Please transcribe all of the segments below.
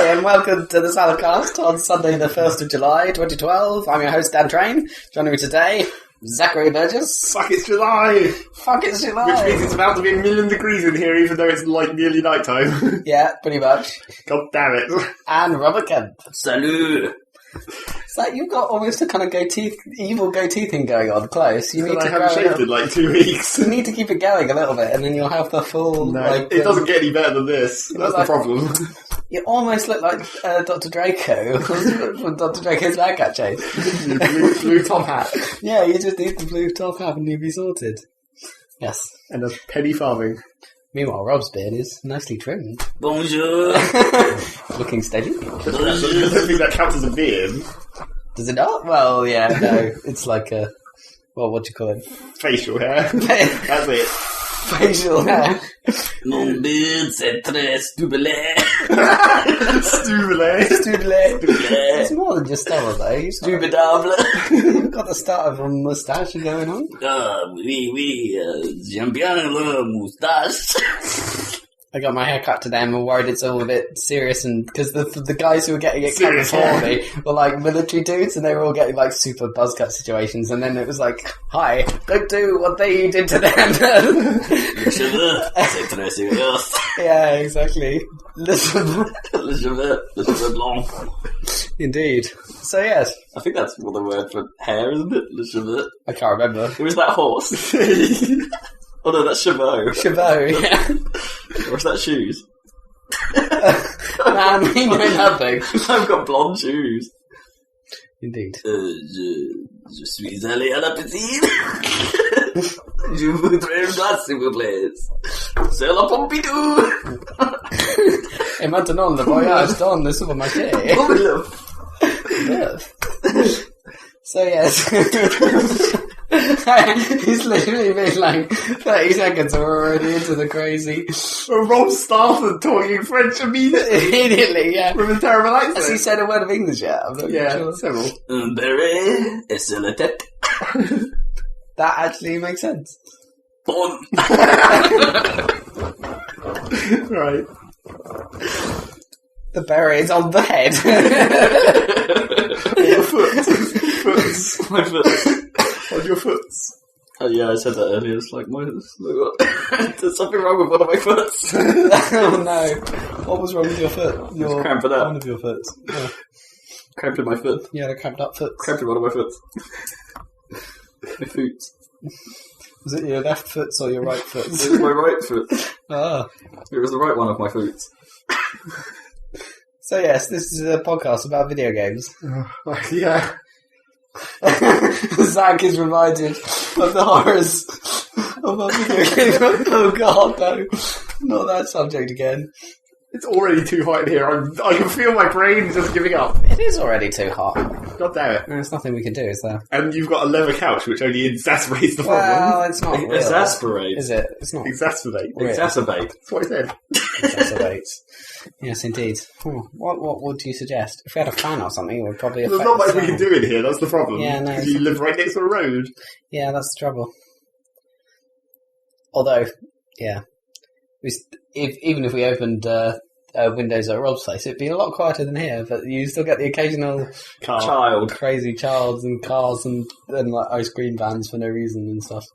Hi, and welcome to the Saladcast on Sunday the 1st of July, 2012. I'm your host, Dan Train. Joining me today, Zachary Burgess. Fuck, it's July! Fuck, it's July! Which means it's about to be 1,000,000 degrees in here, even though it's like nearly night time. Yeah, pretty much. God damn it. And Robert Kemp. Salut! So you've got almost a kind of evil goatee thing going on close. You need I to haven't grow shaved in like 2 weeks. You need to keep it going a little bit, and then you'll have the full... No, like, it doesn't get any better than this. That's the problem. You almost look like Dr. Draco from Dr. Draco's Bad Cat Chase. blue top hat. Yeah, you just need the blue top hat and you'll be sorted. Yes. And a penny farthing. Meanwhile, Rob's beard is nicely trimmed. Bonjour! Looking steady. I don't think that counts as a beard. Does it not? Well, yeah, no. It's like a... Well, what do you call it? Facial hair. That's it. Facial hair. Mon beard, c'est très stubelé. Stubelé. Stubelé. It's more than just stubble, though. Stubidable. You've got the start of a moustache going on. Oui, j'aime bien le moustache. I got my hair cut today and I'm worried it's all a bit serious, and because the guys who were getting it cut before me were like military dudes and they were all getting like super buzz cut situations, and then it was like, hi, don't do what they did to them. Le cheveu, c'est très sérieux. Yeah, exactly. Le cheveu blanc. Indeed. So yes. I think that's the word for hair, isn't it? Le cheveu. I can't remember. Who is that horse? Oh no, that's Chabot. Chabot, yeah. Or is that shoes? Man, we know nothing. I've got blonde shoes. Indeed. Je suis allé à la piscine. Je voudrais une glace, s'il vous plaît. C'est la Pompidou. Et maintenant, le voyage dans le supermarché. So yes. He's literally been like 30 seconds and we're already into the crazy. Rob started talking French Immediately, yeah. with a terrible accent. Has he said a word of English yet? I'm not sure. Several. Un béret et c'est la tête. That actually makes sense. Bon. Right. The berry's on the head. Your foot. My foot. On your foot. Oh yeah, I said that earlier. It's like, there's something wrong with one of my foots. Oh no. What was wrong with your foot? Just cramping up. One of your foots. Yeah. Cramped in my foot. Yeah, the cramped up foot. Cramped in one of my foots. My foot. Was it your left foot or your right foot? It was my right foot. Ah. It was the right one of my foots. So yes, this is a podcast about video games. Yeah. Zach is reminded of the horrors of a video game. Oh god, no. Not that subject again. It's already too hot in here. I can feel my brain just giving up. It is already too hot. God damn it. There's nothing we can do, is there? And you've got a leather couch, which only exacerbates the problem. Well, it's not real. Exasperate. Is it? It's not. Exacerbate. Real. Exacerbate. That's what I said. Exacerbates. Yes, indeed. What would you suggest? If we had a fan or something, it would probably affect There's not much the we can sound. do in here, that's the problem. Yeah, no. Because you live right next to a road. Yeah, that's the trouble. Although, yeah. Even if we opened windows at Rob's place, it'd be a lot quieter than here, but you still get the occasional Child. crazy child and cars and like ice cream vans for no reason and stuff.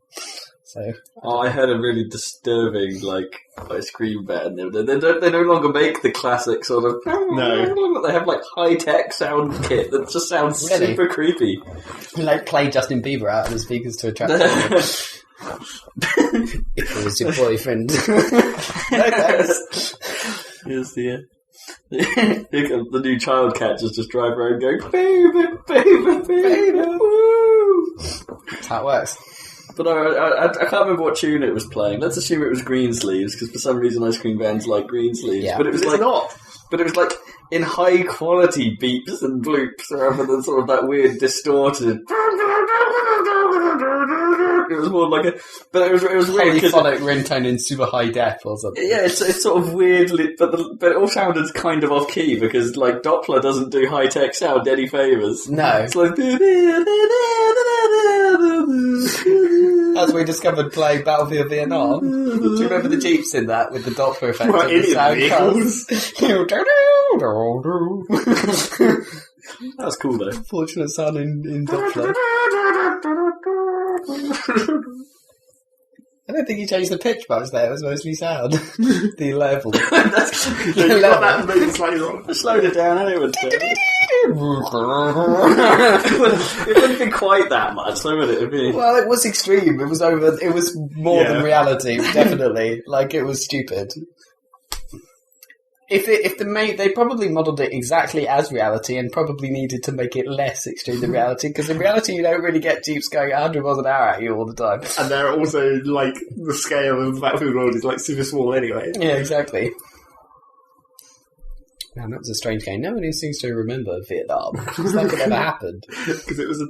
So I had a really disturbing, ice cream van. They no longer make the classic sort of... No. They have, high-tech sound kit that just sounds Really? super creepy. we play Justin Bieber out of the speakers to attract people. If it was your boyfriend. No thanks. Here's the... Here comes the new child catchers just drive around going, baby, baby, baby, woo! That's how it works. But I can't remember what tune it was playing. Let's assume it was Greensleeves, because for some reason ice cream bands like Greensleeves. Yeah. But it was not. But it was in high quality beeps and bloops rather than sort of that weird distorted. It was more like a, but it was weird because polyphonic ringtone in super high def or something. yeah, it's sort of weirdly, but it all sounded kind of off key because Doppler doesn't do high tech sound any favors. No. It's like As we discovered playing Battlefield Vietnam. Do you remember the Jeeps in that with the Doppler effect and the sound cars? That was cool though. Fortunate son in Doppler. I don't think you changed the pitch much there. It was mostly sound. The level. You got that moving slightly wrong. I slowed it down anyway. It wouldn't be quite that much, though, would it? It'd be... Well, it was extreme. It was over. It was more than reality, definitely. Like, it was stupid. They probably modelled it exactly as reality and probably needed to make it less extreme than reality, because in reality you don't really get Jeeps going 100 miles an hour at you all the time. And they're also, like, the scale of Battlefield World is, like, super small anyway. Yeah, exactly. Man, that was a strange game. Nobody seems to remember Vietnam. It's like it never happened. Because it was a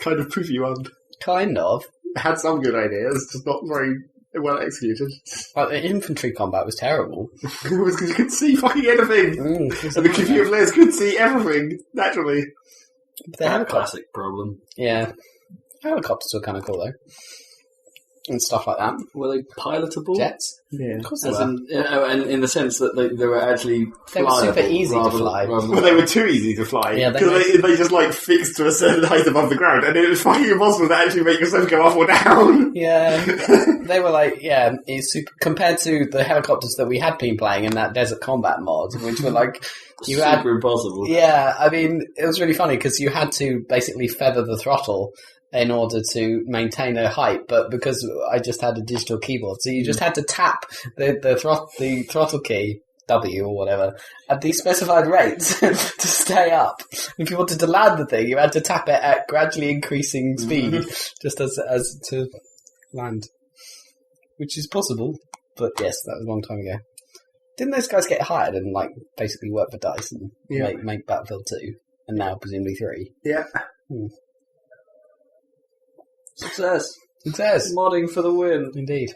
kind of poofy one. Kind of. It had some good ideas, just not very well executed. The infantry combat was terrible. It was because you could see fucking anything. And the computer players could see everything, naturally. But they had a classic problem. Yeah. Helicopters were kind of cool, though. And stuff like that. Were they pilotable? Jets? Yeah. Of course they As were. and in the sense that they were actually They were super easy to fly. Well, they were too easy to fly. Yeah, because they just, like, fixed to a certain height above the ground, and it was fucking impossible to actually make yourself go up or down. Yeah. They were like, it's super, compared to the helicopters that we had been playing in that Desert Combat mod, which were like, super impossible. Yeah, I mean, it was really funny because you had to basically feather the throttle in order to maintain a height, but because I just had a digital keyboard, so you just had to tap the throttle key, W or whatever, at these specified rates to stay up. If you wanted to land the thing, you had to tap it at gradually increasing speed, just as to land. Which is possible, but yes, that was a long time ago. Didn't those guys get hired and, like, basically work for DICE and make Battlefield 2, and now presumably 3? Yeah. Success. Modding for the win. Indeed.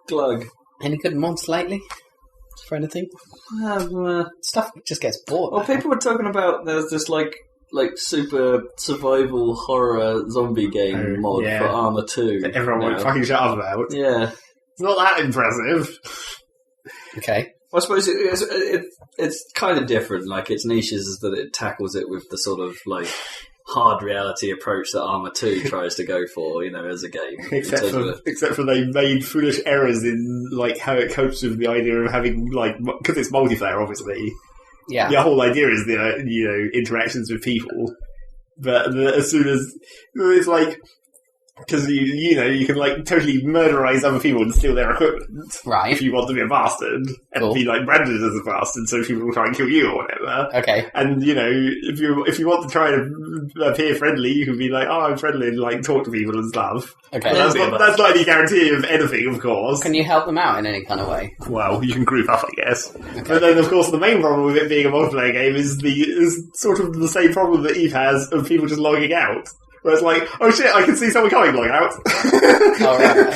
Glug. Any good mods lately? For anything? Stuff just gets bored. Well, people were talking about there's this like super survival horror zombie game mod for Arma 2. That everyone won't fucking shut up about. Yeah. It's not that impressive. Okay. Well, I suppose it's kind of different. Like, its niche is that it tackles it with the sort of, like, hard reality approach that Arma 2 tries to go for, as a game. Except for they made foolish errors in, like, how it copes with the idea of having, like, because it's multiplayer, obviously. Yeah. The whole idea is the, interactions with people. But as soon as it's like, because you can like totally murderize other people and steal their equipment, right? If you want to be a bastard and be like branded as a bastard, so people will try and kill you or whatever. Okay. And if you want to try and appear friendly, you can be like, "Oh, I'm friendly," and like talk to people and stuff. Okay. That's not any guarantee of anything, of course. Can you help them out in any kind of way? Well, you can group up, I guess. Okay. But then, of course, the main problem with it being a multiplayer game is sort of the same problem that Eve has of people just logging out. Where it's like, oh shit, I can see someone coming, log out. Oh, right.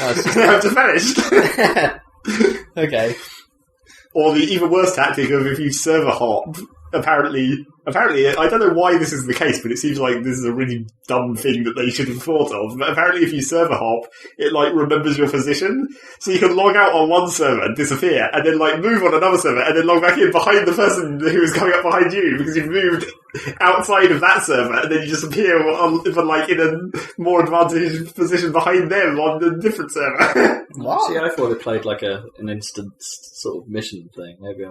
I've just vanished. Okay. Or the even worse tactic of if you server hop, apparently, I don't know why this is the case, but it seems like this is a really dumb thing that they should have thought of. But apparently if you server hop, it like remembers your position. So you can log out on one server and disappear, and then like move on another server, and then log back in behind the person who is coming up behind you, because you've moved outside of that server, and then you just appear in a more advantaged position behind them on a different server. What? See, I thought it played like an instant sort of mission thing. Maybe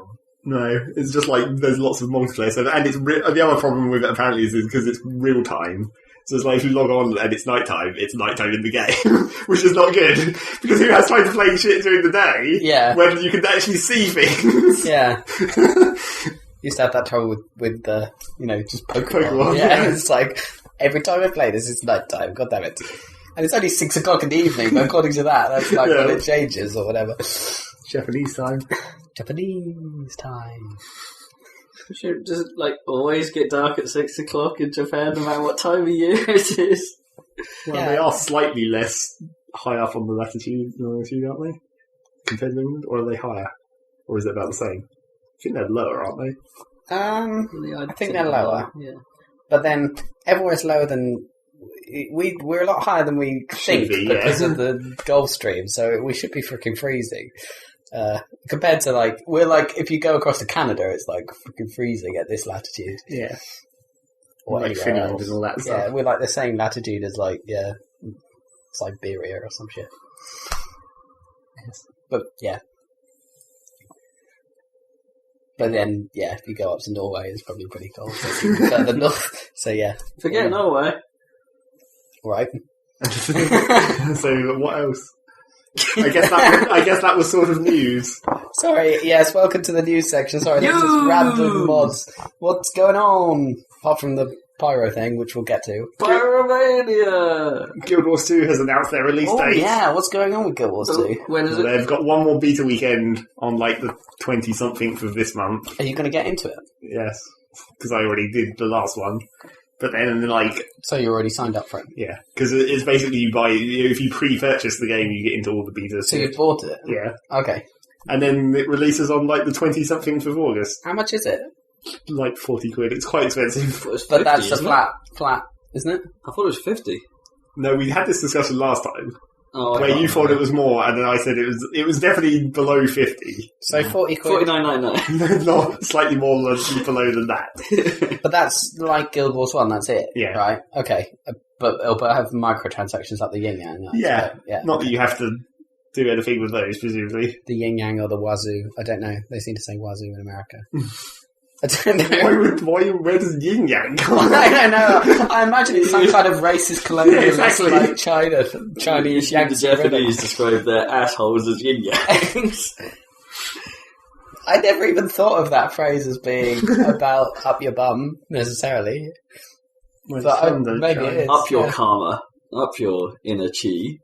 No, it's just like there's lots of multiplayer stuff, and the other problem with it apparently is because it's real time. So it's like if you log on and it's nighttime in the game, which is not good because who has time to play shit during the day? Yeah, when you can actually see things. Yeah. Used to have that trouble with the just Pokemon. Yeah, it's like every time I play this, it's nighttime. God damn it! And it's only 6 o'clock in the evening. But according to that's like when it changes or whatever. Japanese time. Japanese time. Should just always get dark at 6 o'clock in Japan, no matter what time of year it is. Well, they are slightly less high up on the latitude, aren't they? Compared to England, or are they higher, or is it about the same? I think they're lower, aren't they? I think they're lower. Yeah, but then everywhere's lower than we're a lot higher than we think be, because of the Gulf Stream, so we should be freaking freezing. Compared to we're if you go across to Canada, it's freaking freezing at this latitude. Yeah. Or Like Finland else. And all that stuff. Yeah, we're the same latitude as Siberia or some shit. Yes. But yeah. But then, if you go up to Norway, it's probably pretty cold. So it's even further north. So yeah. Forget Norway. Right. So what else? I guess that was sort of news. Sorry, yes, welcome to the news section. Sorry, that's just random mods. What's going on? Apart from the Pyro thing, which we'll get to. Pyromania! Guild Wars 2 has announced their release date. Oh yeah, what's going on with Guild Wars 2? When is it? They've got one more beta weekend on the 20-something of this month. Are you going to get into it? Yes, because I already did the last one. But then, So you already signed up for it? Yeah, because it's basically if you pre-purchase the game, you get into all the betas. So you bought it? Yeah. Okay. And then it releases on, the 20-something of August. How much is it? 40 quid. It's quite expensive. But that's a flat, isn't it? I thought it was 50. No, we had this discussion last time. Oh, where you thought it was more, and then I said it was definitely below 50. So 40 quid. 49.99. Not slightly more below than that. But that's like Guild Wars 1, that's it? Yeah. Right, okay. But it'll have microtransactions like the yin yang. Yeah. Not that you have to do anything with those, presumably. The yin yang or the wazoo. I don't know. They seem to say wazoo in America. I don't know. Where does yin yang come from? I don't know. I imagine it's some kind of racist colonialist, exactly. Chinese The Japanese describe their assholes as yin yangs. I never even thought of that phrase as being about up your bum, necessarily. But maybe it is. Up your karma. Up your inner chi.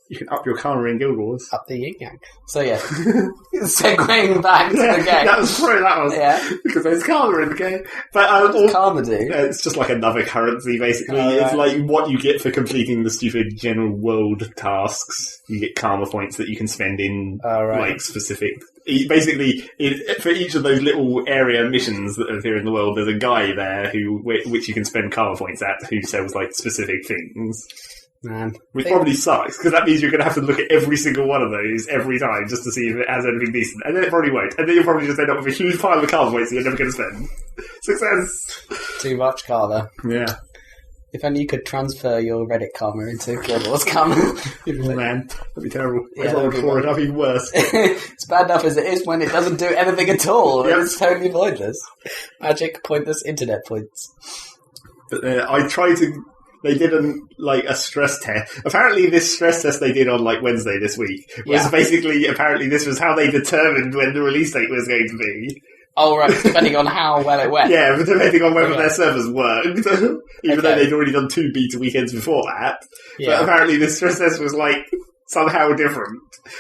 You can up your karma in Guild Wars. Up the yin yang. So yeah, segueing back to the game. That was true. That was because there's karma in the game. But what does karma do? It's just like another currency, basically. It's like what you get for completing the stupid general world tasks. You get karma points that you can spend in specific. Basically, for each of those little area missions that appear in the world, there's a guy there which you can spend karma points at who sells specific things. Man. Which probably sucks, because that means you're going to have to look at every single one of those every time just to see if it has anything decent. And then it probably won't. And then you'll probably just end up with a huge pile of karma points that you're never going to spend. Success! Too much karma. Yeah. If only you could transfer your Reddit karma into Guild Wars karma. Oh man, that'd be terrible. Yeah, I would claw it up even worse. It's bad enough as it is when it doesn't do anything at all. Yep. It's totally pointless. Magic, pointless, internet points. But I tried to... They did a stress test. Apparently, this stress test they did on Wednesday this week was basically apparently this was how they determined when the release date was going to be. Oh right, depending on how well it went. Yeah, but depending on whether their servers worked, even though they'd already done 2 beta weekends before that. Yeah. But apparently, this stress test was somehow different.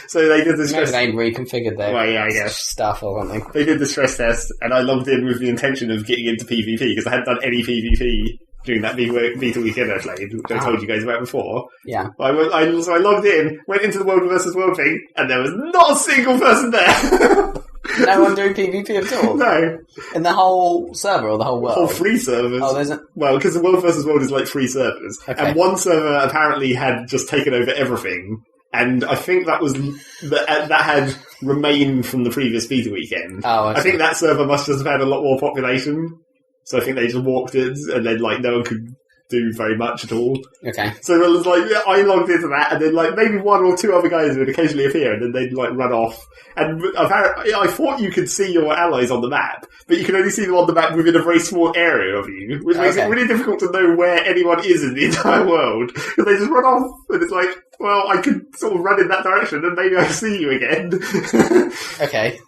So they did the stress. Maybe they reconfigured their I guess. stuff or something. They did the stress test, and I logged in with the intention of getting into PvP because I hadn't done any PvP. During that beta weekend I played, which I told you guys about before. Yeah. So I logged in, went into the World versus World thing, and there was not a single person there. No one doing PvP at all? No. In the whole server or the whole world? Whole free servers. Oh, there's a... Well, because the World versus World is free servers. Okay. And one server apparently had just taken over everything. And I think that was that had remained from the previous beta weekend. Oh, I think that server must just have had a lot more population. So I think they just walked in, and then no one could do very much at all. Okay. So it was I logged into that, and then maybe 1 or 2 other guys would occasionally appear, and then they'd run off. And apparently, I thought you could see your allies on the map, but you can only see them on the map within a very small area of you, which makes it really difficult to know where anyone is in the entire world. Because they just run off, and it's well, I could sort of run in that direction, and maybe I see you again. Okay.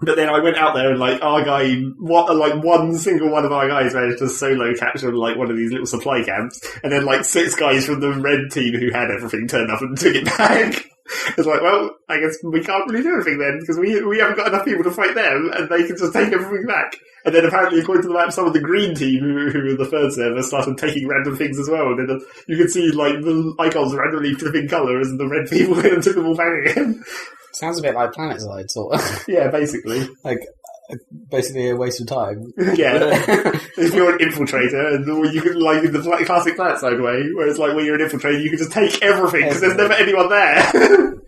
But then I went out there and our guy, one single one of our guys managed to solo capture one of these little supply camps, and then 6 guys from the red team who had everything turned up and took it back. It's well, I guess we can't really do anything then because we haven't got enough people to fight them, and they can just take everything back. And then apparently, according to the map, some of the green team who were the third server started taking random things as well. And then you could see the icons randomly flipping colour as the red people went and took them all back again. Sounds a bit like PlanetSide, sort of. Yeah, basically. basically a waste of time. Yeah. If you're an infiltrator, and you can, like, in the classic Planet Side way, where it's like when you're an infiltrator, you can just take everything, because there's never anyone there.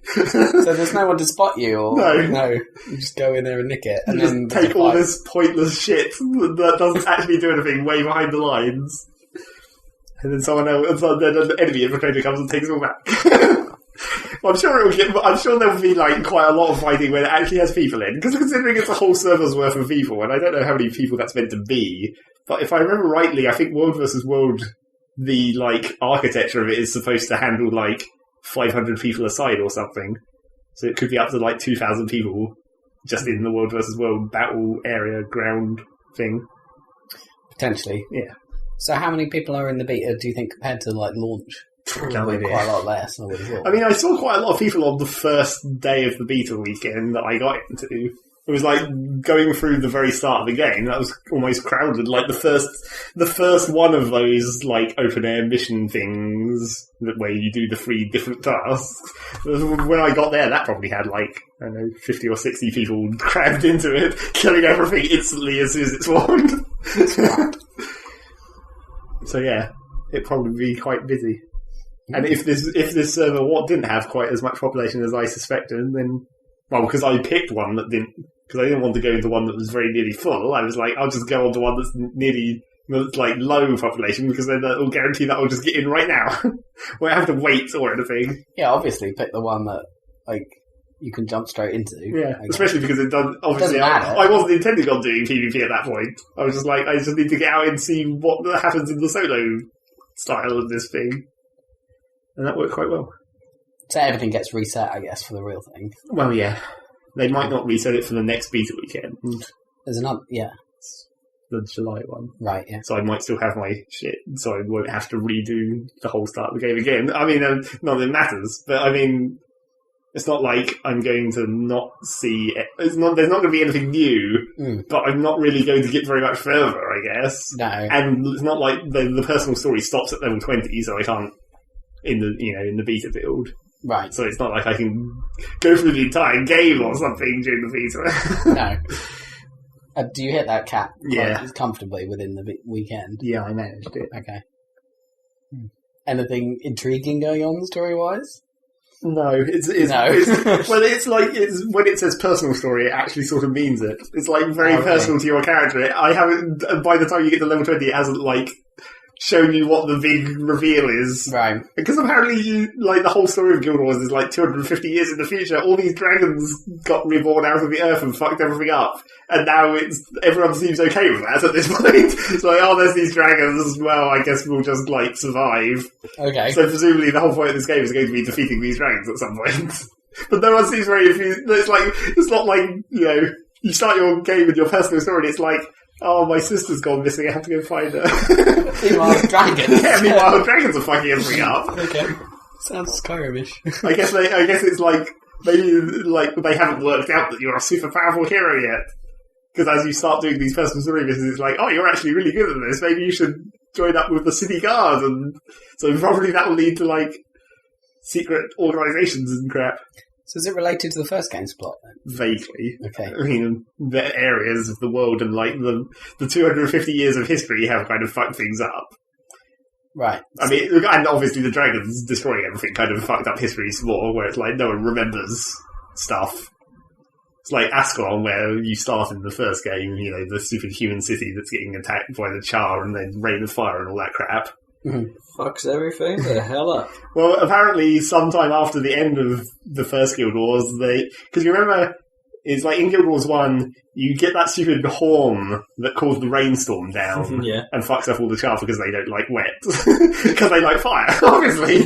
So there's no one to spot you, or No. You just go in there and nick it, and You then just take all this pointless shit that doesn't actually do anything way behind the lines. And then then an enemy infiltrator comes and takes it all back. I'm sure there will be like quite a lot of fighting where it actually has people in, because considering it's a whole server's worth of people, and I don't know how many people that's meant to be, but if I remember rightly, I think World vs. World, the like architecture of it is supposed to handle like 500 people aside or something, so it could be up to like 2,000 people just in the World vs. World battle area ground thing. Potentially. Yeah. So how many people are in the beta, do you think, compared to like launch? Probably quite a lot less, I would have thought. I mean, I saw quite a lot of people on the first day of the beta weekend that I got into. It was like going through the very start of the game. That was almost crowded. Like the first one of those like open air mission things where you do the 3 different tasks. When I got there, that probably had like, I don't know, 50 or 60 people crammed into it, killing everything instantly as soon as it spawned. So yeah, it'd probably be quite busy. And if this server didn't have quite as much population as I suspected, then, well, because I picked one that didn't, because I didn't want to go into one that was very nearly full, I was like, I'll just go on to one that's like low population, because then that'll guarantee that I'll just get in right now. Won't have to wait or anything. Yeah, obviously pick the one that, like, you can jump straight into. Yeah, especially because it doesn't, obviously, I wasn't intending on doing PvP at that point. I was just like, I just need to get out and see what happens in the solo style of this thing. And that worked quite well. So everything gets reset, I guess, for the real thing. Well, yeah. They might not reset it for the next beta weekend. There's another, yeah. The July one. Right, yeah. So I might still have my shit, so I won't have to redo the whole start of the game again. I mean, not that it matters, but I mean, it's not like I'm going to not see it. There's not going to be anything new, but I'm not really going to get very much further, I guess. No. And it's not like the personal story stops at level 20, so I can't in the beta build. Right. So it's not like I can go through the entire game or something during the beta. No. Do you hit that cap comfortably within the weekend? Yeah, I managed it. Okay. Anything intriguing going on story-wise? No, it's when it says personal story, it actually sort of means it. It's like very personal to your character. I haven't. By the time you get to level 20, it hasn't like shown you what the big reveal is. Right. Because apparently the whole story of Guild Wars is like 250 years in the future. All these dragons got reborn out of the earth and fucked everything up. And now everyone seems okay with that at this point. It's like, there's these dragons, well, I guess we'll just like survive. Okay. So presumably the whole point of this game is going to be defeating these dragons at some point. But no one seems very infused. It's not like, you start your game with your personal story and it's like, oh, my sister's gone missing, I have to go find her. Meanwhile, dragons. Yeah, meanwhile, dragons are fucking everything up. Okay. Sounds Skyrim-ish. I guess it's like, maybe like they haven't worked out that you're a super powerful hero yet. Because as you start doing these personal story missions, it's like, you're actually really good at this, maybe you should join up with the city guard, and so probably that will lead to like secret organisations and crap. So is it related to the first game's plot then? Vaguely. Okay. I mean, the areas of the world and like the 250 years of history have kind of fucked things up. Right. I mean, and obviously the dragons destroying everything kind of fucked up history some more, where it's like no one remembers stuff. It's like Ascalon, where you start in the first game, the superhuman city that's getting attacked by the Char and then Rain of Fire and all that crap. Mm-hmm. Fucks everything the hell up. Well, apparently sometime after the end of the first Guild Wars, because you remember, it's like in Guild Wars 1, you get that stupid horn that calls the rainstorm down and fucks up all the Char because they don't like wet. Because they like fire, obviously.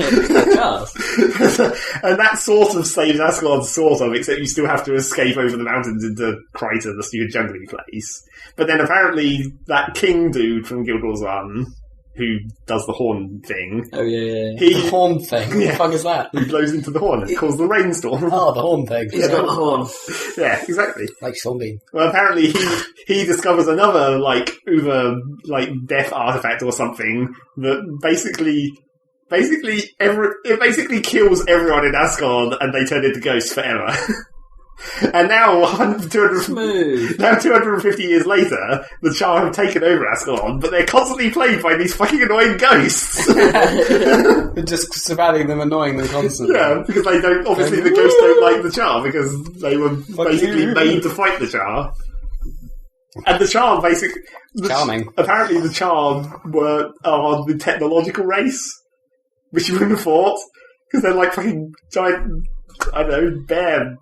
And that sort of saves Ascalon, sort of, except you still have to escape over the mountains into Kryta, the stupid jungly place. But then apparently that king dude from Guild Wars 1, who does the horn thing. Oh, yeah. The horn thing? What the fuck is that? He blows into the horn and calls the rainstorm. Oh, the horn thing. He's got the horn. Yeah, exactly. Like Zombie. Well, apparently he discovers another, uber, death artifact or something that basically kills everyone in Ascalon and they turn into ghosts forever. And now, 250 years later, the Char have taken over Ascalon, but they're constantly played by these fucking annoying ghosts. Just surrounding them, annoying them constantly. Yeah, because they don't. Obviously, the ghosts don't like the Char because they were basically made to fight the Char. And the Char basically. Charming. Apparently, the Char are the technological race, which you wouldn't have thought because they're like fucking giant. I don't know, bear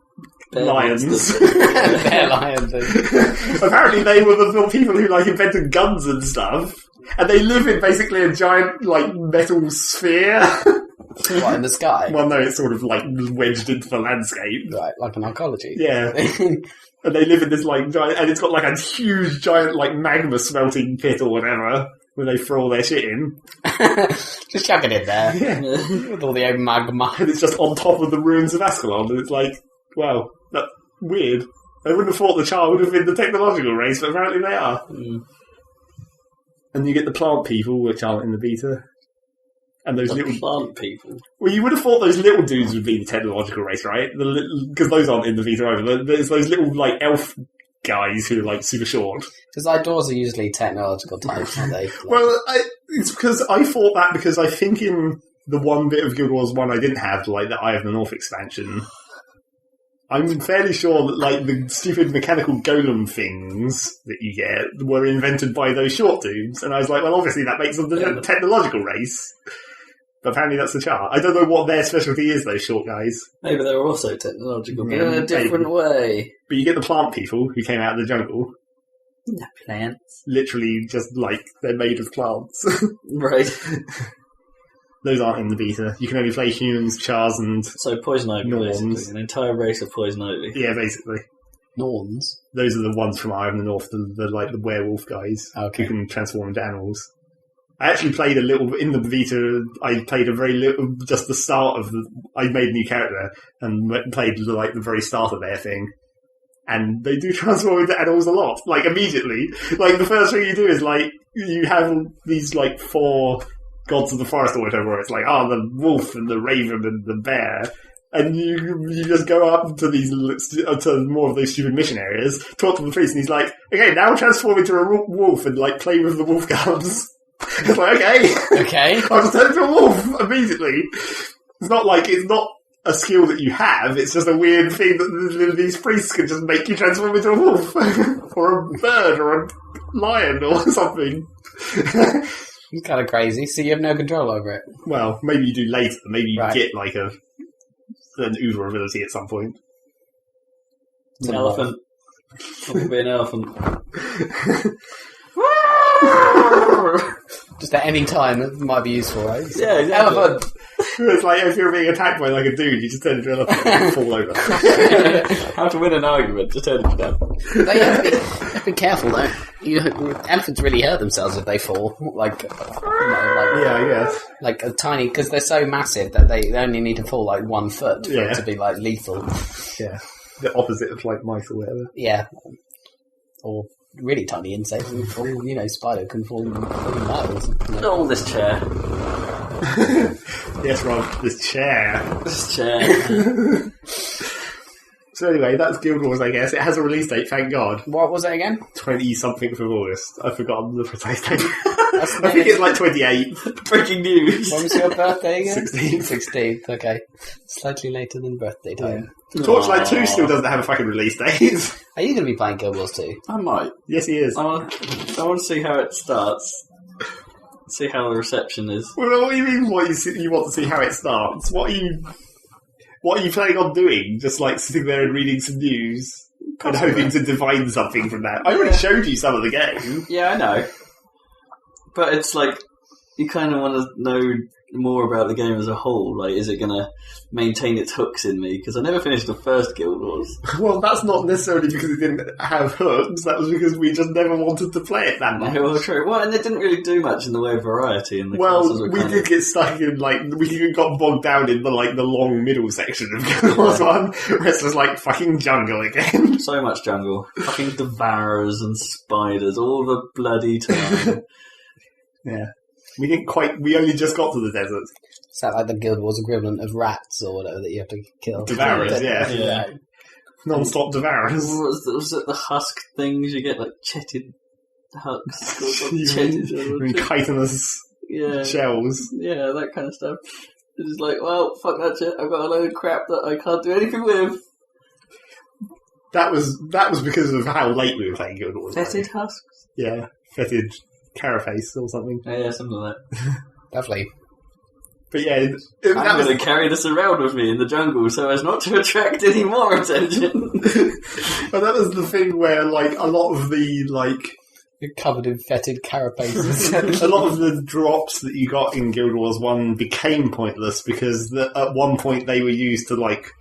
lions. Bear lions. Apparently, they were the people who like invented guns and stuff, and they live in basically a giant like metal sphere. What, in the sky? Well, no, it's sort of like wedged into the landscape, Right, like an arcology. Yeah, and they live in this like giant, and it's got like a huge giant like magma smelting pit or whatever where they throw all their shit in. Just chuck it in there. Yeah. With all the magma. And it's just on top of the ruins of Ascalon, and it's like, wow, that's weird. I wouldn't have thought the Char would have been the technological race, but apparently they are. Mm. And you get the plant people, which aren't in the beta. And those little plant people. Well, you would have thought those little dudes would be the technological race, right? Because those aren't in the Vita either. There's those little, like, elf guys who are, like, super short. Because outdoors are usually technological types, aren't they? Like, Well, it's because I thought that because I think in the one bit of Guild Wars 1 I didn't have, like, the Eye of the North expansion, I'm fairly sure that, like, the stupid mechanical golem things that you get were invented by those short dudes. And I was like, well, obviously that makes them the technological race. But apparently that's the Char. I don't know what their specialty is, those short guys. Maybe they were also technological, but in a different way. But you get the plant people who came out of the jungle. The plants. Literally just like they're made of plants. Right. Those aren't in the beta. You can only play humans, Chars, and... So Poison Ivy, Norns. basically. An entire race of Poison Ivy. Yeah, basically. Norns? Those are the ones from Eye of the North, the like the werewolf guys Okay. who can transform into animals. I actually played a little in the beta. I played a very little, just the start of the. I made a new character and played like the very start of their thing, and they do transform into animals a lot. Like immediately, like the first thing you do is like you have these like 4 gods of the forest or whatever. Where it's like the wolf and the raven and the bear. And you just go up to these to more of those stupid mission areas, talk to the priest, and he's like, "Okay, now transform into a wolf and like play with the wolf cubs." It's like, okay, I'll just turn into a wolf immediately. It's not a skill that you have. It's just a weird thing that these priests can just make you transform into a wolf or a bird or a lion or something. It's kind of crazy. So you have no control over it. Well, maybe you do later. Maybe you Right. get like an Uber ability at some point. An elephant. What would be an elephant? Just at any time, it might be useful, right? Yeah, exactly. Elephant! It's like if you're being attacked by like a dude, you just turn into an elephant and fall over. How to win an argument, just turn it down. They have to be careful, though. Elephants really hurt themselves if they fall. Yeah, I guess. Like a tiny, because they're so massive that they only need to fall like 1 foot for it to be like lethal. Yeah. The opposite of like mice or whatever. Yeah. Or really tiny insects can fall, spider can fall miles. Oh, this chair. Yes, Rob, this chair. This chair. So anyway, that's Guild Wars, I guess. It has a release date, thank God. What was it again? 20-something of August. I've forgotten the precise date. I think it's like 28th. Breaking news. When was your birthday again? 16th. 16th, okay. Slightly later than birthday time. Torchlight 2 still doesn't have a fucking release date. Are you going to be playing Guild Wars 2? I might. Yes, he is. I want to see how it starts. See how the reception is. Well, what do you mean you want to see how it starts? What are you planning on doing? Just like sitting there and reading some news and hoping to divine something from that? I already showed you some of the game. Yeah, I know. But it's like, you kind of want to know more about the game as a whole. Like, is it going to maintain its hooks in me? Because I never finished the first Guild Wars. Well, that's not necessarily because it didn't have hooks. That was because we just never wanted to play it that much. No, well, true. Well, and it didn't really do much in the way of variety. And the classes were we did get stuck in, like, we got bogged down in the long middle section of Guild Wars 1, where it's just like fucking jungle again. So much jungle. Fucking devourers and spiders all the bloody time. Yeah. We only just got to the desert. Is that like the Guild Wars equivalent of rats or whatever that you have to kill? Devourers, yeah. Non-stop devourers. Was it the husk things you get, like chetted husks? Chitinous shells. Yeah, that kind of stuff. It's just like, well, fuck that shit. I've got a load of crap that I can't do anything with. That was because of how late we were playing Guild Wars. Fetid husks? Yeah, fetid carapace or something. Yeah, something like that. Lovely. But yeah, I'm going to carry this around with me in the jungle so as not to attract any more attention. But that was the thing where, like, a lot of the, like... You're covered in fetid carapaces. a lot of the drops that you got in Guild Wars 1 became pointless because at one point they were used to, like,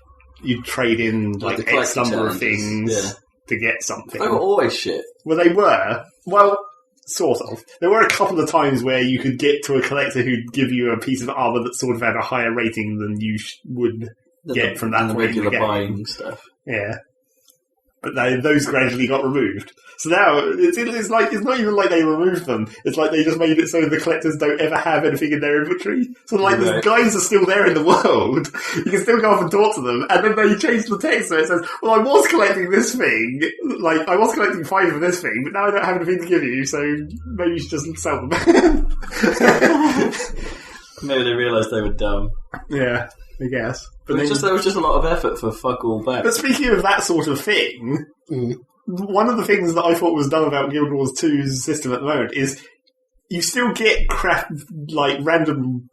you'd trade in, like X number of things to get something. They were always shit. Well, they were. Well... Sort of. There were a couple of times where you could get to a collector who'd give you a piece of armour that sort of had a higher rating than you would get from that point in the game. Buying stuff. Yeah. But those gradually got removed. So now, it's not even like they removed them. It's like they just made it so the collectors don't ever have anything in their inventory. So like, the guys are still there in the world. You can still go up and talk to them. And then they changed the text so it says, well, I was collecting this thing. Like, I was collecting 5 of this thing, but now I don't have anything to give you, so maybe you should just sell them. Maybe they realised they were dumb. Yeah, I guess. But there was just a lot of effort for fuck all back. But speaking of that sort of thing, one of the things that I thought was dumb about Guild Wars 2's system at the moment is you still get crap, like random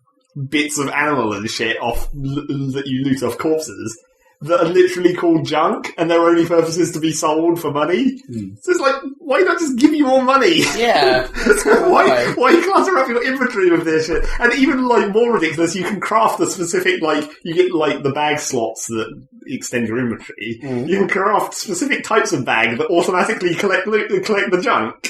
bits of animal and shit off that you loot off corpses that are literally called junk, and their only purpose is to be sold for money. So it's like, why not just give you more money? Yeah. why clutter up your inventory with this shit? And even, like, more ridiculous, you can craft a specific, like, you get, like, the bag slots that extend your inventory. You can craft specific types of bag that automatically collect the junk.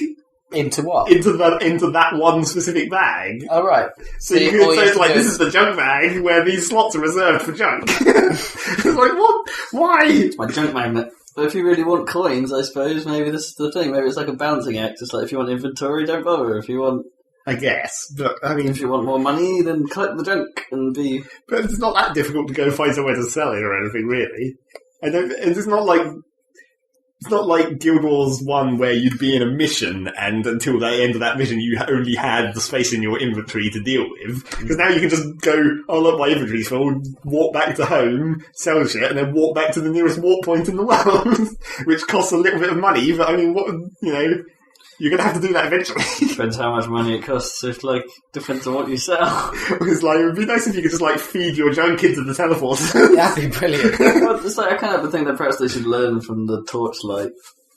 Into what? Into that one specific bag. Oh, right. So you can say, like, this is the junk bag where these slots are reserved for junk. It's like, what? Why? It's my junk magnet. But if you really want coins, I suppose, maybe this is the thing. Maybe it's like a balancing act. It's like, if you want inventory, don't bother. If you want... I guess. But, I mean... If you want more money, then collect the junk and be... But it's not that difficult to go find somewhere to sell it or anything, really. It's not like Guild Wars 1 where you'd be in a mission and until the end of that mission you only had the space in your inventory to deal with. Because now you can just go, oh look, my inventory's full, walk back to home, sell shit, and then walk back to the nearest warp point in the world. Which costs a little bit of money, but I mean, you're going to have to do that eventually. Depends how much money it costs. It depends on what you sell. Because it would be nice if you could just feed your junk into the teleporter. That'd be brilliant. Well, it's I kind of think that perhaps they should learn from the torchlight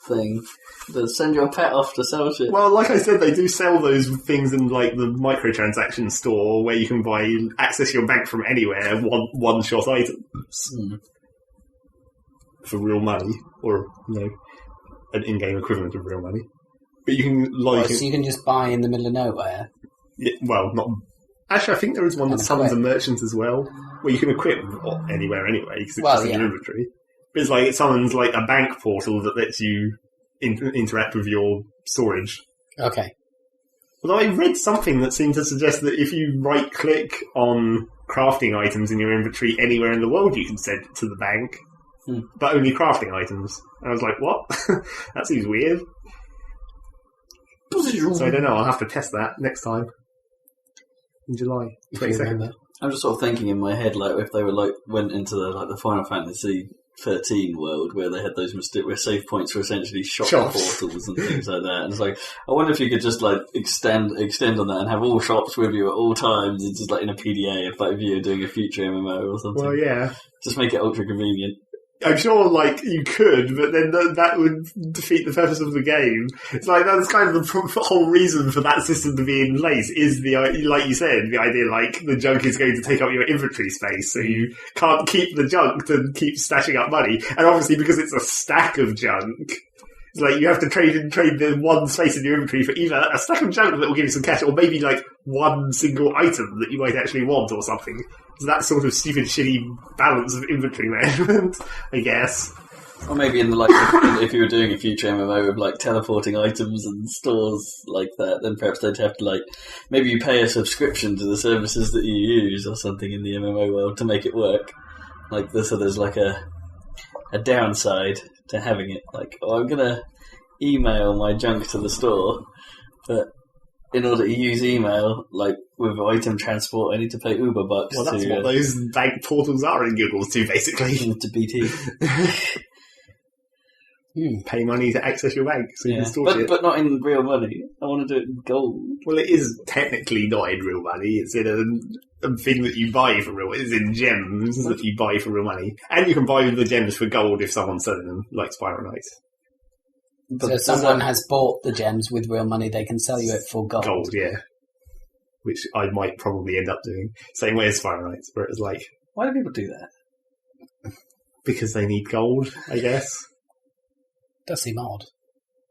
thing. That send your pet off to sell shit. Well, like I said, they do sell those things in the microtransaction store where you can access your bank from anywhere, one-shot items. For real money. Or, an in-game equivalent of real money. But you can, so you can just buy in the middle of nowhere? Yeah, well, not... Actually, I think there is one that summons a merchant as well, where you can equip anywhere anyway, because it's just in your inventory. But it's it summons, a bank portal that lets you interact with your storage. Okay. Although I read something that seemed to suggest that if you right-click on crafting items in your inventory anywhere in the world, you can send it to the bank. But only crafting items. And I was like, what? That seems weird. So I don't know, I'll have to test that next time. In July 22nd. I'm just sort of thinking in my head, if they went into the Final Fantasy 13 world where they had those where save points were essentially shop portals and things like that. And it's I wonder if you could just extend on that and have all shops with you at all times, and just in a PDA if you're doing a future MMO or something. Well, yeah. Just make it ultra convenient. I'm sure, you could, but then that would defeat the purpose of the game. It's that's kind of the whole reason for that system to be in place, is like you said, the idea, the junk is going to take up your inventory space, so you can't keep the junk to keep stashing up money. And obviously, because it's a stack of junk, it's you have to trade the one space in your inventory for either a stack of junk that will give you some cash, or maybe, one single item that you might actually want or something. It's that sort of stupid, shitty balance of inventory management, I guess. Or maybe if you were doing a future MMO with teleporting items and stores like that, then perhaps they'd have to maybe you pay a subscription to the services that you use or something in the MMO world to make it work. So there's a downside to having it. Like, I'm gonna email my junk to the store, but in order to use email, like with item transport, I need to pay Uber bucks. Well, that's to, what those bank portals are in Google's too, basically. to BT. Pay money to access your bank so you can store shit. But not in real money. I want to do it in gold. Well, it is technically not in real money. It's in a thing that you buy for real. It's in gems that you buy for real money. And you can buy the gems for gold if someone's selling them, like Spiral Knights. So if someone has bought the gems with real money, they can sell you it for gold. Gold, yeah. Which I might probably end up doing. Same way as Spiral Knights, where it's like... Why do people do that? Because they need gold, I guess. Does seem odd.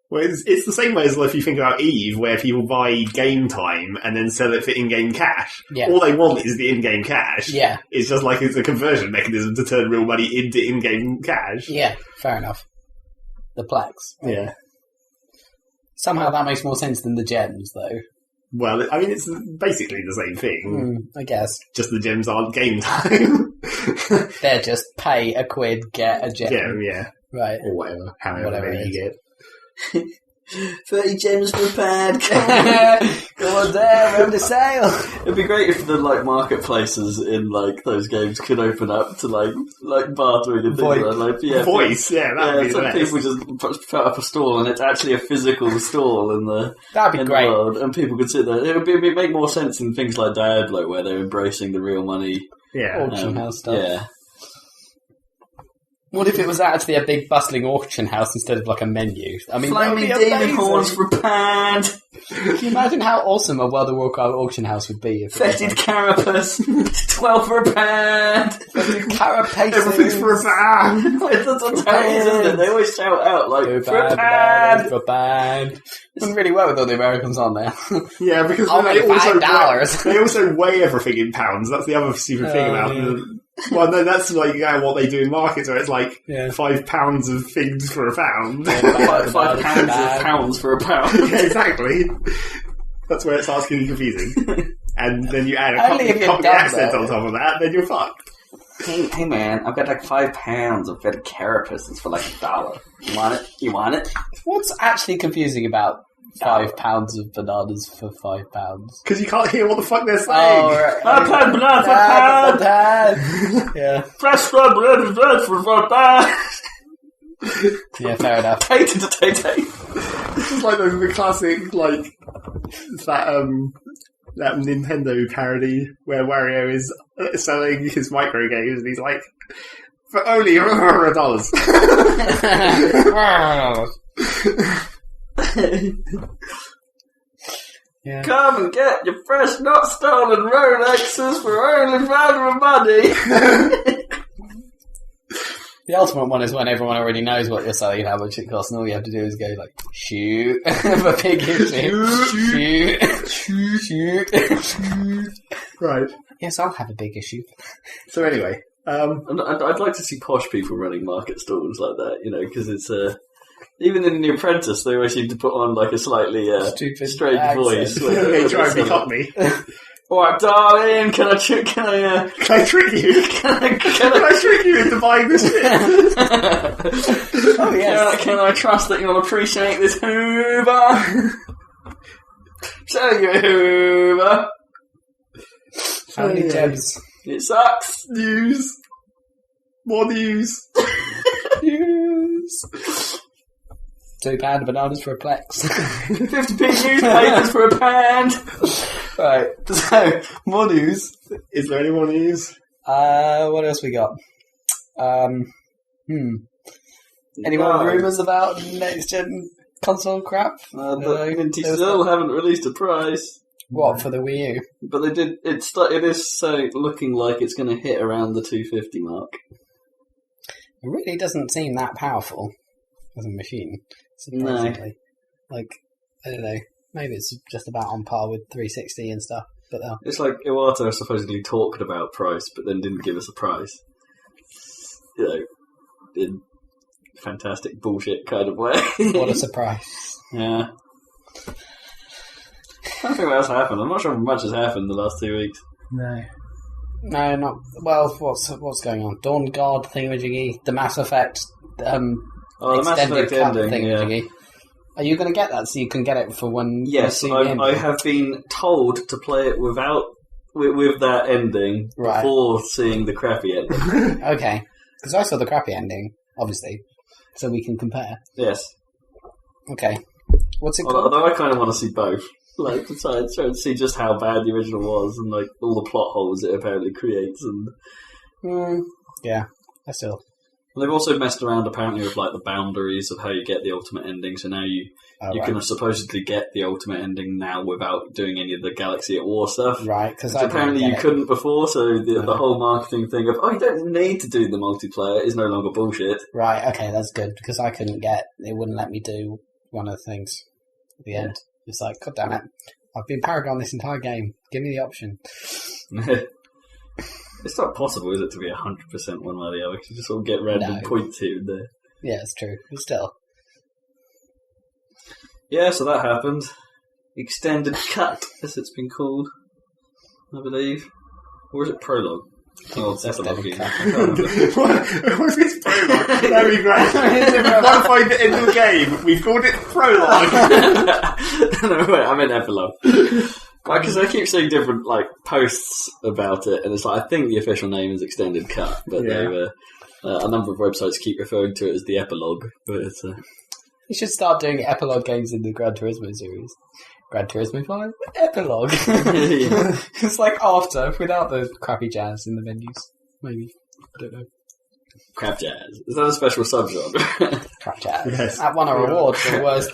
Well, it's the same way as if you think about EVE, where people buy game time and then sell it for in-game cash. Yeah. All they want is the in-game cash. Yeah. It's just like it's a conversion mechanism to turn real money into in-game cash. Yeah, fair enough. The Plex. Yeah. Somehow that makes more sense than the gems, though. Well, I mean, it's basically the same thing. I guess. Just the gems aren't game time. They're just pay a quid, get a gem. Gem, yeah. Right. Or whatever. However many you get. 30 gems per pad. Go on there, we're on the sale. It'd be great if the marketplaces in those games could open up to bartering and things like that. Voice, that'd be so the best. people just put up a stall and it's actually a physical stall in the That'd be great. the world, and people could sit there. It'd make more sense in things like Diablo where they're embracing the real money Auction house stuff. Yeah. What if it was actually a big bustling auction house instead of a menu? I mean, Flaming Demon horns for a pound. Can you imagine how awesome a World of Warcraft auction house would be? If Fetid carapace, 12 for a pound. Fetid carapaces. Everything's for a pound. That's how it is, isn't it? They always shout out, for a pound. For a pound. Doing really well with all the Americans on there. Yeah, because I'll make $5. They also weigh everything in pounds. That's the other stupid thing about them. Well, no, that's what they do in markets, where it's 5 pounds of things for a pound. Yeah, 5 pounds of pounds for a pound. Yeah, exactly. That's where it starts getting confusing. And then you add a couple of accents on top of that, then you're fucked. Hey man, I've got 5 pounds of fetid carapaces for $1. You want it? You want it? What's actually confusing about 5 pounds of bananas for £5? Because you can't hear what the fuck they're saying. Oh, right. 5 pounds bananas for a pound. Yeah. Fresh fried bread is bread for £5. Yeah, fair enough. This is like the classic, that Nintendo parody where Wario is selling his micro games and he's like, for only $100. Yeah. Come and get your fresh, not stolen Rolexes for only value of money. The ultimate one is when everyone already knows what you're selling and how much it costs, and all you have to do is go shoot for big shoot. Right. Yes, I'll have a big issue. So anyway, I'd like to see posh people running market stalls like that, because it's even in The Apprentice, they always seem to put on a slightly strange voice. They try and be cockney. Alright, darling, can I trick you? Can I trick you into buying this shit? Oh yes. Can I trust that you'll appreciate this Hoover? Show you Hoover. How many gems? It sucks. News. More news. News. £2 bananas for a Plex. 50p newspapers for a pound. Right, so, more news. Is there any more news? What else we got? Any more rumours about next-gen console crap? Minty still haven't released a price. What, for the Wii U? But they did. It is looking like it's going to hit around the 250 mark. It really doesn't seem that powerful as a machine, surprisingly. No. I don't know. Maybe it's just about on par with 360 and stuff. But it's like Iwata supposedly talked about price, but then didn't give us a price. In fantastic bullshit kind of way. What a surprise! Yeah. I don't think what else happened. I'm not sure much has happened the last 2 weeks. No, not well. What's going on? Dawn Guard thingamajiggy, the Mass Effect the Mass extended Effect cut ending, thing yeah. thingy. Are you going to get that so you can get it for when Yes, you see the ending? I have been told to play it with that ending before seeing the crappy ending. Okay, because I saw the crappy ending, obviously, so we can compare. Yes. Okay. What's it called? Although I kind of want to see both. Like, to try and see just how bad the original was and, like, all the plot holes it apparently creates. And yeah, I still... they've also messed around, apparently, with, like, the boundaries of how you get the ultimate ending. So now you can supposedly get the ultimate ending now without doing any of the Galaxy at War stuff. Right, because apparently you couldn't before, so the whole marketing thing of, you don't need to do the multiplayer is no longer bullshit. Right, okay, that's good, because I couldn't get... It wouldn't let me do one of the things at the end. It's like, God damn it. I've been Paragon this entire game. Give me the option. It's not possible, is it, to be 100% one way or the other? You just sort of get random points here and there. Yeah, it's true. But still. Yeah, so that happened. Extended cut, as it's been called, I believe. Or is it prologue? Oh, that's epilogue. What's this prologue? That'd be great. We've modified the end of the game. We've called it prologue. No, wait, I meant epilogue. Because I keep seeing different posts about it, and it's like, I think the official name is Extended Cut, but a number of websites keep referring to it as the epilogue. But it's You should start doing epilogue games in the Gran Turismo series. Gran Turismo 5? Epilogue. It's like after, without the crappy jazz in the menus. Maybe. I don't know. Crap jazz. Is that a special subgenre? Crap jazz. Yes. That won an award for worst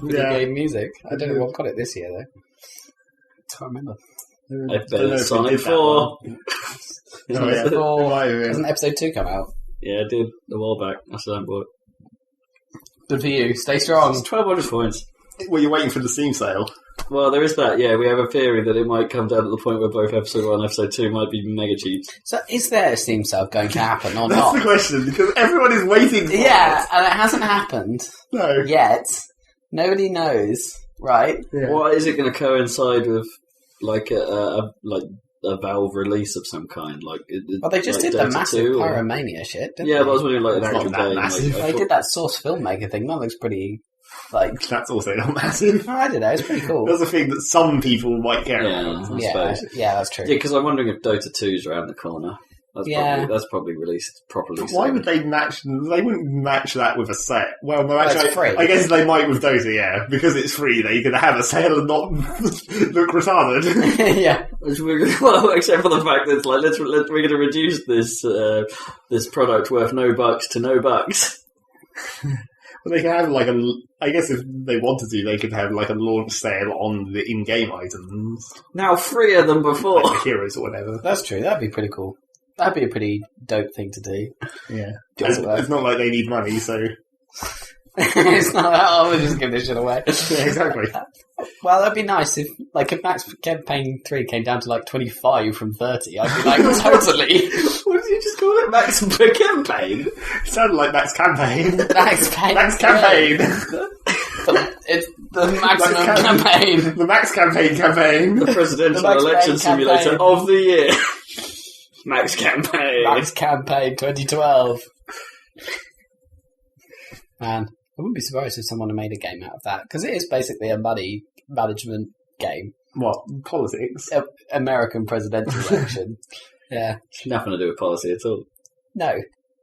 video game music. I don't know what got it this year, though. I can't remember. I bet it's Sonic 4. Sonic 4. Hasn't episode 2 come out? Yeah, it did a while back. I still haven't bought it. Good for you. Stay strong. It's 1,200 points. Well, you're waiting for the Steam sale. Well, there is that, yeah. We have a theory that it might come down to the point where both episode 1 and episode 2 might be mega cheap. So is there a Steam sale going to happen or That's not? the question, because everyone is waiting for it. Yeah, and it hasn't happened. No. Yet. Nobody knows, right? Yeah. What is it going to coincide with, a Valve release of some kind? Well, they just did the massive Pyromania shit, didn't they? Yeah, but I was wondering, an It's actual not that game. massive. They did that Source filmmaker thing. That looks pretty, That's also not massive. I don't know, it's pretty cool. That's a thing that some people might care about. I suppose. Yeah, that's true. Yeah, because I'm wondering if Dota 2's around the corner. That's probably released properly. But why would they match? They wouldn't match that with a set. Well, no, Well, actually, it's free. I guess they might with Dota, yeah, because it's free. They can have a sale and not look retarded. Yeah. Well, except for the fact that it's we're going to reduce this product worth no bucks to no bucks. Well, they can have I guess if they wanted to, they could have a launch sale on the in-game items, Now freer than before. like the heroes or whatever. That's true, that'd be pretty cool. That'd be a pretty dope thing to do. Yeah, Just it's not like they need money, so It's not that, we'll just give this shit away. yeah, exactly. Well, that'd be nice if Max Campaign 3 came down to 25 from 30. I'd be like, totally. What did you just call it? Max Campaign? It sounded like Max Campaign. Max Campaign. It's the maximum campaign. The Max Campaign. The presidential Max election Campaign. simulator of the year. Max Campaign. Max Campaign 2012. Man, I wouldn't be surprised if someone had made a game out of that, because it is basically a money management game. What? Politics? American presidential election. Yeah. Nothing to do with policy at all. No,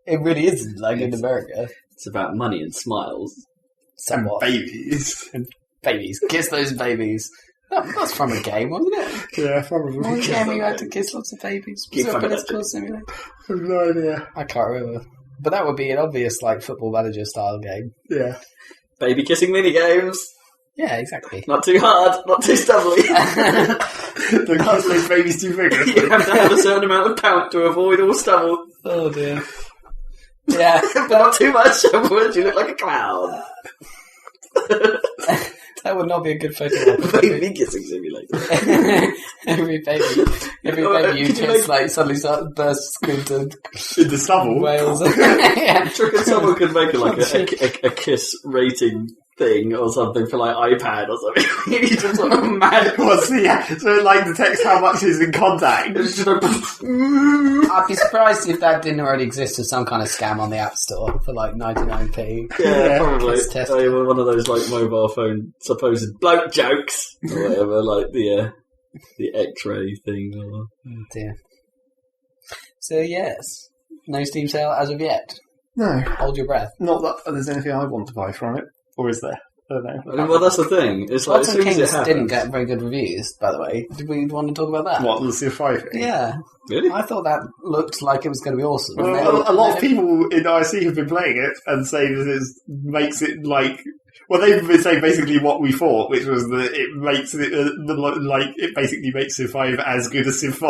it really isn't, in America. It's about money and smiles. Somewhat. And babies. Babies. Kiss those babies. That's from a game, wasn't it? Yeah, probably. What game you had to kiss lots of babies? Was Keep it a fucking political simulator? I have no idea. I can't remember. But that would be an obvious, football manager style game. Yeah. Baby kissing minigames. Yeah, exactly. Not too hard, not too stubbly. Don't kiss those babies too vigorously. You have to have a certain amount of pout to avoid all stubble. Oh dear. Yeah. But not too much, otherwise you look like a clown. That would not be a good photo of a Baby kissing simulator. every baby you kiss suddenly bursts into In the stubble. whales. Yeah. I reckon someone could make a kiss rating thing or something for like iPad or something. You just sort of mad. Well, so it like detects how much is in contact. It's just like, I'd be surprised if that didn't already exist as some kind of scam on the App Store for like 99p. yeah, probably. It's tested. One of those like mobile phone supposed bloke jokes or whatever, like the X-ray thing. Or... Oh dear. So yes, no Steam sale as of yet. No. Hold your breath. Not that there's anything I want to buy from it. Or is there? I don't know. Well, that's the thing. It's like, Gods as and soon as it Kings happens... didn't get very good reviews, by the way. Did we want to talk about that? What, the Civ 5 thing? Yeah. Really? I thought that looked like it was going to be awesome. Well, a lot of people in IC have been playing it and say that it makes it like... Well, they've been saying basically what we thought, which was that it makes it, it basically makes Civ 5 as good as Civ 4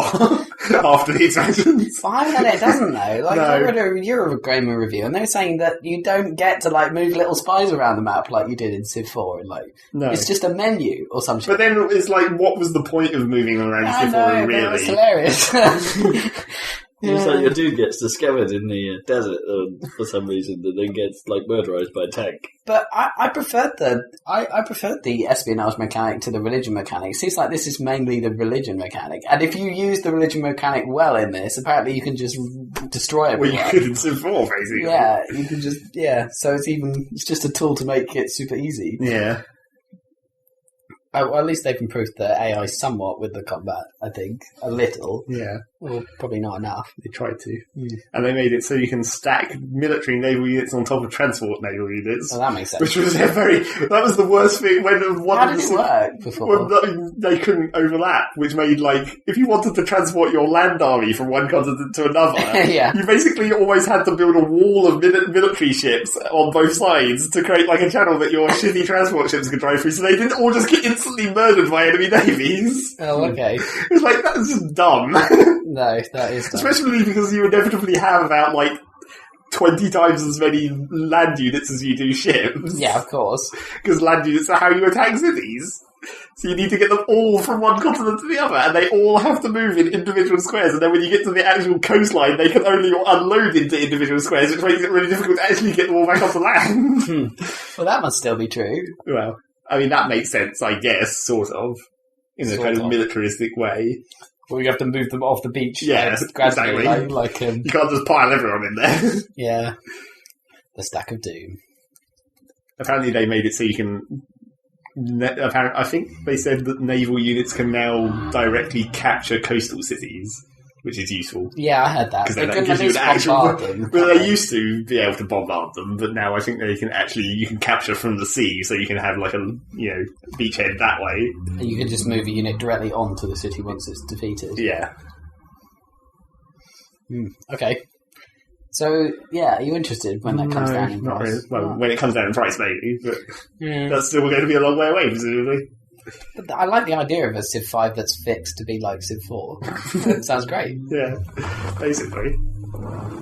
after the expansions. I know it doesn't though. Like, No. I read a Eurogamer review and they're saying that you don't get to like move little spies around the map like you did in Civ 4 and like, No. it's just a menu or some shit. But then it's like, what was the point of moving around I Civ 4 know, really? but it's hilarious. It's like your dude gets discovered in the desert for some reason and then gets like murderized by a tank. But I preferred the espionage mechanic to the religion mechanic. It seems like this is mainly the religion mechanic. And if you use the religion mechanic well in this, apparently you can just destroy Well, everyone. you could in Civ 4, basically. Yeah, you can just, so it's just a tool to make it super easy. Yeah. Well, at least they've improved the AI somewhat with the combat, I think. A little. Yeah. Well, probably not enough. They tried to. Mm. And they made it so you can stack military naval units on top of transport naval units. Well, that makes sense. Which was that was the worst thing when one How of did the it work before? Well, they couldn't overlap, which made, like, if you wanted to transport your land army from one continent to another, Yeah. you basically always had to build a wall of military ships on both sides to create, like, a channel that your shitty transport ships could drive through, so they didn't all just get instantly murdered by enemy navies. Oh, okay. It was like, that's just dumb. No, that is dumb. Especially because you inevitably have about, like, 20 times as many land units as you do ships. Yeah, of course. Because land units are how you attack cities. So you need to get them all from one continent to the other, and they all have to move in individual squares, and then when you get to the actual coastline, they can only unload into individual squares, which makes it really difficult to actually get them all back onto land. Well, that must still be true. Well, I mean, that makes sense, I guess, sort of, in a Sort kind of of. militaristic way. Well, you have to move them off the beach. Yeah, gradually. exactly. Like, You can't just pile everyone in there. yeah. The stack of doom. Apparently they made it so you can... I think they said that naval units can now directly capture coastal cities, which is useful. Yeah, I heard that. Because They that couldn't gives at you least an actual... bombard them. Well, they used to be able to bombard them, but now I think they can actually... You can capture from the sea, so you can have, like, a, beachhead that way. And you can just move a unit directly onto the city once it's defeated. Yeah. Okay. So, yeah, are you interested when that comes down in not price? really. Well, Oh. when it comes down in price, maybe, but Yeah. that's still going to be a long way away, presumably. But I like the idea of a Civ 5 that's fixed to be like Civ 4. That sounds great. Yeah, basically.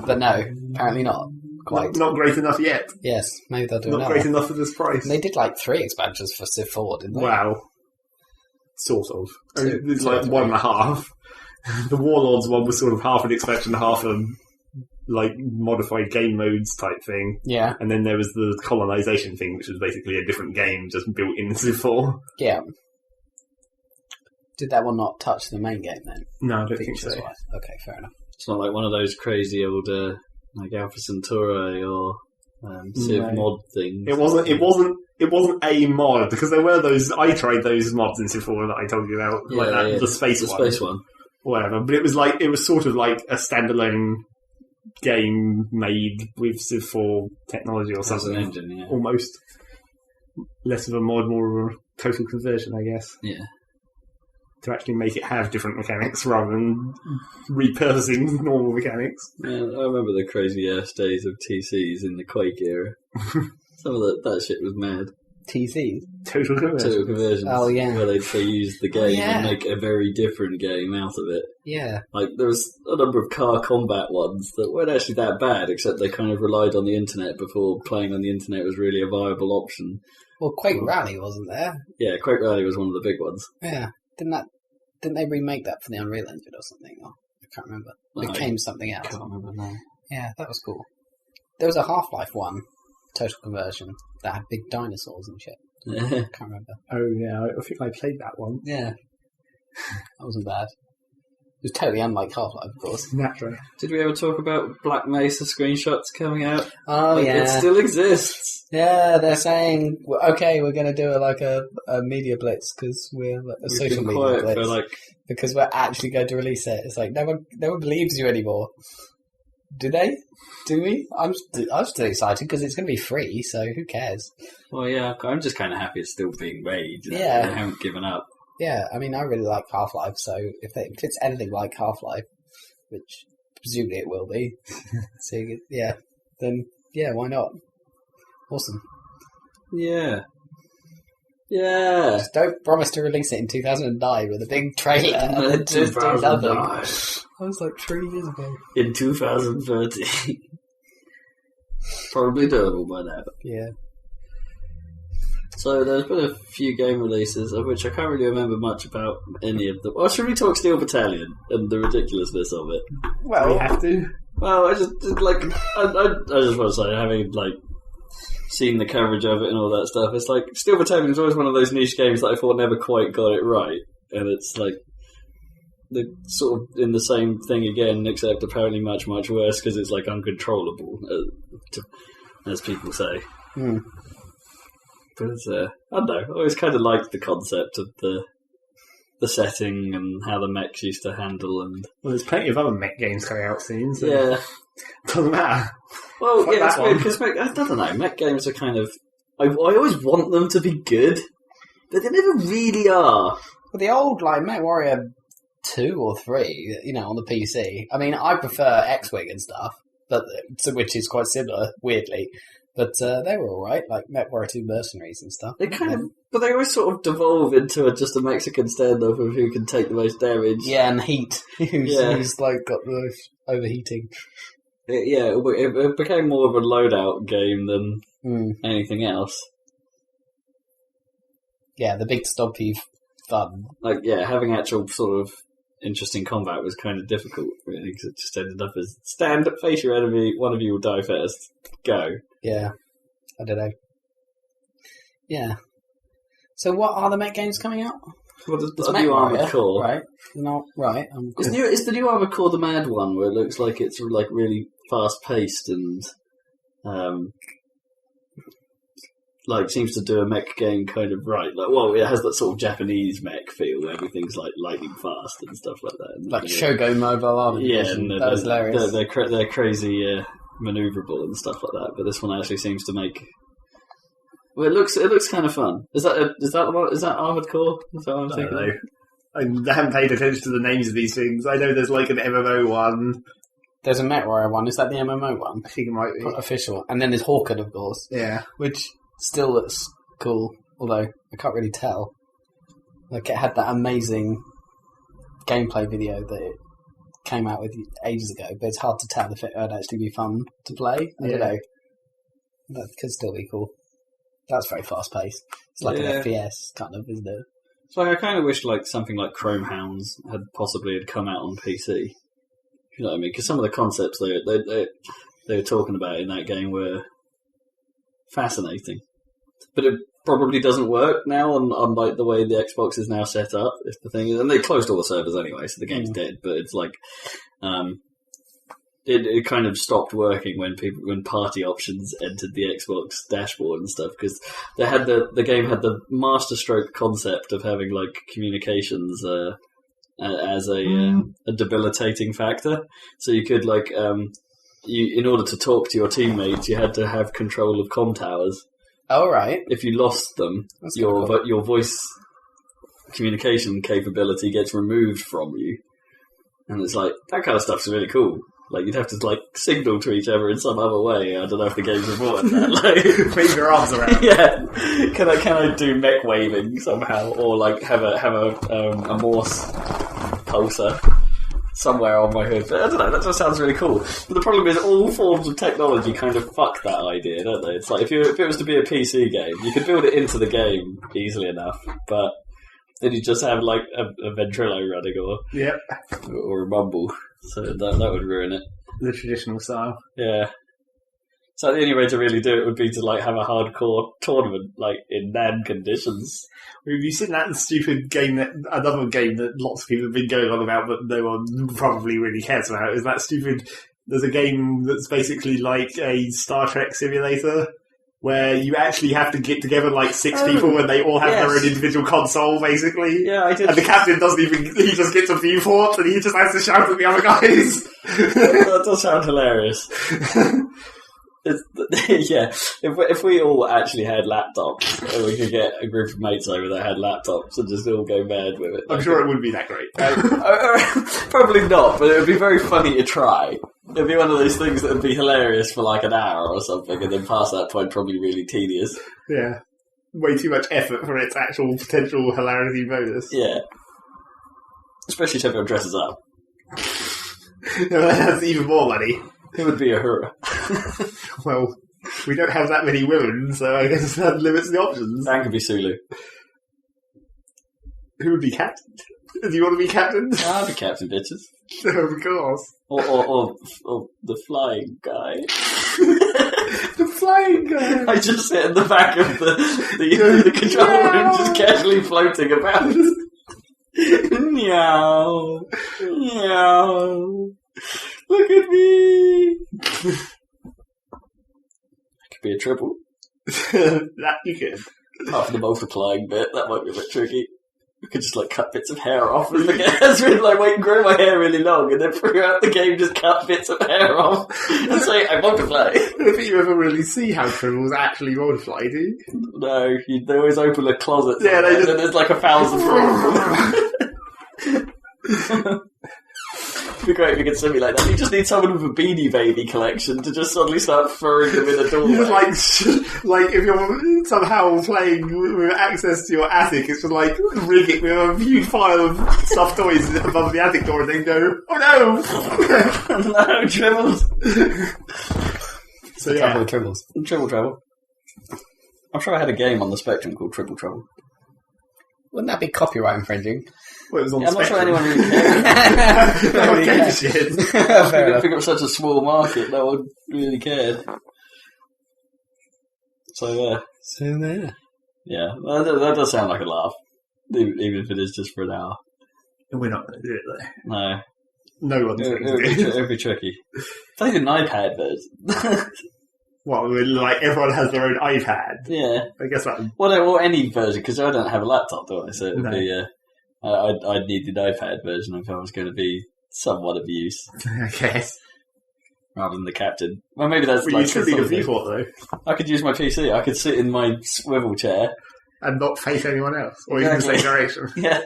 But no, apparently not. Quite. Not great enough yet. Yes, maybe they'll do Not another. great enough for this price. And they did like 3 expansions for Civ 4, didn't they? Wow. Sort of. Two- It's two or like three. 1.5. The Warlords one was sort of half an expansion, half a modified game modes type thing. Yeah, And then there was the colonization thing, which was basically a different game just built into 4. yeah. Did that one not touch the main game then? No, I don't think so. Features-wise? Okay, fair enough. It's not like one of those crazy old like Alpha Centauri or Civ No. mod things. It wasn't a mod, because there were those, I tried those mods in Civ 4 that I told you about, the space the one. space one. Whatever, but it was sort of like a standalone game made with Civ 4 technology or As an something. engine, yeah. Almost. Less of a mod, more of a total conversion, I guess. Yeah. To actually make it have different mechanics rather than repurposing normal mechanics. Yeah, I remember the crazy ass days of TCs in the Quake era. Some of that shit was mad. TC? Total conversion. Total conversions. Oh, yeah. Where they used the game yeah. and make a very different game out of it. Yeah. Like, there was a number of car combat ones that weren't actually that bad, except they kind of relied on the internet before playing on the internet was really a viable option. Well, Quake Rally wasn't there? Yeah, Quake Rally was one of the big ones. Yeah. Didn't they remake that for the Unreal Engine or something? Or, I can't remember. It No, became something I else. can't remember now. Yeah, that was cool. There was a Half-Life one Total Conversion that had big dinosaurs and shit. I can't remember. Oh yeah, I think I played that one. Yeah. That wasn't bad. It was totally unlike Half-Life, of course. Naturally. Did we ever talk about Black Mesa screenshots coming out? Oh, Like, yeah. It still exists. Yeah, they're saying, okay, we're going to do a media blitz because we're like, a We've social been media quiet blitz. for like... Because we're actually going to release it. It's like, no one believes you anymore. Do they? Do we? I'm still excited because it's going to be free, so who cares? Well, yeah, I'm just kind of happy it's still being made. Yeah. They haven't given up. Yeah, I mean, I really like Half-Life, so if it's anything like Half-Life, which presumably it will be, so yeah, then yeah, why not? Awesome. Yeah. Yeah. Just don't promise to release it in 2009 with a big trailer and then just do nothing. I was like 3 years ago. In 2013. Probably doable by now. Yeah. So there's been a few game releases, of which I can't really remember much about any of them. Well, should we talk Steel Battalion and the ridiculousness of it? Well, we have to. Well, I just just want to say, having seen the coverage of it and all that stuff, it's like Steel Battalion is always one of those niche games that I thought never quite got it right, and it's like they're sort of in the same thing again, except apparently much worse because it's like uncontrollable, as people say. Hmm. But I don't know. I always kind of liked the concept of the setting and how the mechs used to handle and... Well, there's plenty of other mech games coming out soon, so... Yeah. Doesn't matter. Well, Fuck yeah, it's that weird, one. because I don't know, mech games are kind of... I always want them to be good, but they never really are. Well, the old, MechWarrior 2 or 3, on the PC, I mean, I prefer X-Wing and stuff, which is quite similar, weirdly. But they were alright, like MechWarrior 2 Mercenaries and stuff. They but they always sort of devolve into just a Mexican standoff of who can take the most damage. Yeah, and heat, who's got the overheating. It became more of a loadout game than anything else. Yeah, the big stompy fun. Having actual sort of interesting combat was kind of difficult, really, because it just ended up as stand, face your enemy, one of you will die first, go. Yeah, I don't know. Yeah. So what are the mech games coming out? Well, the new Armored Core. Right. Not right. Is the new Armored Core the mad one, where it looks like it's really fast-paced and seems to do a mech game kind of right. It has that sort of Japanese mech feel where everything's lightning fast and stuff like that. And, Shogo Mobile Army. Yeah, and that was hilarious. They're crazy maneuverable and stuff like that. But this one actually seems to make. Well, it looks kind of fun. Is that Armored Core? Is that what I'm thinking? I haven't paid attention to the names of these things. I know there's an MMO one. There's a MechWarrior one. Is that the MMO one? I think it might be. Official. And then there's Hawken, of course. Yeah. Which still looks cool, although I can't really tell. It had that amazing gameplay video that it came out with ages ago, but it's hard to tell if it would actually be fun to play. I don't know. That could still be cool. That's very fast-paced. It's like an FPS, kind of, isn't it? So I kind of wish something like Chrome Hounds had come out on PC. You know what I mean? Because some of the concepts they were talking about in that game were fascinating. But it probably doesn't work now on the way the Xbox is now set up, is the thing. And they closed all the servers anyway, so the game's dead. But it's it kind of stopped working when party options entered the Xbox dashboard and stuff, because they had the game had the masterstroke concept of having communications as a debilitating factor. So you could in order to talk to your teammates, you had to have control of comm towers. Oh, right. If you lost them, your voice communication capability gets removed from you, and it's that kind of stuff's really cool. You'd have to signal to each other in some other way. I don't know if the game's reported that. Wave your arms around. Yeah. Can I do mech waving somehow, or have a Morse pulsar somewhere on my hood? I don't know. That just sounds really cool. But the problem is, all forms of technology kind of fuck that idea, don't they? It's if it was to be a PC game, you could build it into the game easily enough, but then you just have a Ventrilo running or a Mumble. So that would ruin it. The traditional style. Yeah. So the only way to really do it would be to like have a hardcore tournament, like in NAN conditions. Have you seen that stupid game, another game that lots of people have been going on about, but no one probably really cares about? Is that stupid? There's a game that's basically like a Star Trek simulator, where you actually have to get together like 6 people and they all have their own individual console, basically. Yeah, I did. And the captain doesn't even, he just gets a viewport and he just has to shout at the other guys. That does sound hilarious. Yeah, if we all actually had laptops, and we could get a group of mates over that had laptops and just all go mad with it. I'm sure it wouldn't be that great. Probably not, but it would be very funny to try. It'd be one of those things that would be hilarious for like an hour or something, and then past that point, probably really tedious. Yeah. Way too much effort for its actual potential hilarity bonus. Yeah. Especially if everyone dresses up. That's even more money. It would be a hurrah. Well, we don't have that many women, so I guess that limits the options. Dan could be Sulu. Who would be captain? Do you want to be captain? I'd be captain, bitches. Of course. Or the flying guy. The flying guy. I just sit in the back of the control room, just casually floating about. Meow. Meow. Look at me! That could be a triple. That you could. Apart from the multiplying bit, that might be a bit tricky. We could just like cut bits of hair off as the as we like wait and grow my hair really long, and then throughout the game just cut bits of hair off and say I multiply. I don't think you ever really see how tribbles actually multiply, do you? No, they always open a closet. Yeah, they just... and there's like 1,000 rooms. It'd be great if you could simulate that. You just need someone with a Beanie Baby collection to just suddenly start throwing them in a doorway. like if you're somehow playing with access to your attic, it's just like rig it with a huge pile of stuffed toys above the attic door and then go, oh no! No, Tribbles! So yeah. Couple of Tribbles. Tribble. I'm sure I had a game on the Spectrum called Tribble Trouble. Wouldn't that be copyright infringing? Well, it was on I'm not Spectrum. sure anyone really cared. No one gave a shit. I think it was such a small market, no one really cared. So there. Yeah, that does sound like a laugh, even if it is just for an hour. And we're not going to do it though. No. No one's going to do it. It'd be tricky. Play the iPad version. Well, like everyone has their own iPad. Yeah. I guess that. Or any version, because I don't have a laptop, do I? So it would be. I'd need the iPad version if I was going to be somewhat of use. Okay. Rather than the captain. Well, maybe that's Well, like you should need a viewport though. I could use my PC. I could sit in my swivel chair. And not face anyone else. Or Exactly. even the same direction. Yeah.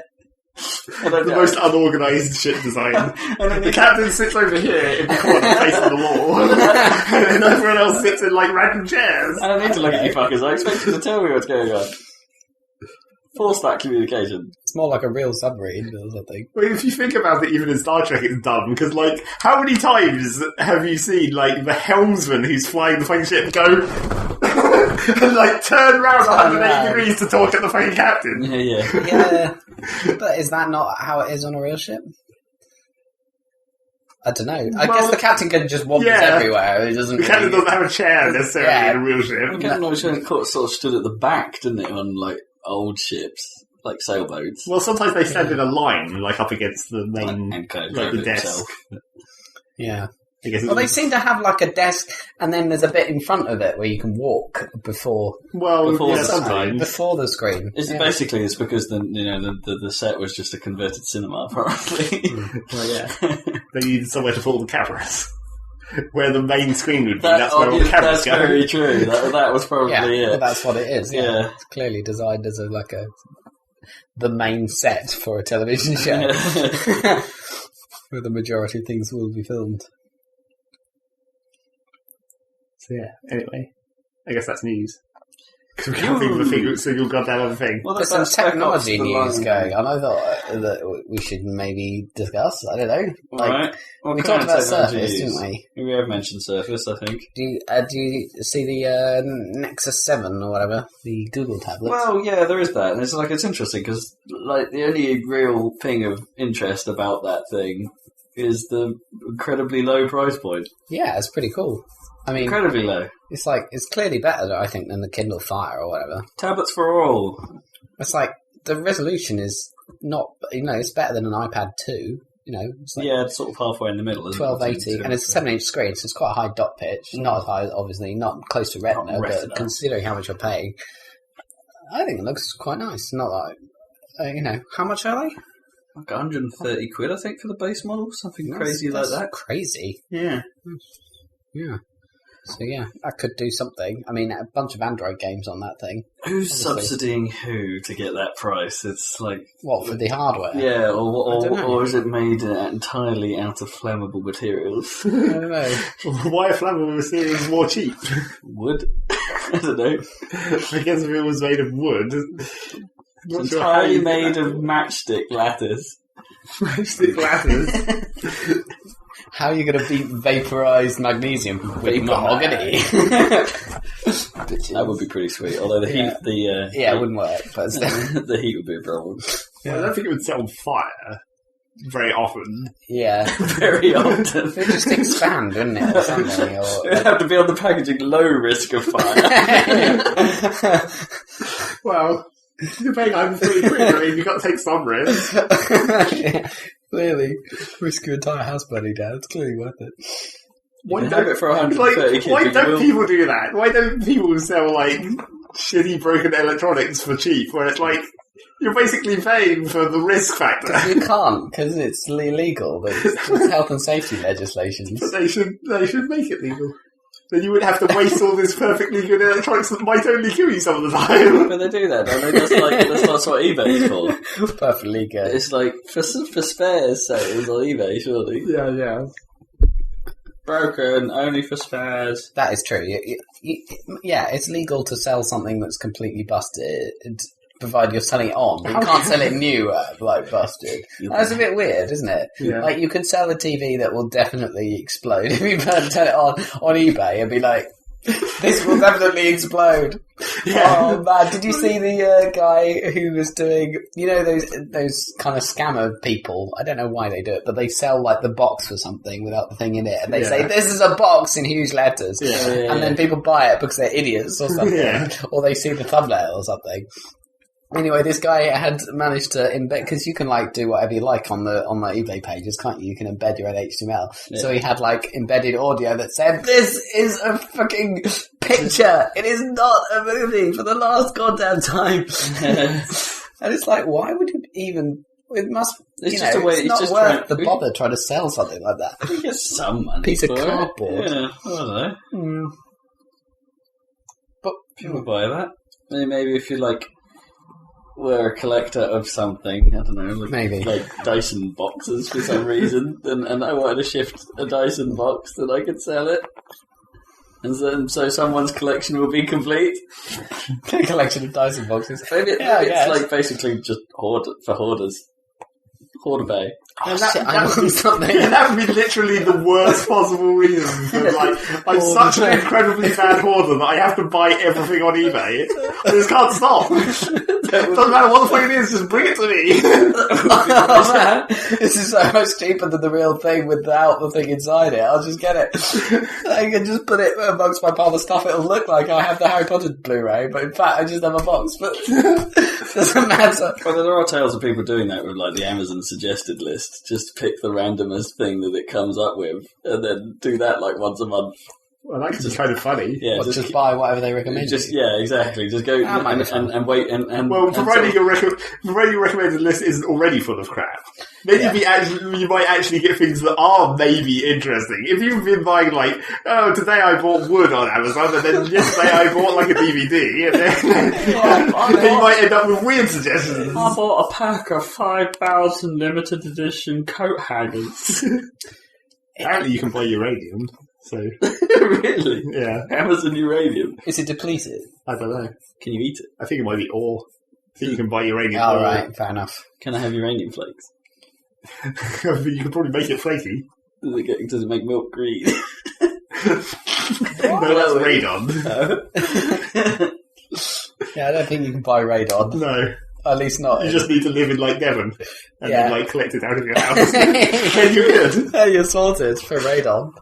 The most unorganised shit design. The captain sits over here in the corner facing the wall. And then everyone else sits in like random chairs. I don't need to look at you fuckers. I expect you to tell me what's going on. Force that communication. It's more like a real submarine or something. Well, if you think about it, even in Star Trek, it's dumb. Because, like, how many times have you seen, like, the helmsman who's flying the fucking ship go and, like, turn around 180 degrees to talk at the fucking captain? Yeah. Yeah. But is that not how it is on a real ship? I don't know. I guess the captain can just wander everywhere. He doesn't. The captain doesn't have a chair necessarily in a real ship. The captain always sort of stood at the back, didn't it, on, like, old ships, like sailboats. Well, sometimes they stand in a line, like up against the main, and kind of like the desk. himself. Yeah. I guess Well, they seem to have like a desk, and then there's a bit in front of it where you can walk before Before the sometimes. before the screen. Basically, it's because the set was just a converted cinema, apparently. Well, yeah. They needed somewhere to pull the cameras. Where the main screen would be, that's where all the cameras go. That's very true. That was probably it. But that's what it is. Yeah. Yeah. It's clearly designed as the main set for a television show, where the majority of things will be filmed. So yeah, anyway. I guess that's news. Because we can't think of a single goddamn other thing. Well, There's some technology news going on. I thought that we should maybe discuss. I don't know. Alright. We talked about Surface, didn't we? We have mentioned Surface, I think. Do you see the Nexus 7 or whatever, the Google tablets? Well, yeah, there is that, and it's interesting because the only real thing of interest about that thing is the incredibly low price point. Yeah, it's pretty cool. I mean, incredibly low. it's clearly better, I think, than the Kindle Fire or whatever. Tablets for all. It's like the resolution is not, it's better than an iPad 2. It's like It's sort of halfway in the middle. 1280, and it's a 7-inch screen, so it's quite a high dot pitch. Not as high, obviously, not close to Retina, but considering how much you're paying, I think it looks quite nice. Not like, how much are they? Like 130 quid, I think, for the base model. Something crazy like that. Crazy. Yeah. Yeah. So yeah, that could do something. I mean, a bunch of Android games on that thing. Who's subsidising who to get that price? It's like... What, for the hardware? Yeah, or is it made entirely out of flammable materials? I don't know. Why are flammable materials more cheap? Wood? I don't know. I guess if it was made of wood... It's entirely made of matchstick lattice. Matchstick lattice? How are you going to beat vaporized magnesium with mahogany? That would be pretty sweet. Although the heat, it wouldn't work. But the heat would be a problem. Yeah. I don't think it would set on fire very often. Yeah, very often. It would just expand, wouldn't it, or something? It would have to be on the packaging. Low risk of fire. Well, depending on pretty quick. I mean, you've got to take some risks. Yeah. Clearly, risk your entire house burning down. It's clearly worth it. Why don't it for 130 why don't people do that? Why don't people sell shitty broken electronics for cheap? Where it's like you're basically paying for the risk factor. You can't because it's illegal. It's health and safety legislation. But they should make it legal. Then you wouldn't have to waste all this perfectly good electronics that might only kill you some of the time. But they do that, don't they? That's what eBay's for. Perfectly good. It's like, for spares sales on eBay, surely. Yeah. Broken, only for spares. That is true. Yeah, it's legal to sell something that's completely busted, provided you're selling it on. But you can't sell it new, busted. That's a bit weird, isn't it? Yeah. Like, you can sell a TV that will definitely explode. If you turn it on eBay and be like, this will definitely explode. Yeah. Oh, man. Did you see the guy who was doing, those kind of scammer people? I don't know why they do it, but they sell, the box for something without the thing in it. And they say, this is a box in huge letters. Yeah. And then people buy it because they're idiots or something. Yeah. Or they see the thumbnail or something. Anyway, this guy had managed to embed, because you can do whatever you like on the eBay pages, can't you? You can embed your own HTML. Yeah. So he had embedded audio that said, "This is a fucking picture. It is not a movie for the last goddamn time." And it's like, why would you even? It must. It's just a way. It's not worth the bother trying to sell something like that. You get some money. Piece of cardboard. Yeah, I don't know. Mm. But people buy that. Maybe if you were a collector of something, I don't know, maybe Dyson boxes for some reason, and I wanted to shift a Dyson box, then I could sell it, and so someone's collection will be complete. A collection of Dyson boxes. Maybe it's basically just for hoarders. Hoarder Bay. Oh, I want something. That would be literally the worst possible reason for, I'm such an incredibly bad hoarder that I have to buy everything on eBay. I just can't stop. Doesn't matter what the fuck it is, just bring it to me. Oh man, this is so much cheaper than the real thing without the thing inside it. I'll just get it. I can just put it amongst my pile of stuff. It'll look like I have the Harry Potter Blu-ray, but in fact I just have a box. But doesn't matter. Well, there are tales of people doing that with the Amazon suggested list. Just pick the randomest thing that it comes up with, and then do that once a month. Well, that's just kind of funny. Yeah, just buy whatever they recommend. Exactly. Just go and wait and well, providing your recommended list isn't already full of crap. Maybe you might actually get things that are maybe interesting. If you've been buying today I bought wood on Amazon, and then yesterday I bought a DVD, and then you might end up with weird suggestions. I bought a pack of 5,000 limited edition coat hangers. Apparently, you can buy uranium. So really? Yeah. Amazon uranium. Is it depleted? I don't know. Can you eat it? I think it might be ore. I think you can buy uranium. Oh, right. Fair enough. Can I have uranium flakes? You could probably make it flaky. Does it make milk green? No, that's radon. No. Yeah, I don't think you can buy radon. No. At least not. You just need to live in Devon and then collect it out of your house. Then you're good. Yeah, you're sorted for radon.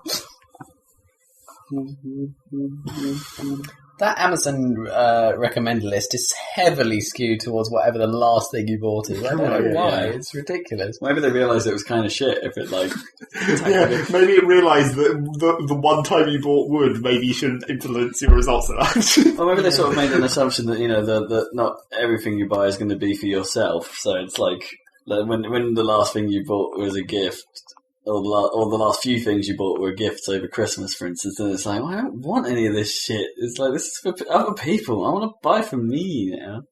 That Amazon recommended list is heavily skewed towards whatever the last thing you bought is. I don't know why. It's ridiculous. Maybe they realised it was kind of shit if it, like... maybe it realised that the one time you bought wood maybe shouldn't influence your results so much. Or maybe they sort of made an assumption that, that not everything you buy is going to be for yourself. So it's like when the last thing you bought was a gift, or the last few things you bought were gifts over Christmas, for instance, and it's like, well, I don't want any of this shit. It's like, this is for other people. I want to buy for me now.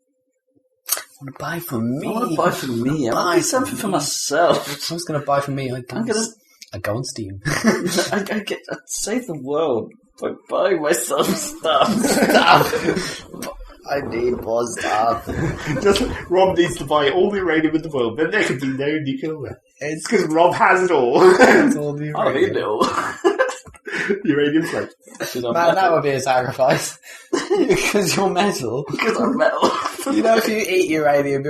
I want to buy for me. I want to buy for me. I want to buy something for myself. If I was going to buy for me, I go on Steam. I'd save the world by buying myself stuff. I need more stuff. Rob needs to buy all the uranium in the world, then there can be no nuclear weapons. It's because Rob has it all. It's all the I need it all. Uranium plate. Man, that would be a sacrifice. Because you're metal. Because I'm metal. If you eat uranium,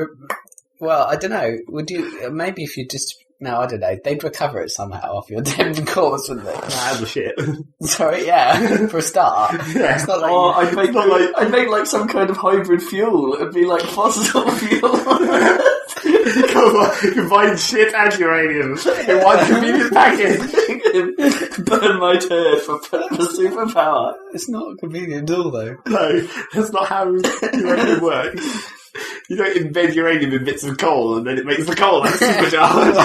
well, I don't know. Would you? Maybe if you just. No, I don't know. They'd recover it somehow off your dead corpse, wouldn't they? Nah, the shit. Sorry, yeah. For a start. Yeah. It's not like I'd make like some kind of hybrid fuel. It'd be like fossil fuel. Combine shit and uranium in one convenient package. Burn my turd for superpower. It's not convenient at all, though. No, that's not how uranium works. You don't embed uranium in bits of coal and then it makes the coal like supercharged.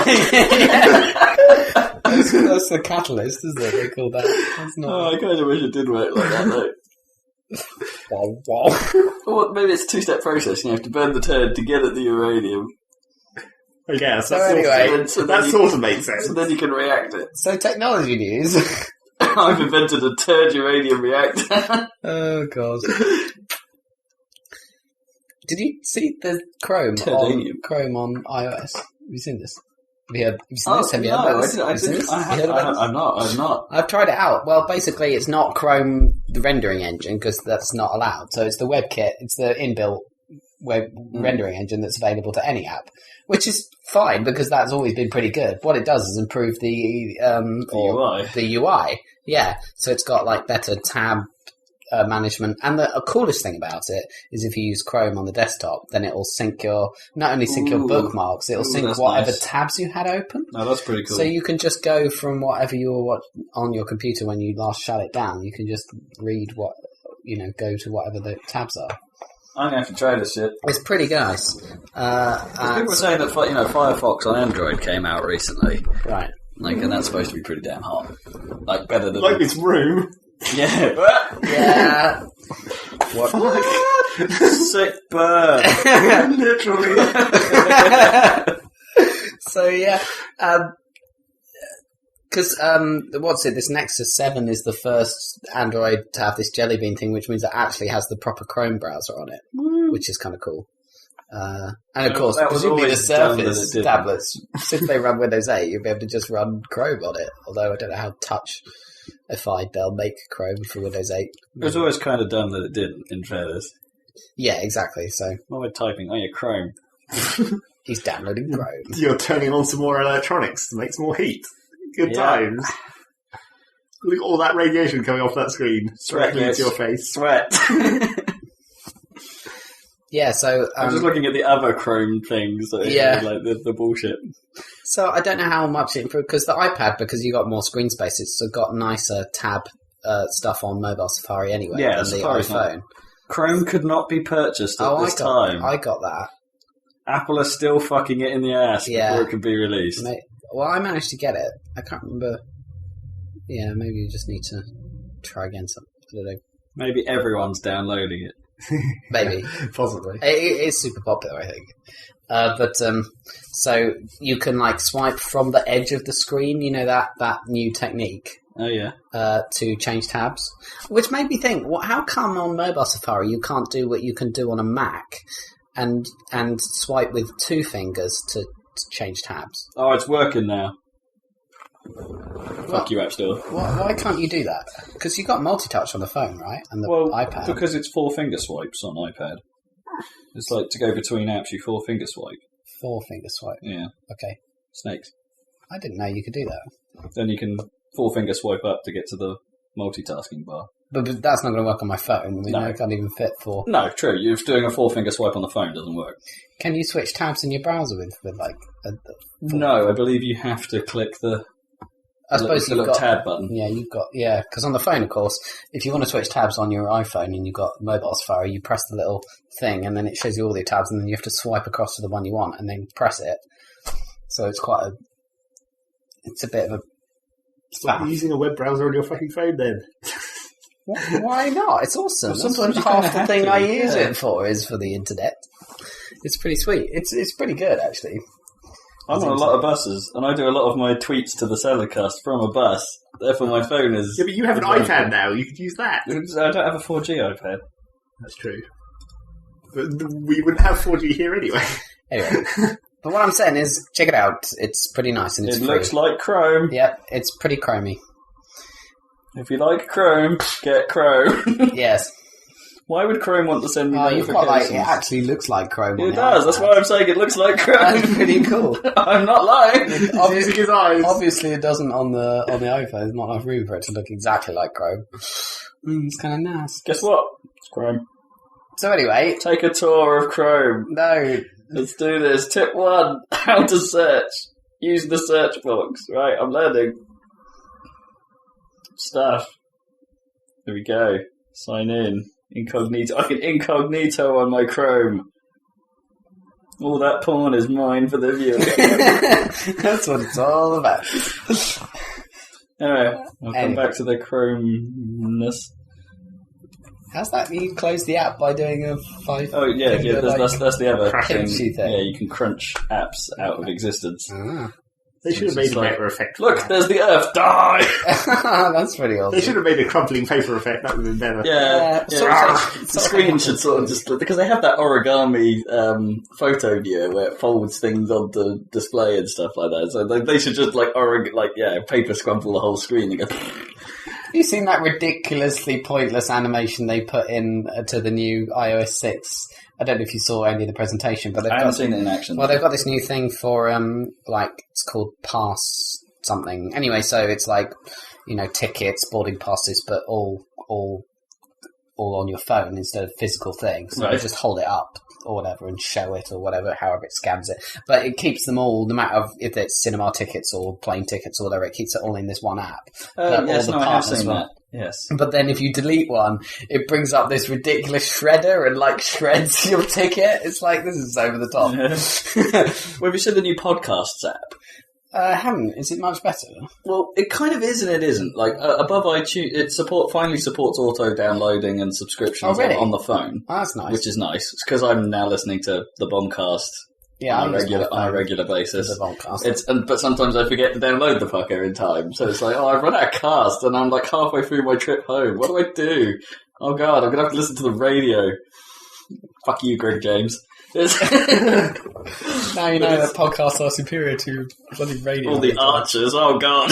That's the catalyst, isn't it? They call that. That's not... I kind of wish it did work like that, though. Wow. Well, maybe it's a two-step process. You have to burn the turd to get at the uranium. I guess. So anyway, that sort of makes sense. So then you can react it. So technology news. I've invented a turd uranium reactor. Oh, God. Did you see the Chrome on iOS? Have you seen this? Have you seen this? Have you heard about this? I'm not. I've tried it out. Well, basically, it's not Chrome, the rendering engine, because that's not allowed. So it's the WebKit. It's the inbuilt web rendering engine that's available to any app, which is fine because that's always been pretty good. What it does is improve the UI. The UI. Yeah. So it's got like better tab management, and the coolest thing about it is if you use Chrome on the desktop, then it'll sync your your bookmarks, it'll sync whatever tabs you had open. No, that's pretty cool. So you can just go from whatever you were on your computer when you last shut it down. You can just read go to whatever the tabs are. I'm gonna have to try this shit. It's pretty nice. People were saying that Firefox on Android came out recently, right? And that's supposed to be pretty damn hot. Like better than this room. Yeah, but yeah. What? Sick bird. Literally. So yeah, because this Nexus 7 is the first Android to have this Jelly Bean thing, which means it actually has the proper Chrome browser on it, which is kind of cool. And of course, presumably the Surface tablets, since they run Windows 8, you'll be able to just run Chrome on it. Although I don't know how touchified they'll make Chrome for Windows 8. It was always kind of dumb that it did, in fairness. Yeah, exactly. So what am I typing? Oh yeah, Chrome. He's downloading Chrome. You're turning on some more electronics to make some more heat. Good times. Look at all that radiation coming off that screen. Directly into your face. Sweat. Yeah, so... I'm just looking at the other Chrome things. Like the bullshit. So I don't know how much it improved, because the iPad, because you got more screen space, it's got nicer tab stuff on mobile Safari anyway than the iPhone. Chrome could not be purchased at this time. I got that. Apple are still fucking it in the ass before it could be released. Well, I managed to get it. I can't remember. Yeah, maybe you just need to try again. I don't know. Maybe everyone's downloading it. Maybe. Possibly. It is super popular, I think. So you can swipe from the edge of the screen, that new technique. Oh, yeah. To change tabs. Which made me think, how come on mobile Safari you can't do what you can do on a Mac and swipe with two fingers to change tabs? Oh, it's working now. Fuck you, App Store. Why can't you do that? Because you got multi-touch on the phone, right? And the iPad. Because it's 4-finger swipes on iPad. It's like to go between apps, you 4-finger swipe. 4-finger swipe? Yeah. Okay. Snakes. I didn't know you could do that. Then you can 4-finger swipe up to get to the multitasking bar. But that's not going to work on my phone. I mean, No. I can't even fit 4. No, true. You're doing a 4-finger swipe on the phone doesn't work. Can you switch tabs in your browser with like? No, I believe you have to click the I suppose the you've little got tab button. Yeah, because on the phone, of course, if you want to switch tabs on your iPhone and you've got mobile Safari, you press the little thing and then it shows you all the tabs, and then you have to swipe across to the one you want and then press it. So it's it's a bit of a. Stop using a web browser on your fucking phone then. Why not? It's awesome. Well, sometimes you half kinda the have thing to, I use yeah. it for is for the internet. It's pretty sweet. It's pretty good actually. I'm on a lot of buses, and I do a lot of my tweets to the Saladcast from a bus. Therefore, my phone is... Yeah, but you have an iPad now. You could use that. I don't have a 4G iPad. That's true. But we wouldn't have 4G here anyway. Anyway, but what I'm saying is, check it out. It's pretty nice and it's It free. looks like Chrome. Yep, it's pretty chromy. If you like Chrome, get Chrome. Yes. Why would Chrome want to send me You've got notifications? it actually looks like Chrome. It does. That's why I'm saying it looks like Chrome. That's pretty cool. I'm not lying. He's using his eyes. Obviously, it doesn't on the iPhone. There's not enough room for it to look exactly like Chrome. It's kind of nice. Guess what? It's Chrome. So anyway, Take a tour of Chrome. no, Let's do this. Tip 1. How to search. Use the search box. Right, I'm learning. Stuff. There we go. Sign in. Incognito. I can incognito on my Chrome. All that porn is mine for the viewer. that's what it's all about. Anyway, I'll come back to the Chrome-ness. How's that? You close the app by doing a 5. Oh, yeah, that's the other thing. Crunchy thing. Yeah, you can crunch apps out of existence. Ah. They should have made a paper effect. for Look, that. there's the Earth. Die! That's pretty awesome. They should have made a crumpling paper effect. That would have been better. Yeah, the screen should sort of just... Because they have that origami photo viewer where it folds things onto display and stuff like that. So they should just paper scrumple the whole screen and go... Have you seen that ridiculously pointless animation they put in to the new iOS 6? I don't know if you saw any of the presentation, but I haven't seen it in action. Well, they've got this new thing for it's called Pass something. Anyway, so it's like, tickets, boarding passes, but all on your phone instead of physical things. So Right. you just hold it up or whatever and show it or whatever, however it scans it. But it keeps them all, no matter if it's cinema tickets or plane tickets or whatever, it keeps it all in this one app. Yes, all the I have partners seen will. that. Yes. But then if you delete one, it brings up this ridiculous shredder and shreds your ticket. It's like, this is over the top. Well, have you seen the new podcasts app? I haven't. Is it much better? Well, it kind of is and it isn't. Above iTunes, it finally supports auto-downloading and subscriptions Oh, really? on the phone, Oh, that's nice. which is nice. It's because I'm now listening to the Bombcast on a regular basis. The Volcast. But sometimes I forget to download the fucker in time. So it's like, I've run out of cast and I'm halfway through my trip home. What do I do? Oh god, I'm going to have to listen to the radio. Fuck you, Greg James. Now you know that podcasts are superior to bloody radio. All the archers, oh god.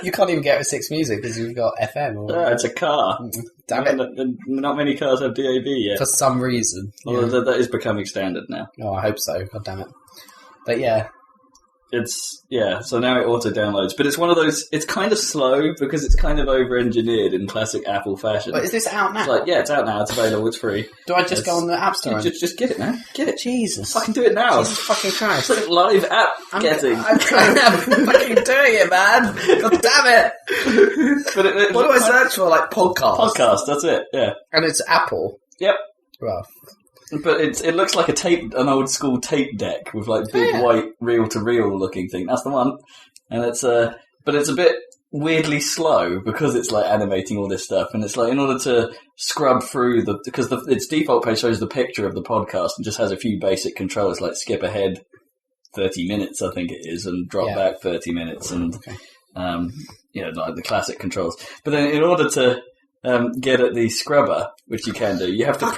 You can't even get with 6 Music because you've got FM. Or It's a car. Damn it. Not many cars have DAB yet. For some reason. Although that is becoming standard now. Oh, I hope so. God damn it. But yeah. So now it auto-downloads. But it's one of those, it's kind of slow because it's kind of over-engineered in classic Apple fashion. But is this out now? It's out now, it's available, it's free. Do I just go on the App Store? and- Just get it, man. Get it. Jesus. Fucking do it now. Jesus fucking Christ. It's like live app getting. I'm fucking doing it, man. God damn it. But What do I search for? Podcast? Podcast, that's it, yeah. And it's Apple. Yep. Rough. But it looks like an old school tape deck with big white reel-to-reel looking thing. That's the one. And but it's a bit weirdly slow because it's animating all this stuff. And it's in order to scrub through because its default page shows the picture of the podcast and just has a few basic controls like skip ahead 30 minutes, I think it is, and drop back 30 minutes and, the classic controls. But then in order to get at the scrubber, which you can do, you have to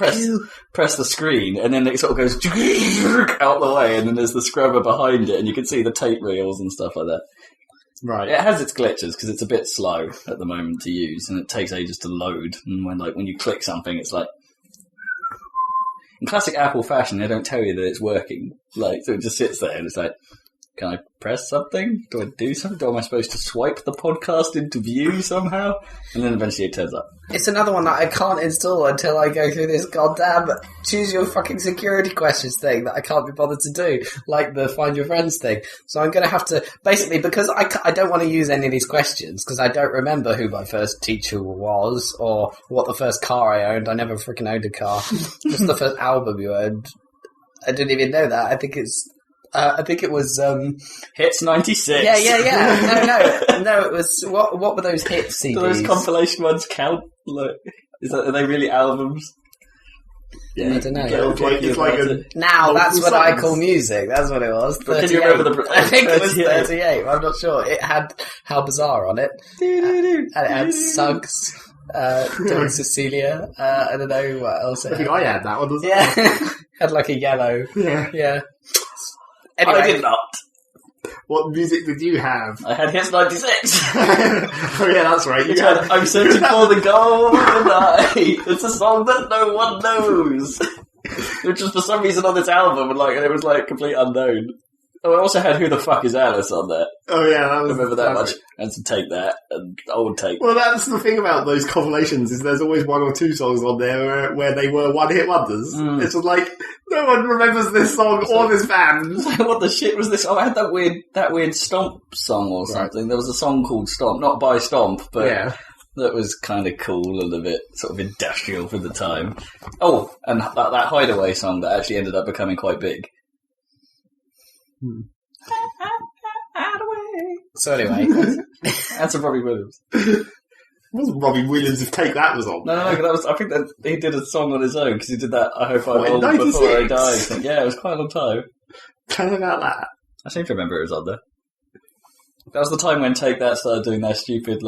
press the screen, and then it sort of goes out the way, and then there's the scrubber behind it, and you can see the tape reels and stuff like that. Right. It has its glitches because it's a bit slow at the moment to use, and it takes ages to load. And when you click something, it's in classic Apple fashion, they don't tell you that it's working. So it just sits there, and it's can I press something? Do I do something? Am I supposed to swipe the podcast into view somehow? And then eventually it turns up. It's another one that I can't install until I go through this goddamn choose your fucking security questions thing that I can't be bothered to do, like the find your friends thing. So I'm going to have to, basically, because I don't want to use any of these questions, because I don't remember who my first teacher was, or what the first car I owned. I never freaking owned a car. Just the first album you owned. I didn't even know that. I think it was Hits 96. Yeah. No, it was what were those hit CDs? Do those compilation ones count? Like, are they really albums? Yeah, I don't know. It's like now that's what I call music. That's what it was. Can you remember I think it was 38. I'm not sure. It had How Bizarre on it, and it had Suggs. Doing Cecilia. I don't know what else. I think I had that one. Yeah, had like a yellow. Yeah. Anyway. I did not. What music did you have? I had Hits 96. Oh yeah, that's right. You had I'm Searching for the Golden Eye. It's a song that no one knows. Which was for some reason on this album, and it was complete unknown. Oh, I also had Who the Fuck is Alice on there. Oh yeah, I remember that much. And to Take That, and Old Take. Well, that's the thing about those compilations, is there's always one or two songs on there where they were one-hit wonders. It's just like, no one remembers this song or this band. What the shit was this? Oh, I had that weird Stomp song or something. Right. There was a song called Stomp, not by Stomp, but yeah. That was kind of cool and a bit sort of industrial for the time. Oh, and that Hideaway song that actually ended up becoming quite big. So anyway, that's a Robbie Williams. It wasn't Robbie Williams if Take That was on. No, I think that he did a song on his own because he did that I Hope I'm Old Before I Die. So, yeah, it was quite a long time. Tell me about that. I seem to remember it was on there. That was the time when Take That started doing their stupid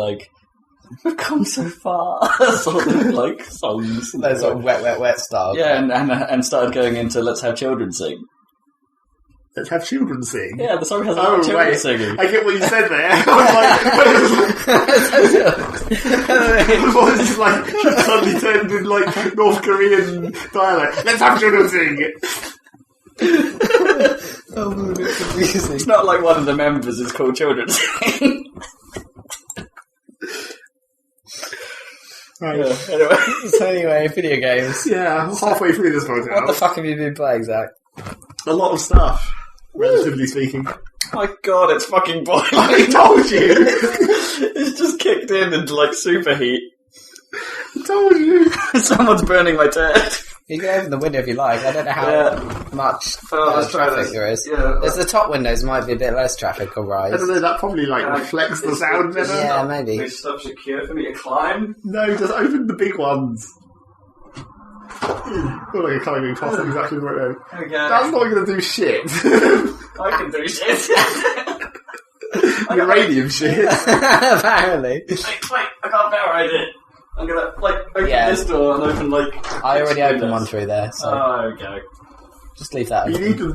we've come so far sort of songs. Those sort of wet style. Yeah, and started going into Let's Have Children Sing. Let's Have Children Sing? Yeah, the song has a lot of children singing. I get what you said there. I was like, suddenly turned in North Korean dialect. Let's have children sing! It's not like one of the members is called Children Sing. Right. Yeah, anyway, video games. Yeah, halfway through this podcast. What the fuck have you been playing, Zach? A lot of stuff, relatively speaking. My God, it's fucking boiling. I told you! It's just kicked in and superheat. I told you! Someone's burning my turd. You can open the window if you like. I don't know how much traffic there is. Yeah, there's the top windows might be a bit less traffic or rise. I don't know, that probably reflects the sound better. Yeah, maybe. Which stuff secure for me to climb? No, just open the big ones. Feel like a climbing past exactly the right way. Okay. That's not going to do shit. I can do shit. Uranium shit. Apparently. Wait, I got a better idea. I'm gonna open this door and open I already opened one through there, so okay. Just leave that. You need to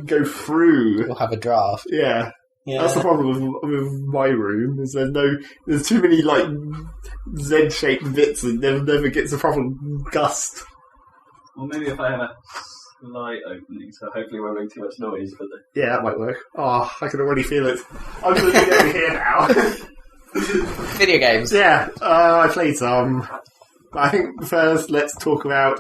go through. We'll have a draft. Yeah. That's the problem with my room. Is there's too many Z-shaped bits and never gets a proper gust. Well, maybe if I have a slight opening, so hopefully it won't make too much noise. But yeah, that might work. Oh, I can already feel it. I'm going to be over here now. Video games. Yeah, I played some. I think first let's talk about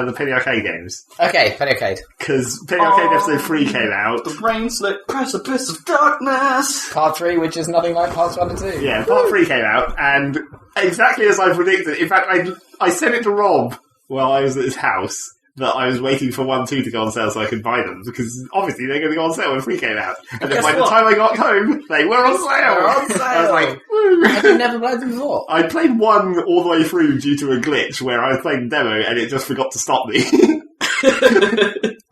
the Penny Arcade games. Okay, Penny Arcade. Because Penny Arcade Episode 3 came out. The rain-slick precipice of darkness! Part 3, which is nothing like parts 1 and 2. Yeah, Part 3 came out, and exactly as I predicted, in fact, I sent it to Rob while I was at his house, that I was waiting for 1 2 to go on sale so I could buy them, because obviously they're going to go on sale when 3 came out. And then by the time I got home, they were on sale! I was like, woo! Have you never played them before? I played one all the way through due to a glitch where I was playing the demo and it just forgot to stop me.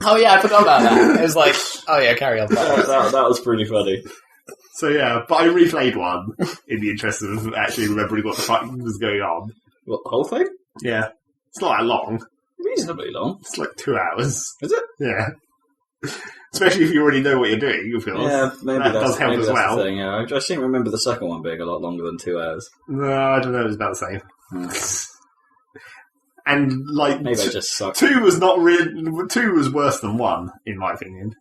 Oh yeah, I forgot about that. It was like, oh yeah, carry on. That was pretty funny. So yeah, but I replayed one in the interest of actually remembering what the fuck was going on. What, the whole thing? Yeah. It's not that long. Reasonably long. It's 2 hours. Is it? Yeah. Especially if you already know what you're doing, of course. Yeah, maybe that does help as well. The thing, yeah. I seem to remember the second one being a lot longer than 2 hours. No, I don't know, it was about the same. And maybe I just suck. 2 was not really. 2 was worse than 1, in my opinion.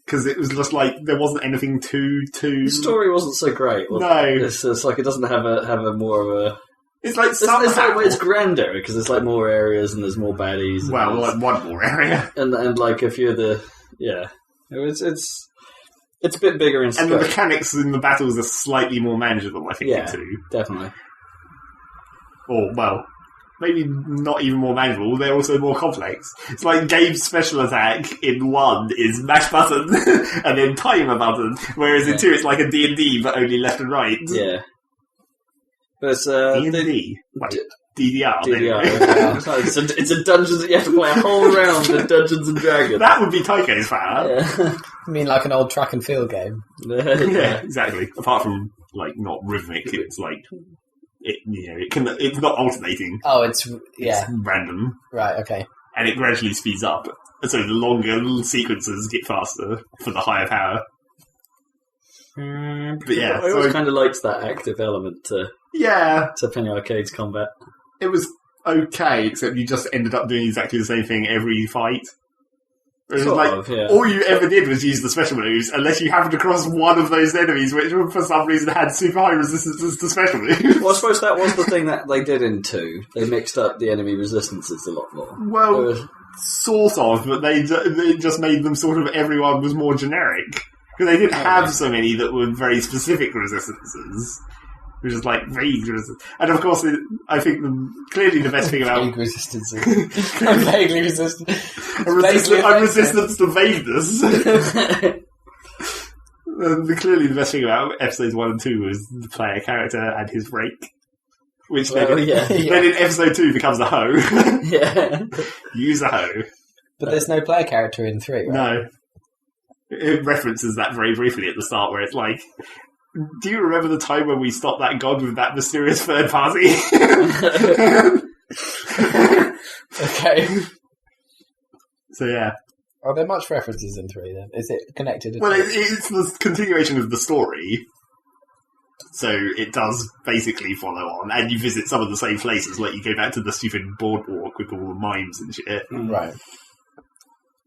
because it was just like there wasn't anything too. The story wasn't so great. Was No. it? It's like it doesn't have a more of a. It's like It's like it's grander because there's like more areas and there's more baddies. And well, like one more area, and like if you're it's a bit bigger in scope. and the mechanics in the battles are slightly more manageable. I think too. Definitely. Or well, maybe not even more manageable. They're also more complex. It's like Gabe's special attack in 1 is mash button and then timer button, whereas in 2 it's like a D&D but only left and right. Yeah. But it's D&D? Wait, DDR. DDR. It's a Dungeons. You have to play a whole round of Dungeons and Dragons. That would be Tycho's power. Yeah. I mean, like an old track and field game. Yeah, exactly. Apart from like not rhythmic, it's like it's not alternating. Oh, it's random. Right. Okay. And it gradually speeds up, so the longer sequences get faster for the higher power. But yeah, I always kind of liked that active element to Penny Arcade's combat. It was okay, except you just ended up doing exactly the same thing every fight. It was all you ever did was use the special moves, unless you happened across one of those enemies, which for some reason had super high resistance to special moves. Well, I suppose that was the thing that they did in 2. They mixed up the enemy resistances a lot more. Well, sort of, but they just made them sort of everyone was more generic. Because they didn't have so many that were very specific resistances. Which is like vague resistance. And of course, I think clearly the best thing about... Vague resistances. I'm vaguely resistant. I'm resistant to vagueness. Clearly the best thing about episodes 1 and 2 was the player character and his rake. Which then in episode 2 becomes a hoe. Yeah. Use a hoe. But there's no player character in 3, right? No. It references that very briefly at the start, where it's like, do you remember the time when we stopped that god with that mysterious third party? Okay. So yeah. Are there much references in 3 then? Is it connected? Well, it's the continuation of the story. So it does basically follow on, and you visit some of the same places, like you go back to the stupid boardwalk with all the mimes and shit. Right.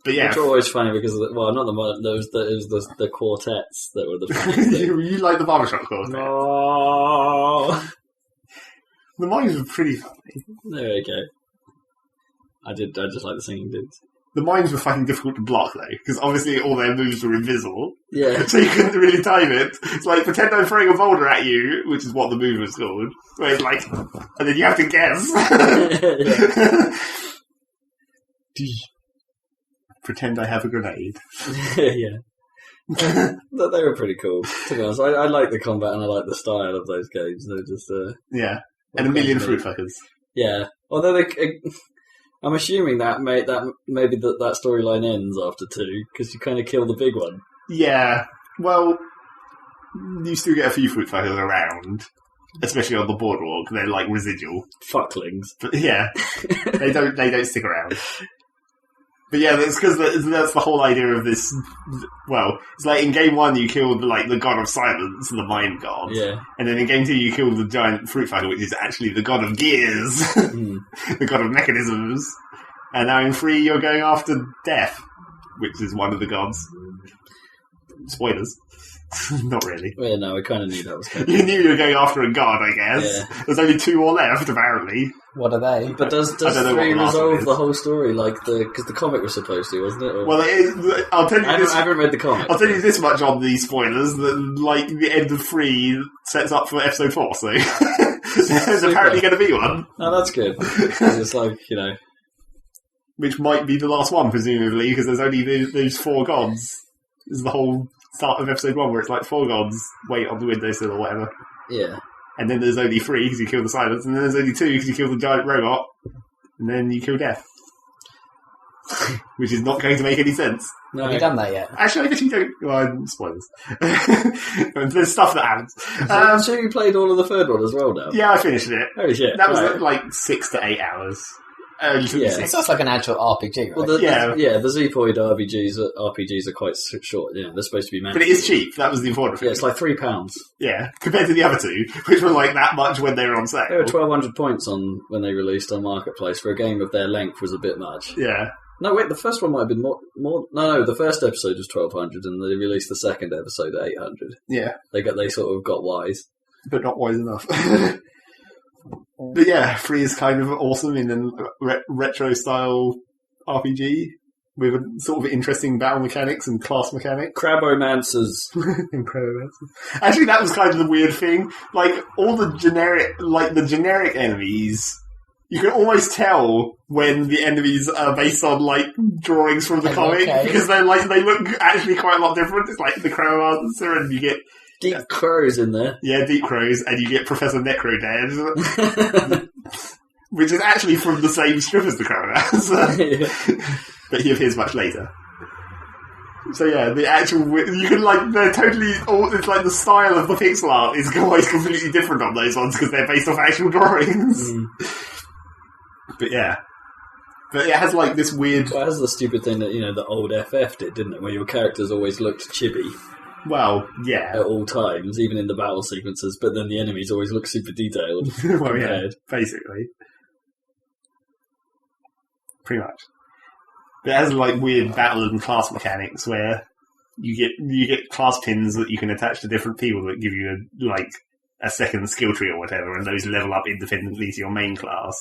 But yeah, which are always funny because not the mime. It was the quartets that were the funny. you like the barbershop quartet? No. The mimes were pretty funny. There we go. I just like the singing dudes. The mimes were fucking difficult to block though, because obviously all their moves were invisible. Yeah. So you couldn't really time it. It's like pretend I'm throwing a boulder at you, which is what the move was called. Where it's like, and then you have to guess. Pretend I have a grenade. Yeah. They were pretty cool, to be honest. I like the combat and I like the style of those games. They're just... and a million fruit fuckers. Yeah. Although I'm assuming that maybe that storyline ends after 2, because you kind of kill the big one. Yeah. Well, you still get a few fruit fuckers around. Especially on the boardwalk. They're like residual. Fucklings. But yeah. They don't stick around. But yeah, that's because that's the whole idea of this. Well, it's like in game 1 you killed the god of silence, the mind god. Yeah. And then in game 2 you killed the giant fruit fucker, which is actually the god of gears, the god of mechanisms. And now in 3 you're going after death, which is one of the gods. Spoilers. Not really. Well, no, I kind of knew that was coming. You knew you were going after a god, I guess. Yeah. There's only 2 more left, apparently. What are they? But does 3 resolve the whole story, because the comic was supposed to, wasn't it? Or... Well, I'll tell you I haven't read the comic. I'll tell you this much on these spoilers, that the end of 3 sets up for episode 4, so there's apparently going to be one. Oh, that's good. It's like, Which might be the last one, presumably, because there's only those 4 gods. This is the whole start of episode 1, where it's like 4 gods wait on the windowsill or whatever. Yeah. And then there's only 3 because you kill the silence, and then there's only 2 because you kill the giant robot, and then you kill death. Which is not going to make any sense. No. Have you done that yet? Actually, I guess you don't. Well, spoilers. There's stuff that happens. So you played all of the third one as well now? Yeah, I finished it. Oh shit. That was like 6 to 8 hours. It sounds like an actual RPG, right? Well, the Zepoid RPGs are quite short. Yeah, they're supposed to be But it is cheap. That was the important thing. Yeah, it's like £3. Yeah, compared to the other 2, which were like that much when they were on sale. They were 1,200 points when they released on Marketplace for a game of their length was a bit much. Yeah. No, wait, the first one might have been more. No, the first episode was 1200, and they released the second episode at 800. Yeah, They sort of got wise, but not wise enough. But yeah, 3 is kind of awesome in a retro style RPG with a sort of interesting battle mechanics and class mechanics. Crabomancers. Actually, that was kind of the weird thing. Like all the generic enemies. You can almost tell when the enemies are based on like drawings from the comic because they look actually quite a lot different. It's like the Crowmaster, and you get Deep Crows in there. Yeah, Deep Crows, and you get Professor Necrodad, which is actually from the same strip as the Crowmaster, but he appears much later. So yeah, the actual you can like they're totally. It's like the style of the pixel art is always completely different on those ones because they're based off actual drawings. But yeah. But it has like this weird... Well, it has the stupid thing that, the old FF did, didn't it? Where your characters always looked chibi. Well, yeah. At all times, even in the battle sequences, but then the enemies always look super detailed. Well, yeah, basically. Pretty much. But it has like weird battle and class mechanics where you get class pins that you can attach to different people that give you a second skill tree or whatever, and those level up independently to your main class.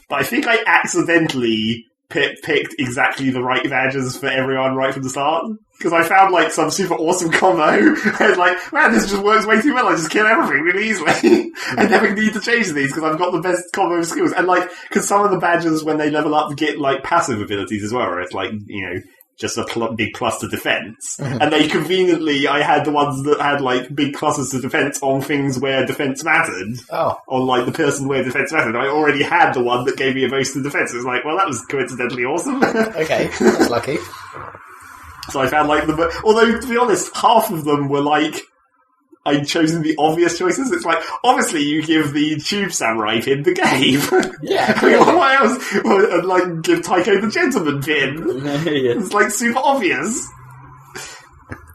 But I think I accidentally picked exactly the right badges for everyone right from the start. Because I found, some super awesome combo. I was like, man, this just works way too well. I just kill everything really easily. I never need to change these because I've got the best combo of skills. And, because some of the badges, when they level up, get, passive abilities as well. Where it's, just a big plus to defense. And they conveniently, I had the ones that had, big pluses to defense on things where defense mattered. Oh. On, the person where defense mattered. I already had the one that gave me a boost to defense. It was like, well, that was coincidentally awesome. Okay, that's lucky. So I found, although, to be honest, half of them were, I'd chosen the obvious choices. It's obviously you give the Tube Samurai pin the game. Yeah. I mean, what else? And, give Tycho the Gentleman pin. Yeah. It's, super obvious.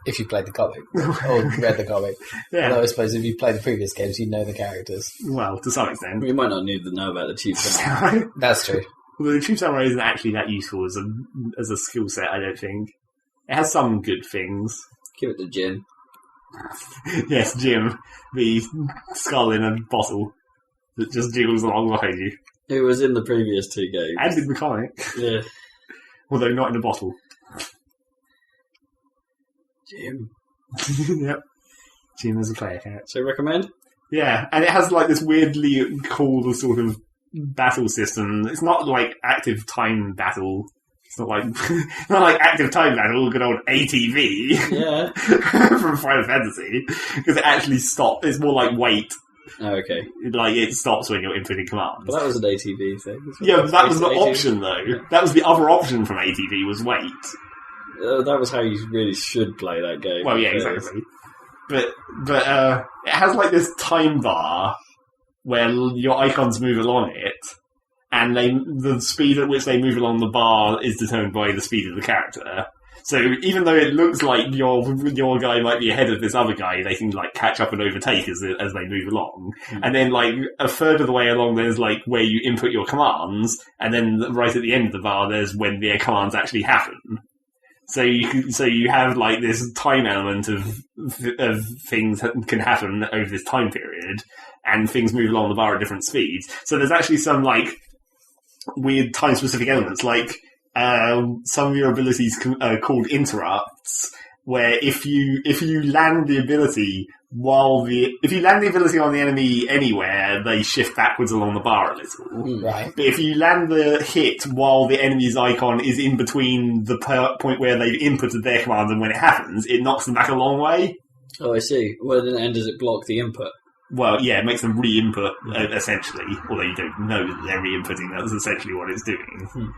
If you played the comic. Or read the comic. Yeah. Although I suppose if you played the previous games, you'd know the characters. Well, to some extent. You might not need to know about the Tube Samurai. That's true. Well, the Tube Samurai isn't actually that useful as a skill set, I don't think. It has some good things. Give it to Jim. Yes, Jim, the skull in a bottle that just jiggles along behind you. Who was in the previous 2 games. And in the comic. Yeah. Although not in a bottle. Jim. Yep. Jim is a player character. So recommend? Yeah, and it has this weirdly cool sort of battle system. It's not active time battle. It's not active time battle, good old ATV. Yeah. From Final Fantasy. Because it actually stops. It's more wait. Oh, okay. It stops when you're inputting commands. But that was an ATV thing. Yeah, but that was the ATV. option, though. Yeah. That was the other option from ATV, was wait. That was how you really should play that game. Well, yeah, exactly. But it has this time bar where your icons move along it, and the speed at which they move along the bar is determined by the speed of the character. So even though it looks like your guy might be ahead of this other guy, they can catch up and overtake as they move along. Mm-hmm. And then a third of the way along, there's where you input your commands, and then right at the end of the bar, there's when their commands actually happen. So you have this time element of things that can happen over this time period, and things move along the bar at different speeds. So there's actually some weird time-specific elements, some of your abilities are called interrupts, where if you land the ability if you land the ability on the enemy anywhere, they shift backwards along the bar a little. Right. But if you land the hit while the enemy's icon is in between the point where they've inputted their commands and when it happens, it knocks them back a long way. Oh, I see. Well, then does it block the input? Well, yeah, it makes them re-input, essentially. Although you don't know that they're re-inputting, that's essentially what it's doing.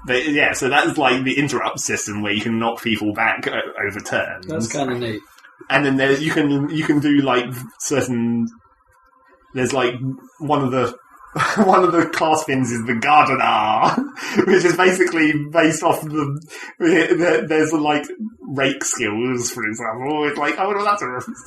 But yeah, so that's the interrupt system where you can knock people back over turns. That's kind of neat. And then you can do certain. There's one of the class pins is the Gardener, which is basically based off there's rake skills, for example. It's oh, well, that's a reference.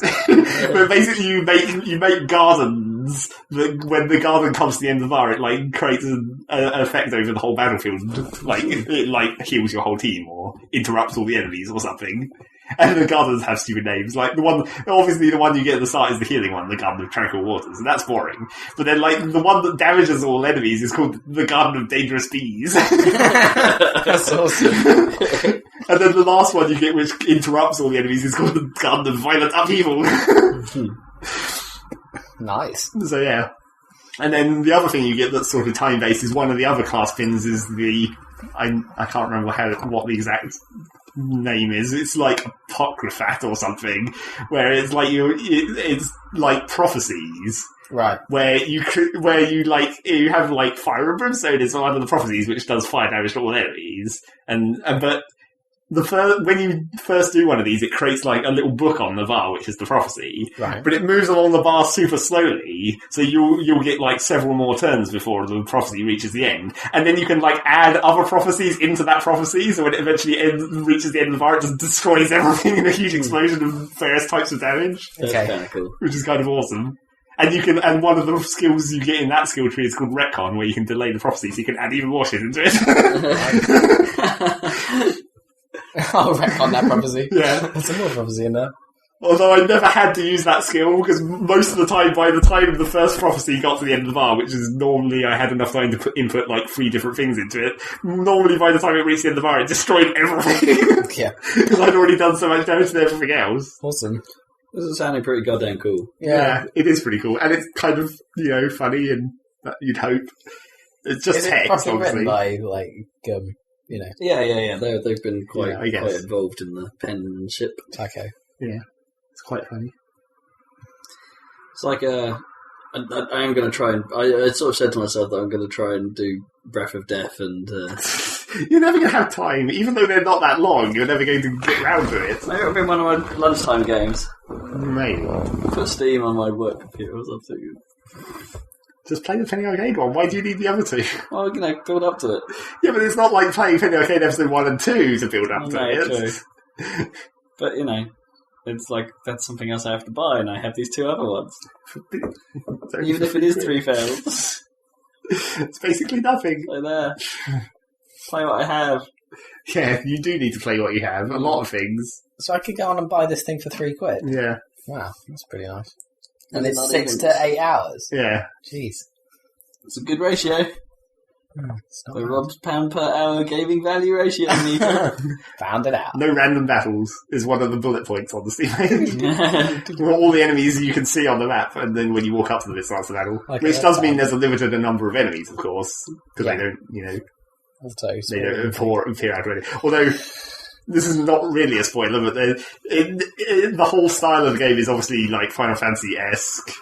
But basically, you make gardens gardens, when the garden comes to the end of the bar, it like creates an effect over the whole battlefield. Like it like heals your whole team or interrupts all the enemies or something. And the gardens have stupid names. Like the one you get at the start is the healing one, the Garden of Tranquil Waters, and that's boring. But then like the one that damages all enemies is called the Garden of Dangerous Bees. That's awesome. And then the last one you get, which interrupts all the enemies, is called the Garden of Violent Upheaval. Nice. So yeah. And then the other thing you get that's sort of time-based is one of the other class pins is the... I can't remember what the exact name is. It's like Apocryphat or something, where it's like it's like prophecies. Right. Where you have like fire and brimstone is one of the prophecies which does fire damage to all enemies. But when you first do one of these, it creates like a little book on the bar, which is the prophecy. Right. But it moves along the bar super slowly, so you'll get like several more turns before the prophecy reaches the end. And then you can like add other prophecies into that prophecy, so when it eventually reaches the end of the bar, it just destroys everything in a huge explosion of various types of damage. That's kind of cool. Which is kind of awesome. And one of the skills you get in that skill tree is called Retcon, where you can delay the prophecy, so you can add even more shit into it. I'll retcon that prophecy. Yeah. There's some more prophecy in there. Although I never had to use that skill, because most of the time, by the time the first prophecy got to the end of the bar, which is normally I had enough time to input like 3 different things into it, normally by the time it reached the end of the bar, it destroyed everything. Yeah. Because I'd already done so much damage to everything else. Awesome. This is sounding pretty goddamn cool. Yeah, it is pretty cool. And it's kind of, funny and you'd hope. It's just is text, it properly obviously. written by, like, Yeah. They've been quite guess. quite involved in the penmanship. Okay. Yeah, it's quite funny. It's like I am going to try and... I sort of said to myself that I'm going to try and do Breath of Death and... You're never going to have time. Even though they're not that long, you're never going to get round to it. Maybe it'll be one of my lunchtime games. Maybe. Put Steam on my work computer or something. Just play the Penny Arcade one. Why do you need the other two? Well, build up to it. Yeah, but it's not like playing Penny Arcade Episode 1 and 2 to build up to it. True. But, it's like, that's something else I have to buy, and I have these 2 other ones. Even if it is 3 fails. It's basically nothing. So there. Play what I have. Yeah, you do need to play what you have. A lot of things. So I could go on and buy this thing for £3. Yeah. Wow, that's pretty nice. And it's not 6 even- to 8 hours. Yeah. Jeez. It's a good ratio. It's not The bad. Rob's pound per hour gaming value ratio meter. Found it out. No random battles is one of the bullet points on the Steam page. All the enemies you can see on the map, and then when you walk up to them, it starts the battle. Okay, Which does that's mean fine. there's a limited number of enemies, of course, because Yeah. they don't, Also, they don't appear out already. Although, this is not really a spoiler, but the whole style of the game is obviously like Final Fantasy-esque.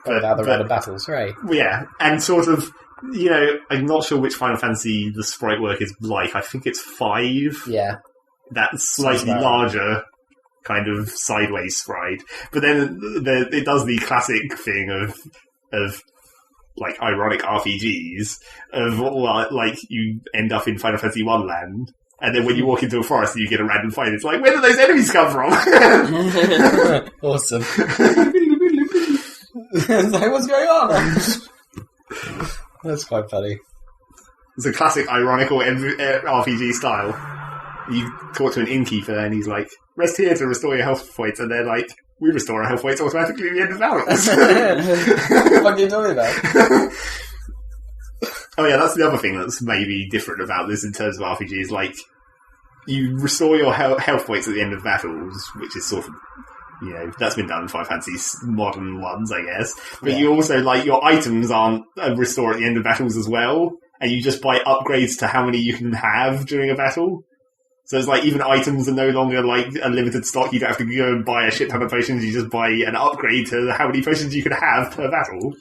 without the random battles, right? Yeah, and sort of, I'm not sure which Final Fantasy the sprite work is like. I think it's 5. Yeah. That slightly about larger kind of sideways sprite. But then it does the classic thing of like ironic RPGs of like you end up in Final Fantasy 1 land. And then when you walk into a forest and you get a random fight, it's like, where did those enemies come from? Awesome. It's like, what's going on? That's quite funny. It's a classic ironical RPG style. You talk to an innkeeper and he's like, rest here to restore your health points. And they're like, we restore our health points automatically at the end of battles. What the fuck are you talking about? Oh yeah, that's the other thing that's maybe different about this in terms of RPGs. Like, you restore your health points at the end of battles, which is sort of, that's been done in Final Fantasy's modern ones, I guess. But you also, like, your items aren't restored at the end of battles as well, and you just buy upgrades to how many you can have during a battle. So it's like, even items are no longer, like, a limited stock. You don't have to go and buy a shit ton of potions. You just buy an upgrade to how many potions you can have per battle.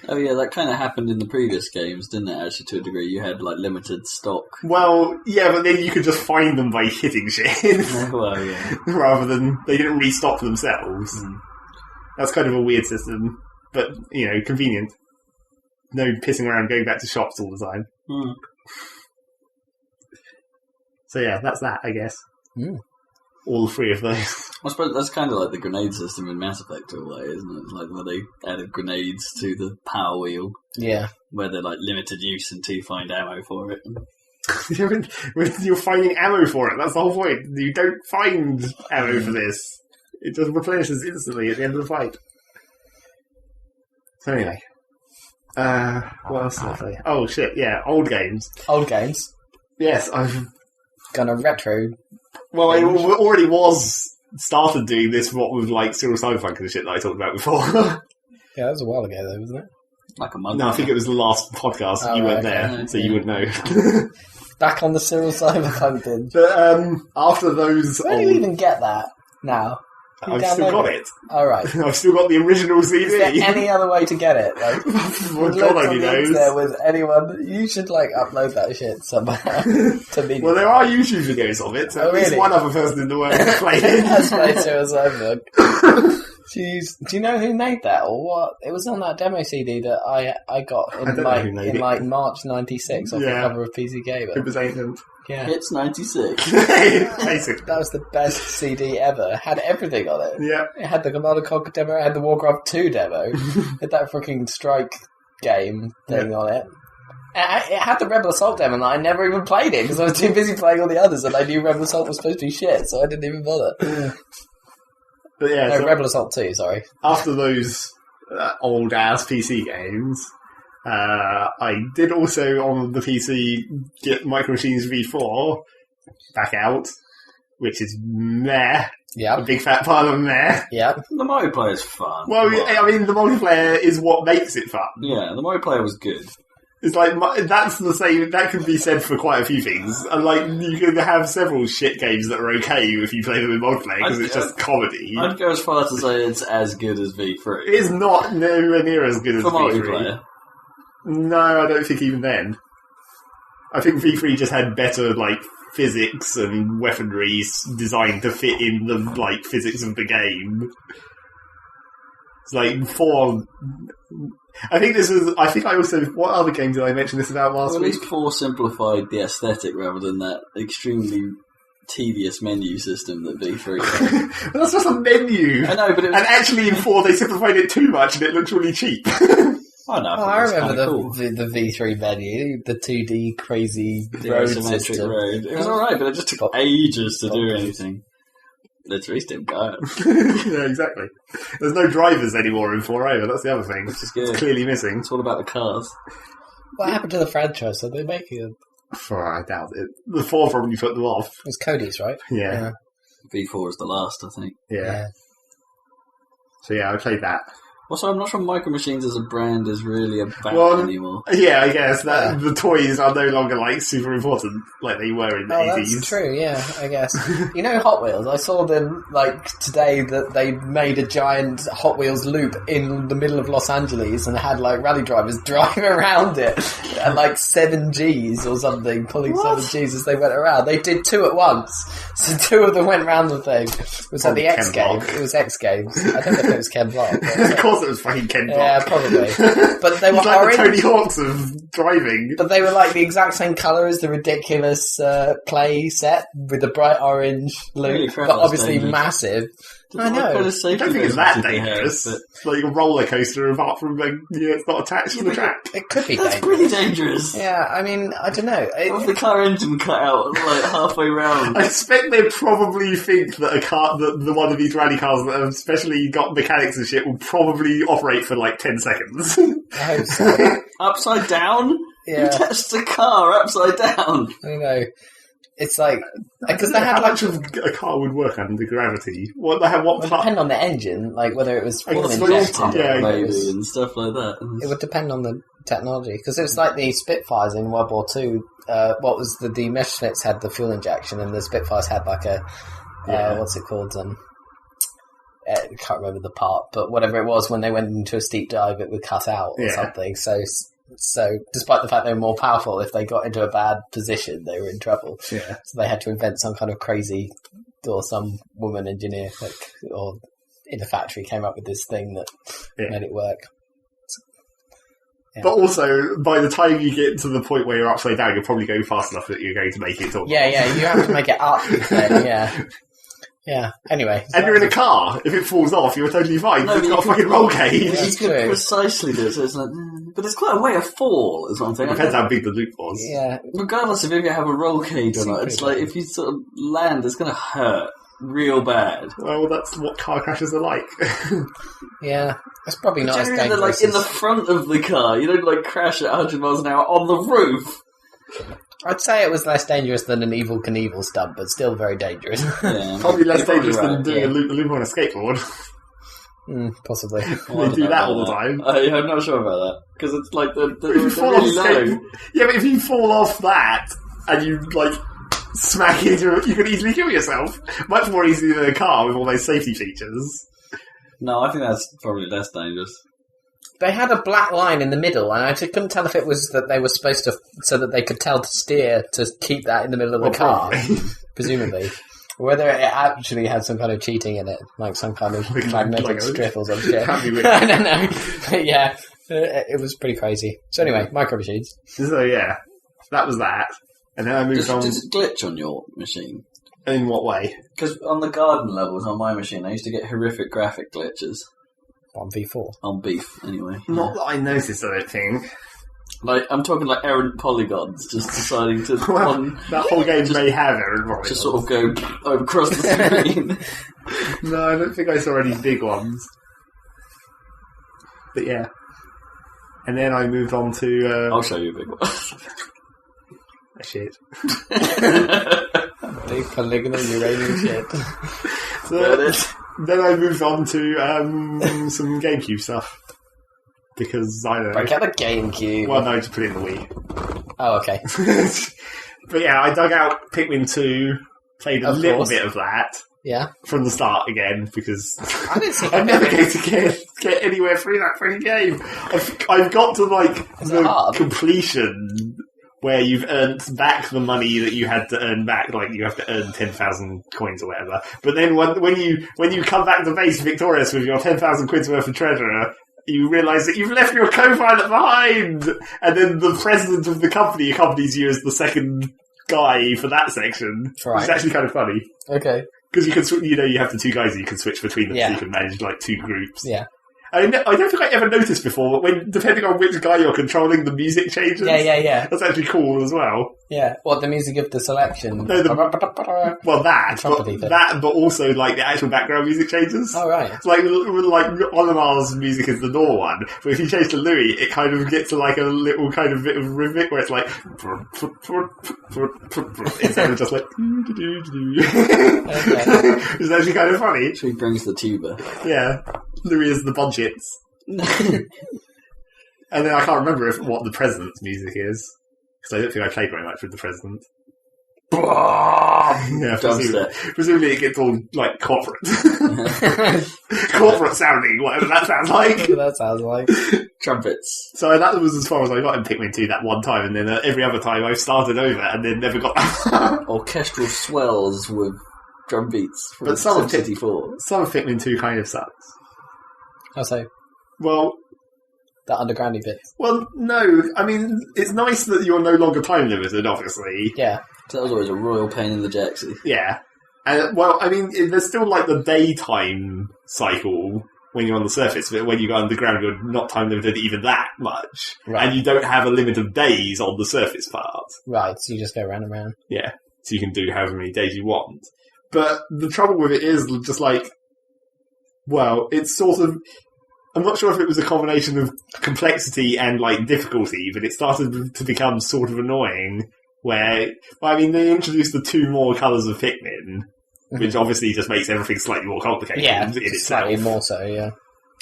Oh yeah, that kind of happened in the previous games, didn't it, actually, to a degree? You had, like, limited stock. Well, yeah, but then you could just find them by hitting shit. Well, yeah. Rather than, they didn't restock themselves. That's kind of a weird system. But, convenient. No pissing around going back to shops all the time. So yeah, that's that, I guess. all three of those. I suppose that's kind of like the grenade system in Mass Effect in a way, isn't it? It's like where they added grenades to the power wheel. Yeah. Where they're like limited use until you find ammo for it. You're finding ammo for it. That's the whole point. You don't find ammo for this. It just replenishes instantly at the end of the fight. So anyway. What else did I say? Oh shit, yeah, old games. Old games. Yes, I've... Gonna retro. Well, I already started doing this, what with like Cyril Cyberpunk and the shit that I talked about before. Yeah, that was a while ago though, wasn't it? Like a month No, ago. I think it was the last podcast. Oh, you weren't okay. there, so you would know. Back on the Cyril Cyberpunk binge. But after those Where do you even get that now? Can you I've still download got it. Alright. I've still got the original CD. Is there any other way to get it? Like, Well, God only knows. there with anyone. You should like upload that shit somehow to me. Well, there are YouTube videos of it, so Oh, at least really? one other person in the world has played it. That's played Cyril Cyberpunk. Jeez, do you know who made that or what? It was on that demo CD that I got I don't in know who made it. like March '96 off the Yeah. cover of PC Gamer. It was ancient. Yeah, It's 96. Basic. that was the best CD ever. It had everything on it. Yeah. It had the Command & Conquer demo. It had the Warcraft 2 demo. It had that freaking Strike game thing on it. It had the Rebel Assault demo, and I never even played it because I was too busy playing all the others, and I knew Rebel Assault was supposed to be shit, so I didn't even bother. But yeah, No, so Rebel Assault 2, sorry. after those old-ass PC games, I did also, on the PC, get Micro Machines V4 back out, which is meh. A Yep. big fat pile of meh. Yep. The multiplayer's fun. Well, I mean, the multiplayer is what makes it fun. Yeah, the multiplayer was good. It's like, that's the same, that could be said for quite a few things. And like, you can have several shit games that are okay if you play them in multiplayer, because it's just comedy. I'd go as far as to say it's as good as V3. It is not nowhere near as good as For V3. multiplayer. No, I don't think even then. I think V3 just had better, like, physics and weaponry designed to fit in the, like, physics of the game. It's like, I think I also... What other game did I mention this about last Well, at week? least 4 simplified the aesthetic rather than that extremely tedious menu system that V3 had. But that's just a menu! I know, but it was... And actually in 4 they simplified it too much and it looks really cheap. I know, I remember cool. the V3 menu, the 2D crazy The road asymmetric system. road. It was alright, but it just took ages to do anything. Literally still go. Yeah, exactly. There's no drivers anymore in 4 either, that's the other thing. Which is good. It's clearly missing. It's all about the cars. What happened to the franchise? Are they making it? I doubt it. The 4 probably put them off. It was Cody's, right? Yeah. V4 is the last, I think. Yeah. So yeah, I played that. Also, I'm not sure Micro Machines as a brand is really about Well, anymore. Yeah, I guess that the toys are no longer like super important like they were in the 80s. That's true, yeah, I guess. You know Hot Wheels? I saw them, like, today that they made a giant Hot Wheels loop in the middle of Los Angeles and had, like, rally drivers driving around it at, like, 7 Gs or something, pulling 7 Gs as they went around. They did 2 at once. So 2 of them went round the thing. It was at the X Ken Games. Block. It was X Games. I don't know if it was Ken Block. Of course it was fucking Ken Block. Yeah, probably. But they were He's like orange. the Tony Hawks of driving. But they were like the exact same colour as the ridiculous play set with the bright orange loop, Holy crap, but that's obviously dangerous. massive. I What kind know. of I safety don't think it's measures that did they dangerous. have? It's like a roller coaster apart from it's not attached to the track. It could be That's dangerous. pretty dangerous. Yeah, I mean, I don't know. What if the car engine cut out like halfway round? I expect they probably think that a car, that the one of these rally cars that have especially got mechanics and shit will probably operate for like 10 seconds. I hope so. Upside down? Yeah. Who tests a car upside down? I don't know. It's like because they how had like much of a car would work under gravity? What they have? What it would part? depend on the engine, like whether it was I full guess injected. it's or yeah, whether it Maybe was- and stuff like that. It would depend on the technology because it was like the Spitfires in World War II. What was the Messerschmitts had the fuel injection, and the Spitfires had like a what's it called? I can't remember the part, but whatever it was, when they went into a steep dive, it would cut out or something. So, despite the fact they were more powerful, if they got into a bad position, they were in trouble. Yeah. So they had to invent some kind of crazy, or some woman engineer, or in a factory, came up with this thing that made it work. Yeah. But also, by the time you get to the point where you're upside down, you're probably going fast enough that you're going to make it. Yeah, you have to make it up then, yeah. Yeah. Anyway. And you're in a car. If it falls off, you're totally fine. No, It's but got a you fucking roll cage. Yeah. You could true. precisely do it. So it's like, but it's quite a way of fall, is one thing. Depends how big the loop was. Yeah. Regardless of if you have a roll cage or not, it's like if you sort of land, it's going to hurt real bad. Well, that's what car crashes are like. Yeah. It's probably not as Generally, they're dangerous like in the front of the car. You don't like crash at 100 miles an hour on the roof. I'd say it was less dangerous than an Evel Knievel stunt, but still very dangerous. Yeah, Probably less you're dangerous than right, doing yeah. a loop on a skateboard. Possibly. They do that all the time. I'm not sure about that. Because it's like they're If you fall really off low. yeah, but if you fall off that and you like smack into it, you can easily kill yourself. Much more easily than a car with all those safety features. No, I think that's probably less dangerous. They had a black line in the middle, and I just couldn't tell if it was that they were supposed to, so that they could tell to steer to keep that in the middle of the car, presumably. Whether it actually had some kind of cheating in it, like some kind of magnetic strip or some shit. Can't be weird. I don't know. But yeah, it was pretty crazy. So anyway, micro machines. So yeah, that was that. And then I moved on. Does it glitch on your machine? In what way? Because on the garden levels on my machine, I used to get horrific graphic glitches. On V4. On beef, anyway. Not that I noticed, I don't think. Like, I'm talking like errant polygons, just deciding to Well, that whole game may have error polygons. just sort of go across the screen. No, I don't think I saw any big ones. But yeah. And then I moved on to... I'll show you a big one. Shit. Big polygonal uranium shit. So, then I moved on to some GameCube stuff. Because, I don't know. Break out the GameCube. Well, no, to put it in the Wii. Oh, okay. But yeah, I dug out Pikmin 2, played a little course. bit of that Yeah. from the start again, because I didn't see I'm never going to get anywhere through that fucking game. I've got to, like, Is it the hard? completion where you've earned back the money that you had to earn back, like you have to earn 10,000 coins or whatever. But then when you come back to base victorious with your 10,000 quid's worth of treasure, you realise that you've left your co-pilot behind! And then the president of the company accompanies you as the second guy for that section. Right. It's actually kind of funny. Okay. Because you can, you have the two guys that you can switch between them, Yeah. so you can manage, like, two groups. Yeah. I don't think I ever noticed before, but depending on which guy you're controlling, the music changes. Yeah. That's actually cool as well. Yeah. What, the music of the selection? No, Well, that, Trumpety thing. but also, like, the actual background music changes. Oh, right. It's like Olimar's music is the Nor one, but if you change to Louis, it kind of gets to like a little kind of bit of rhythmic where it's like instead of just like it's actually kind of funny. She brings the tuba. Yeah, Louis is the budgets, and then I can't remember what the president's music is because I don't think I played very much with the president. Yeah, presumably it gets all like corporate, corporate sounding, whatever that sounds like. That sounds like Trumpets. So that was as far as I got in Pikmin 2 that one time, and then every other time I've started over and then never got that. Orchestral swells with drum beats from But some of 64. Some of Pikmin 2 kind of sucks. I'll say Well, the undergroundy bit. well, no. I mean, it's nice that you're no longer time limited, obviously. Yeah. So that was always a royal pain in the jacksy. Yeah. And, well, I mean, there's still like the daytime cycle when you're on the surface, but when you go underground, you're not time limited even that much. Right. And you don't have a limit of days on the surface part. Right. So you just go round and round. Yeah. So you can do however many days you want. But the trouble with it is just like, well, it's sort of, I'm not sure if it was a combination of complexity and like difficulty, but it started to become sort of annoying where, well, I mean, they introduced the two more colours of Pikmin, which obviously just makes everything slightly more complicated Yeah. in itself. Slightly more so, yeah.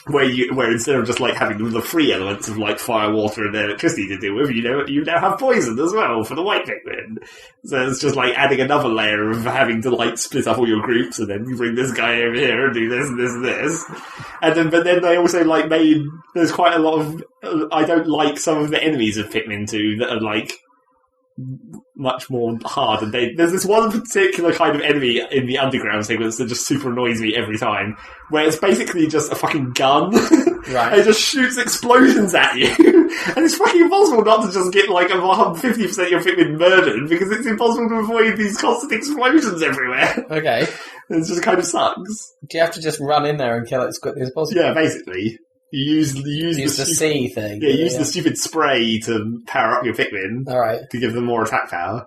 Where instead of just like having the three elements of like fire, water, and electricity to deal with, you now have poison as well for the white Pikmin. So it's just like adding another layer of having to like split up all your groups, and then you bring this guy over here and do this and this and this. But then they also like made, there's quite a lot of, I don't like some of the enemies of Pikmin 2 that are like much more hard, and there's this one particular kind of enemy in the underground sequence that just super annoys me every time, where it's basically just a fucking gun. Right. And it just shoots explosions at you. And it's fucking impossible not to just get like 50% of your Pikmin murdered, because it's impossible to avoid these constant explosions everywhere. Okay. It just kind of sucks. Do you have to just run in there and kill it as quickly as possible? Yeah, basically. You use the C thing. Yeah, use the stupid spray to power up your Pikmin. Alright. To give them more attack power.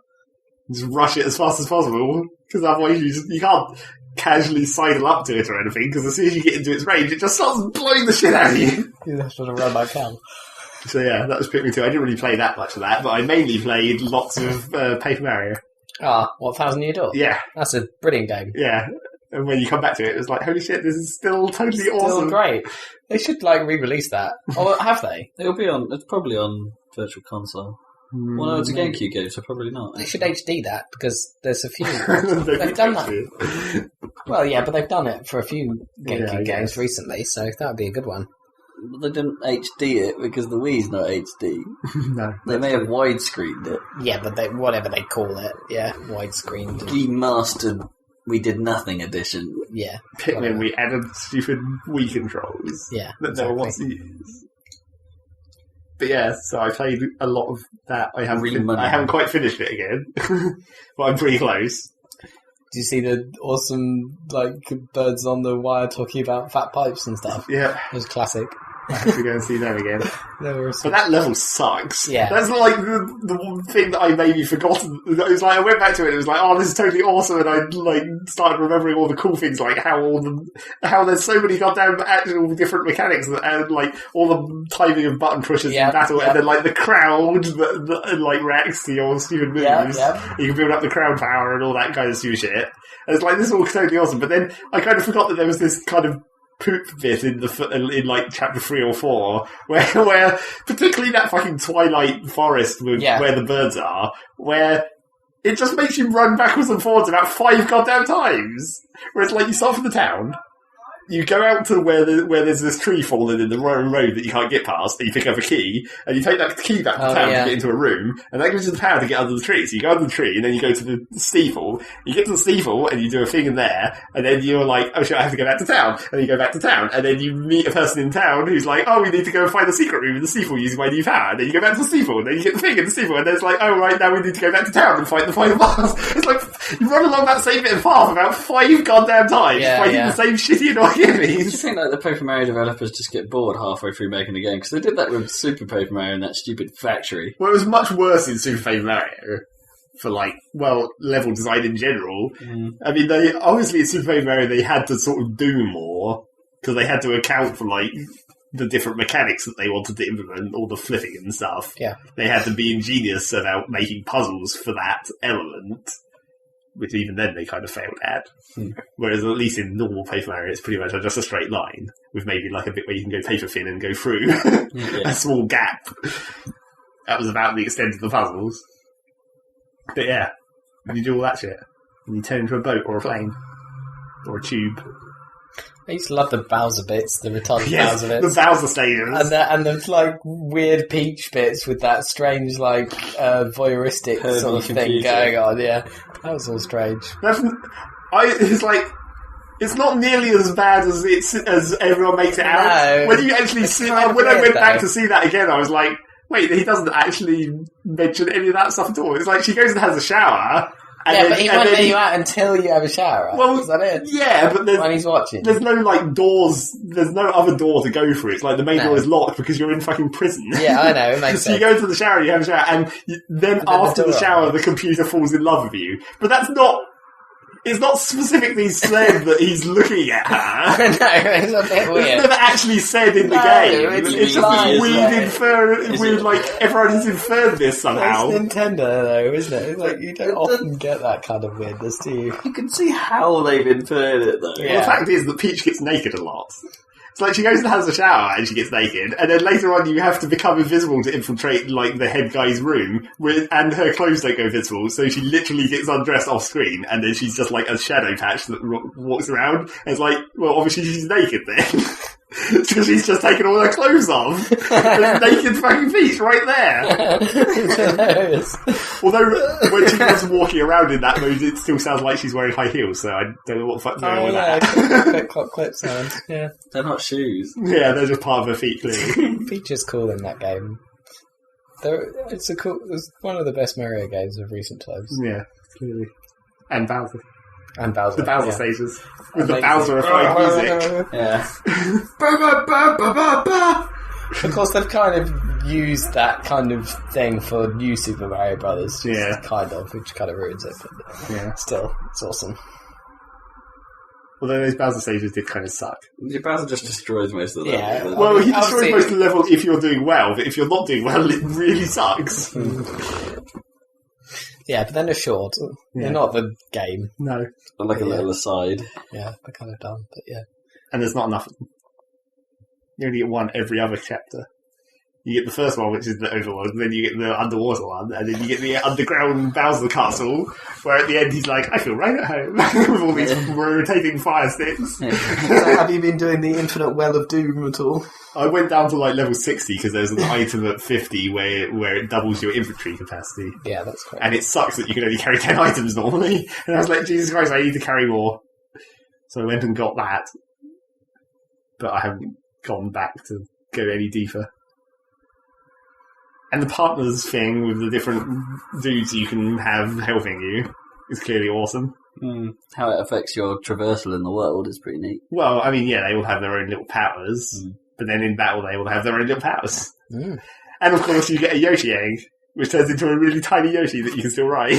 Just rush it as fast as possible, because otherwise you can't casually sidle up to it or anything, because as soon as you get into its range, it just starts blowing the shit out of you. You have to run like hell. So yeah, that was Pikmin 2. I didn't really play that much of that, but I mainly played lots of Paper Mario. Ah, what, 1,000 Year Door? Yeah. That's a brilliant game. Yeah. And when you come back to it, it was like, holy shit, this is still totally Still awesome. Great. They should, re-release that. Or have they? It's probably on Virtual Console. Well, no, it's a GameCube game, so probably not. They should HD that, because there's a few... they've done that. Well, yeah, but they've done it for a few GameCube games recently, so that would be a good one. But they didn't HD it, because the Wii's not HD. No. They may have widescreened it. Yeah, but whatever they call it, yeah, widescreen. Remastered, we did nothing edition. Yeah. Pikmin, we added stupid Wii controls. Yeah. That no one wants to use. But yeah, so I played a lot of that. I haven't quite finished it again, but I'm pretty close. Do you see the awesome, birds on the wire talking about fat pipes and stuff? Yeah. It was classic. I have to go and see them again. But that level sucks. Yeah. That's the one thing that I maybe forgotten. It was like, I went back to it and it was like, oh, this is totally awesome, and I started remembering all the cool things, like how there's so many goddamn actual different mechanics, and all the timing of button pushes in battle, and then the crowd that reacts to your stupid moves. You can build up the crowd power and all that kind of stupid shit. And it's like, this is all totally awesome, but then I kind of forgot that there was this kind of poop bit in chapter 3 or 4 where particularly that fucking Twilight Forest where the birds are, where it just makes you run backwards and forwards about 5 goddamn times. Where it's you start from the town, you go out to where there's this tree fallen in the road that you can't get past, and you pick up a key, and you take that key back to town to get into a room, and that gives you the power to get under the tree. So you go under the tree, and then you go to the steeple. You get to the steeple, and you do a thing in there, and then you're like, oh shit, I have to go back to town. And then you go back to town, and then you meet a person in town who's like, oh, we need to go and find the secret room in the steeple using my new power. And then you go back to the steeple, and then you get the thing in the steeple, and then it's like, oh right, now we need to go back to town and fight the final boss. It's like, you run along that same bit of path about 5 goddamn times, fighting the same shitty annoying enemies. The Paper Mario developers just get bored halfway through making the game, because they did that with Super Paper Mario in that stupid factory. Well, it was much worse in Super Paper Mario for level design in general. I mean, they obviously in Super Paper Mario they had to sort of do more, because they had to account for the different mechanics that they wanted to implement, all the flipping and stuff. Yeah. They had to be ingenious about making puzzles for that element, which even then they kind of failed at. Whereas at least in normal Paper Mario, it's pretty much just a straight line, with maybe a bit where you can go paper thin and go through a small gap. That was about the extent of the puzzles. But yeah, you do all that shit, and you turn into a boat or a plane or a tube. I used to love the Bowser bits, the retarded Bowser bits. The Bowser stages. And the weird Peach bits with that strange, voyeuristic sort of thing going on, yeah. That was all strange. It's not nearly as bad as everyone makes it out. No, when you actually see, when I went back to see that again, I was like, wait, he doesn't actually mention any of that stuff at all. It's like she goes and has a shower. But he won't let you out until you have a shower. Well, is that it? Yeah, but when he's watching, there's no doors. There's no other door to go through. It's the main door is locked because you're in fucking prison. Yeah, I know. It makes so sense. you go to the shower, you have a shower, and then after the shower, the computer falls in love with you. But that's not. It's not specifically said that he's looking at her. No, it's a bit weird. It's never actually said in the game. It's just this weird everyone has inferred this somehow. It's Nintendo, though, isn't it? It's you don't often get that kind of weirdness, do you? You can see how they've inferred it, though. Yeah. Well, the fact is that Peach gets naked a lot. It's she goes and has a shower and she gets naked, and then later on you have to become invisible to infiltrate the head guy's room, and her clothes don't go visible, so she literally gets undressed off screen, and then she's just a shadow patch that walks around. And it's well, obviously she's naked then. Because she's just taken all her clothes off. There's naked fucking Peach right there. Although, when she was walking around in that mode, it still sounds like she's wearing high heels, so I don't know what the fuck's going on with that. Clip sound. Yeah. They're not shoes. Yeah, they're just part of her feet, clearly. Peach is cool in that game. It's one of the best Mario games of recent times. Yeah, clearly. And Bowser. And Bowser. The Bowser yeah. stages. With the Bowser-ified music. Yeah. Of course, they've kind of used that kind of thing for New Super Mario Brothers. Yeah. Kind of, which kind of ruins it. But Yeah. still, it's awesome. Although those Bowser stages did kind of suck. Your Bowser just destroys most of that. Yeah. Well, he destroys Obviously- most of the level if you're doing well, but if you're not doing well, it really sucks. Yeah, but then they're short. Yeah. They're not the game. No. Like a Yeah. little aside. Yeah, they're kind of dumb, but yeah. And there's not enough of them. You only get one every other chapter. You get the first one, which is the overworld, and then you get the underwater one, and then you get the underground Bowser castle, where at the end he's like, I feel right at home, with all these rotating fire sticks. So have you been doing the Infinite Well of Doom at all? I went down to like level 60 because there's an item at 50 where it doubles your inventory capacity. Yeah, that's great. And it sucks that you can only carry 10 items normally. And I was like, Jesus Christ, I need to carry more. So I went and got that. But I haven't gone back to go any deeper. And the partners thing with the different dudes you can have helping you is clearly awesome. How it affects your traversal in the world is pretty neat. Well, I mean, yeah, they all have their own little powers. But then in battle, they all have their own little powers. Mm. And of course, you get a Yoshi egg, which turns into a really tiny Yoshi that you can still ride.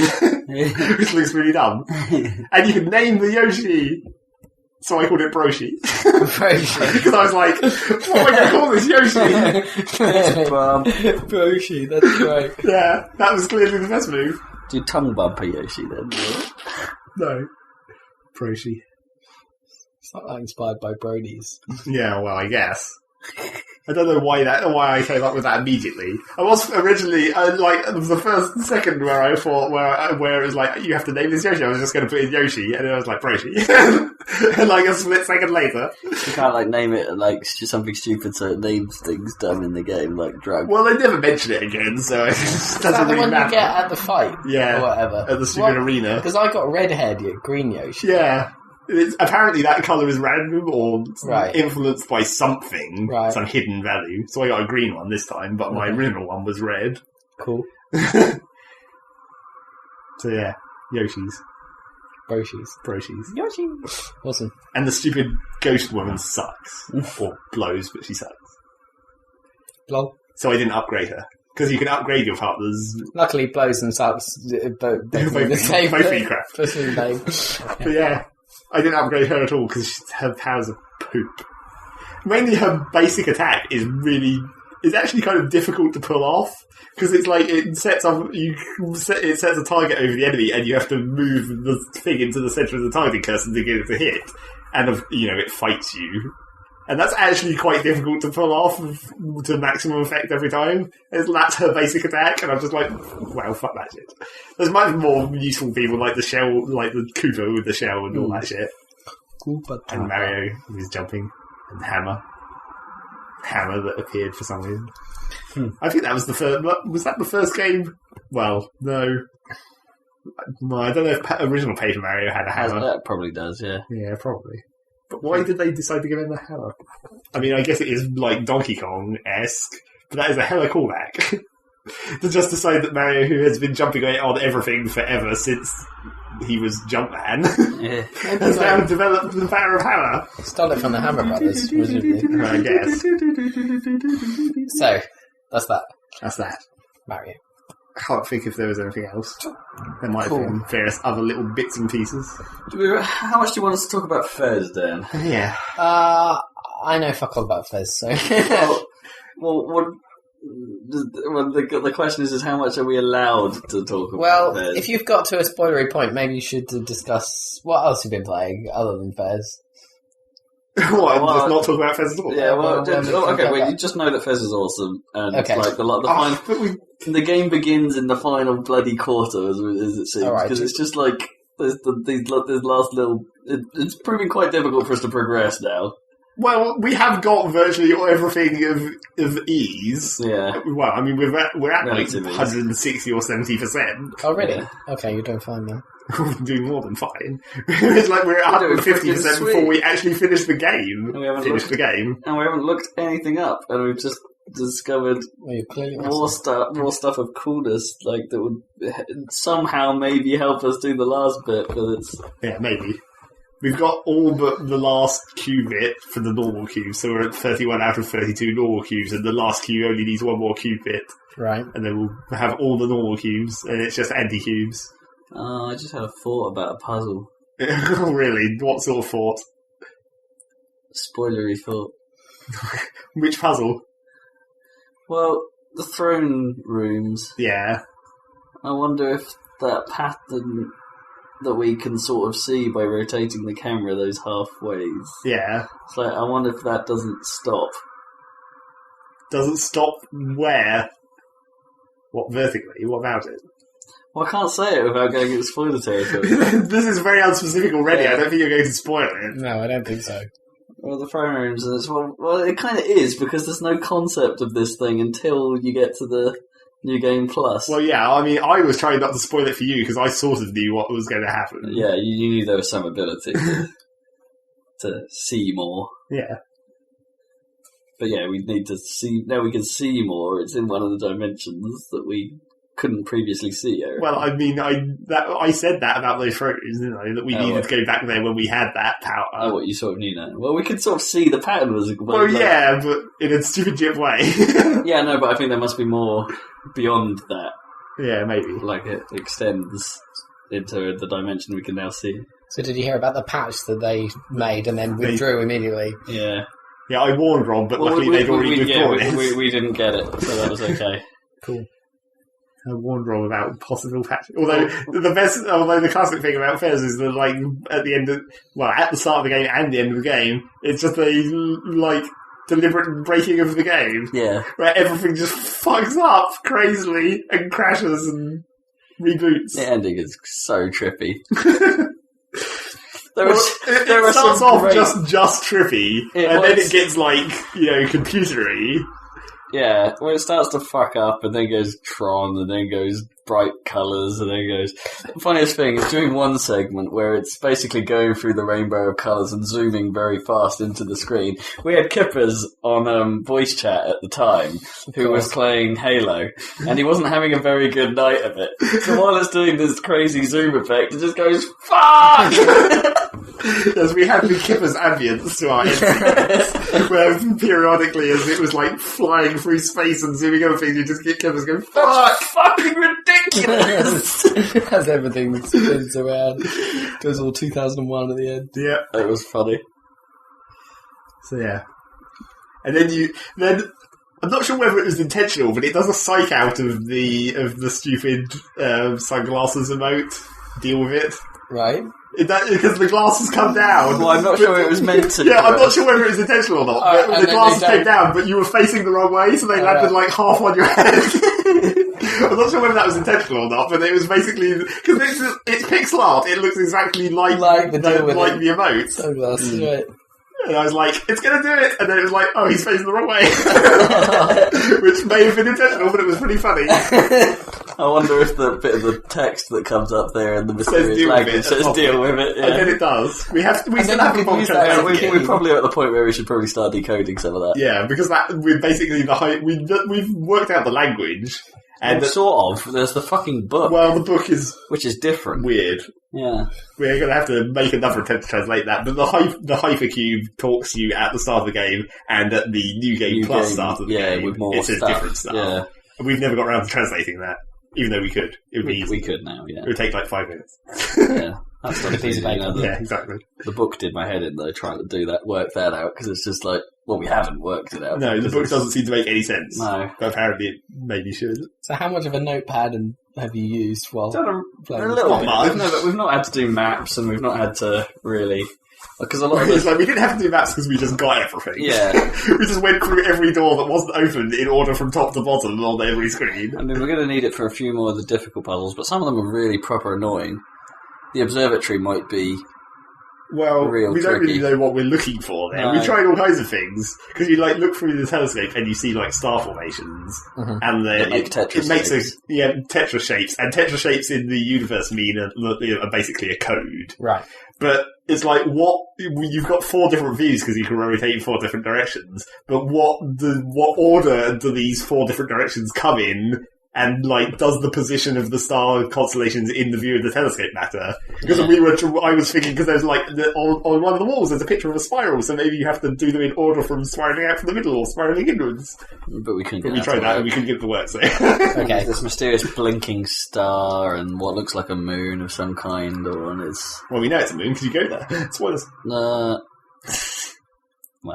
Which looks really dumb. And you can name the Yoshi. So I called it Broshi. Because I was like, what am I going to call this Yoshi? Broshi, that's great. Yeah, that was clearly the best move. Do you tongue bumper Yoshi then? No. Broshi. It's not that inspired by Brodies. Yeah, well, I guess. I don't know why I came up with that immediately. I was originally like the first second where I thought where it was like you have to name this Yoshi. I was just going to put in Yoshi, and then I was like Broshi. And like a split second later, You can't like name it like something stupid so it names things dumb in the game like drug. well, they never mention it again, so it Is that doesn't the really one matter. you get at the fight? Yeah, Or whatever. at the stupid arena. Because I got red haired, you get green Yoshi. Yeah. Apparently that colour is random or Right. influenced by something, Right. some hidden value. So I got a green one this time, but my original one was red. Cool. So yeah, Yoshi's. Broshis. Yoshi. Awesome. And the stupid ghost woman sucks. Or blows, but she sucks. Lol. So I didn't upgrade her. Because you can upgrade your partners. Luckily, blows and sucks both Both the same. eat crap. Both the name. But yeah, I didn't upgrade her at all because her powers are poop. Mainly her basic attack is actually kind of difficult to pull off because it's like it sets a target over the enemy and you have to move the thing into the center of the targeting cursor to get it to hit, and it fights you. And that's actually quite difficult to pull off to maximum effect every time. That's her basic attack, and I'm just like, well, fuck that shit. There's much more useful people like the shell, like the Koopa with the shell and all that shit. And Mario with his jumping, and Hammer that appeared for some reason. I think that was the first. Was that the first game? Well, no. Well, I don't know if original Paper Mario had a hammer. That probably does, yeah. Yeah, probably. But why did they decide to give him the hammer? I mean, I guess it is like Donkey Kong-esque, but that is a hella callback. To just decide that Mario, who has been jumping on everything forever since he was Jumpman, Yeah. has now developed the power of hammer. Stole it from the Hammer Brothers, presumably. I guess. So, that's that. That's that. Mario. I can't think if there was anything else. There might Cool. have been various other little bits and pieces. How much do you want us to talk about Fez, Dan? Yeah. I know fuck all about Fez, so... The question is how much are we allowed to talk about Well, Fez? if you've got to a spoilery point, maybe you should discuss what else you've been playing other than Fez. What, just not talk about Fez at all? Yeah, well, well, you just know that Fez is awesome, and Okay. like the game begins in the final bloody quarter, as it seems, All right. because it's just like there's last little. It's proving quite difficult for us to progress now. Well, we have got virtually everything of ease. Yeah. Well, I mean, we're at like Relative ease. 160 or 70%. Oh, really? Yeah. Okay, you're doing fine then. We're doing more than fine. It's like we're at We're doing 150% freaking before sweet. we actually finish the game. And we haven't Finish the game. And we haven't looked anything up, and we've just discovered Well, you're clearly more stuff of coolness, like that would somehow maybe help us do the last bit, but it's... Yeah, maybe. We've got all but the last qubit for the normal cube, so we're at 31 out of 32 normal cubes, and the last cube only needs one more qubit. Right. And then we'll have all the normal cubes, and it's just anti-cubes. Oh, I just had a thought about a puzzle. Oh, really? What sort of thought? Spoilery thought. Which puzzle? Well, the throne rooms. Yeah. I wonder if that pattern that we can sort of see by rotating the camera, those halfways. Yeah. It's like, I wonder if that doesn't stop. Doesn't stop where? What, vertically? What about it? Well, I can't say it without going into spoiler territory. This is very unspecific already. Yeah. I don't think you're going to spoil it. No, I don't think so. Well, the throne rooms, and it's, well, it kind of is, because there's no concept of this thing until you get to the New Game Plus. Well, yeah, I mean, I was trying not to spoil it for you, because I sort of knew what was going to happen. Yeah, you knew there was some ability to see more. Yeah. But yeah, we need to see, now we can see more. It's in one of the dimensions that we couldn't previously see, Eric. Well, I mean, I said that about those throws, didn't I? That we needed to go back there when we had that power. Oh, what, you sort of knew now? Well, we could sort of see the pattern was... Well, yeah, but in a stupid jip way. Yeah, no, but I think there must be more beyond that. Yeah, maybe. Like, it extends into the dimension we can now see. So did you hear about the patch that they made and then withdrew immediately? Yeah. Yeah, I warned Rob, but luckily they'd already withdrawn it. We didn't get it, so that was okay. Cool. I warned Rob about possible patches. Although the classic thing about Fez is that, like, at the start of the game and the end of the game, it's just a, like, deliberate breaking of the game. Yeah. Where everything just fucks up crazily and crashes and reboots. The ending is so trippy. It starts off just trippy, and then it gets, like, computery. Yeah, when it starts to fuck up, and then goes Tron, and then goes bright colours, and then goes... The funniest thing is during one segment where it's basically going through the rainbow of colours and zooming very fast into the screen. We had Kippers on voice chat at the time, who was playing Halo, and he wasn't having a very good night of it. So while it's doing this crazy zoom effect, it just goes, fuck! As we had the Kipper's ambience to our NCS, where periodically, as it was like flying through space and zooming over things, you just get Kippers going, fuck! Fucking ridiculous! As everything spins around. Goes all 2001 at the end. Yeah. It was funny. So yeah. And then I'm not sure whether it was intentional, but it does a psych out of the stupid sunglasses emote. Deal with it. Right. Because the glasses come down. Well, I'm not sure it was meant to. Yeah, I'm not sure whether it was intentional or not. But the glasses came down, but you were facing the wrong way, so they landed like half on your head. I'm not sure whether that was intentional or not, but it was basically because it's pixel art. It looks exactly like the emote. Sunglasses, right? And I was like, it's going to do it! And then it was like, oh, he's facing the wrong way. Which may have been intentional, but it was pretty funny. I wonder if the bit of the text that comes up there in the mysterious language says deal with it. Yeah. And then it does. We still have to use that. We're probably at the point where we should probably start decoding some of that. Yeah, because we're basically we've worked out the language. And sort of. There's the fucking book. Well, the book is... Which is different. Weird. Yeah. We're going to have to make another attempt to translate that. But the Hypercube talks to you at the start of the game and at the New Game Plus start of the game. With more it says different stuff. Yeah. And we've never got around to translating that. Even though we could. It would be easy. We could now, yeah. It would take like 5 minutes. Yeah. That's not a piece of paper. Yeah, exactly. The book did my head in, though, trying to work that out, because it's just like, well, we haven't worked it out. No, the book doesn't seem to make any sense. No. But apparently it maybe should. So how much of a notepad have you used while playing? A little bit. We've not had to do maps, and we've not had to really... Because a lot of it's like we didn't have to do maps because we just got everything. Yeah. We just went through every door that wasn't opened in order from top to bottom on every screen. I mean, we're going to need it for a few more of the difficult puzzles, but some of them are really proper annoying. The observatory might be we don't really know what we're looking for there. No. We tried all kinds of things because you look through the telescope and you see star formations, and it makes tetra shapes, and tetra shapes in the universe mean are basically a code. Right. But it's like you've got 4 different views because you can rotate in 4 different directions. But what order do these 4 different directions come in? And like, does the position of the star constellations in the view of the telescope matter? Because I was thinking, because there's like on one of the walls there's a picture of a spiral, so maybe you have to do them in order from spiraling out from the middle or spiraling inwards. But we couldn't. But we tried that and we couldn't get the work. So okay, this mysterious blinking star and what looks like a moon of some kind, well, we know it's a moon because you go there. Spoilers. Well,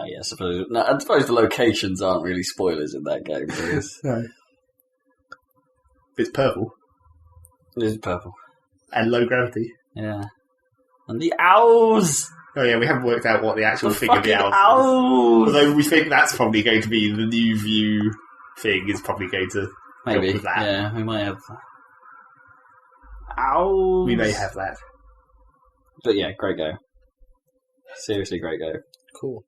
yeah, I suppose the locations aren't really spoilers in that game. No. It's purple. It is purple. And low gravity. Yeah. And the owls! Oh yeah, we haven't worked out what the actual thing of the owls is. Although we think that's probably going to be the new view thing, is probably going to maybe with that. Yeah, we might have owls. We may have that. But yeah, great go. Seriously, great go. Cool.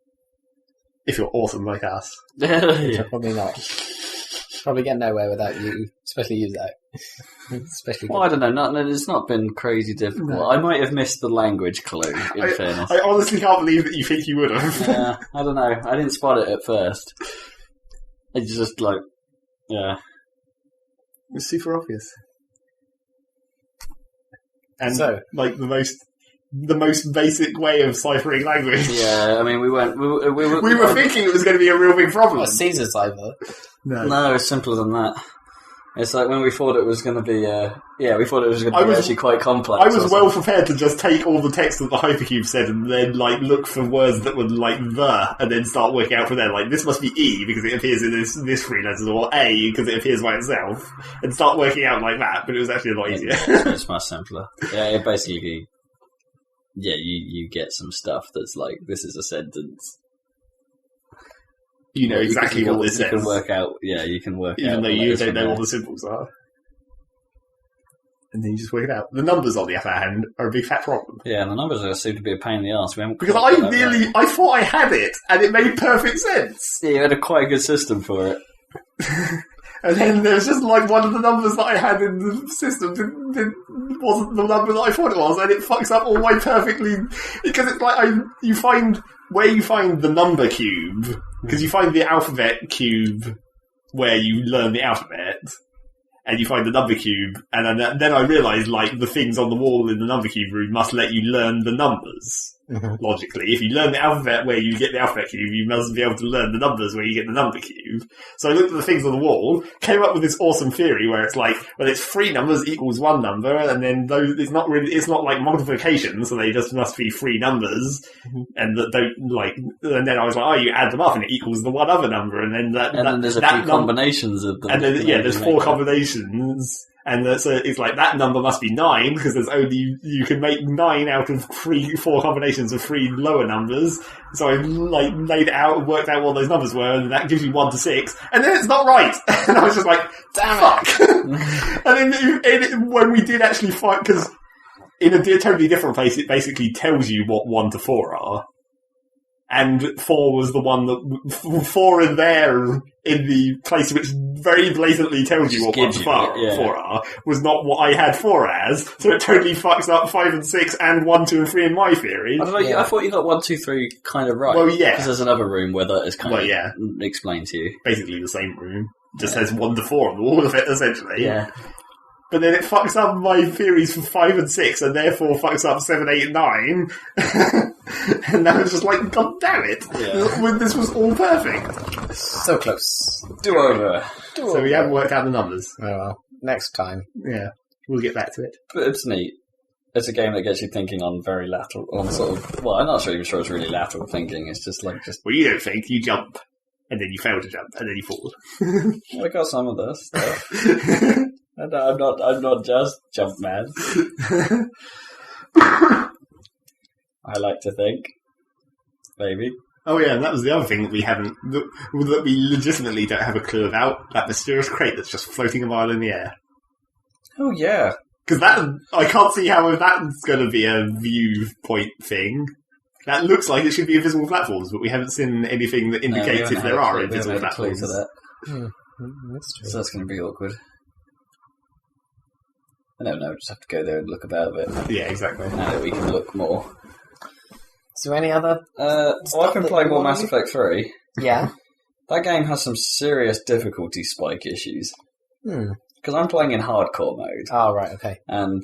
If you're awesome like us. Yeah. Probably not. Probably get nowhere without you, especially you, Zach. Well, I don't know. It's not been crazy difficult. No. I might have missed the language clue, in fairness. I honestly can't believe that you think you would have. Yeah, I don't know. I didn't spot it at first. It's just like, yeah. It's super obvious. And so, like, the most basic way of ciphering language. Yeah, I mean, we were thinking it was going to be a real big problem. Well, Caesar cipher. No, it's simpler than that. It's like when we thought it was going to be, we thought it was going to be actually quite complex. I was well prepared to just take all the text that the hypercube said and then, like, look for words that were, like, and then start working out from there. Like, this must be E because it appears in this 3 letters, or A because it appears by itself, and start working out like that, but it was actually a lot easier. It's much simpler. Yeah, it basically, you get some stuff that's like, this is a sentence. You know exactly what this says. You can work out, you can work even out. Even though you don't know what the symbols are. And then you just work it out. The numbers, on the other hand, are a big fat problem. Yeah, the numbers seem to be a pain in the arse. Because I thought I had it, and it made perfect sense. Yeah, you had quite a good system for it. And then there's just like one of the numbers that I had in the system wasn't the number that I thought it was, and it fucks up all my perfectly... Because it's like, you find the number cube, because you find the alphabet cube where you learn the alphabet, and you find the number cube, and then I realised, like, the things on the wall in the number cube room must let you learn the numbers. Logically, if you learn the alphabet where you get the alphabet cube, you must be able to learn the numbers where you get the number cube. So I looked at the things on the wall, came up with this awesome theory where it's like, well, it's 3 numbers equals 1 number, and then those it's not like multiplication, so they just must be 3 numbers, and that don't like. And then I was like, oh, you add them up and it equals the one other number, and then then there's a few combinations of them, and then there's 4 combinations. And so it's like, that number must be 9, because you can make 9 out of 4 combinations of 3 lower numbers. So I like laid it out and worked out what those numbers were, and that gives you 1 to 6. And then it's not right! And I was just like, damn it! And then when we did actually find, because in a totally different place, it basically tells you what 1 to 4 are. And 4 was the one that 4 in there in the place which very blatantly tells you what 1 to 4 are was not what I had 4 as, so it totally fucks up 5 and 6 and 1, 2 and 3 in my theory. I don't know, I thought you got 1, 2, 3 kind of right. Well, yeah. Because there's another room where that is kind of explained to you. Basically the same room. Just has 1 to 4 on the wall of it, essentially. Yeah. But then it fucks up my theories for 5 and 6, and therefore fucks up 7, 8, and 9. And I was just like, God damn it! Yeah. This was all perfect. So close. Do over. So we haven't worked out the numbers. Oh well. Next time. Yeah. We'll get back to it. But it's neat. It's a game that gets you thinking on very lateral, on sort of, well, I'm not even sure it's really lateral thinking. It's just like, Well, you don't think, you jump. And then you fail to jump, and then you fall. I got some of this stuff. I'm not just Jumpman. I like to think. Maybe. Oh yeah, and that was the other thing that we haven't, that we legitimately don't have a clue about, that mysterious crate that's just floating a mile in the air. Oh yeah. Because I can't see how that's going to be a viewpoint thing. That looks like it should be invisible platforms, but we haven't seen anything that indicates if there are invisible platforms. That's true. So that's going to be awkward. I don't know, just have to go there and look about a bit. Yeah, exactly. Now that we can look more. Is there any other? I've been playing more Mass Effect 3. Yeah. That game has some serious difficulty spike issues. Because I'm playing in hardcore mode. Oh, right, okay. And,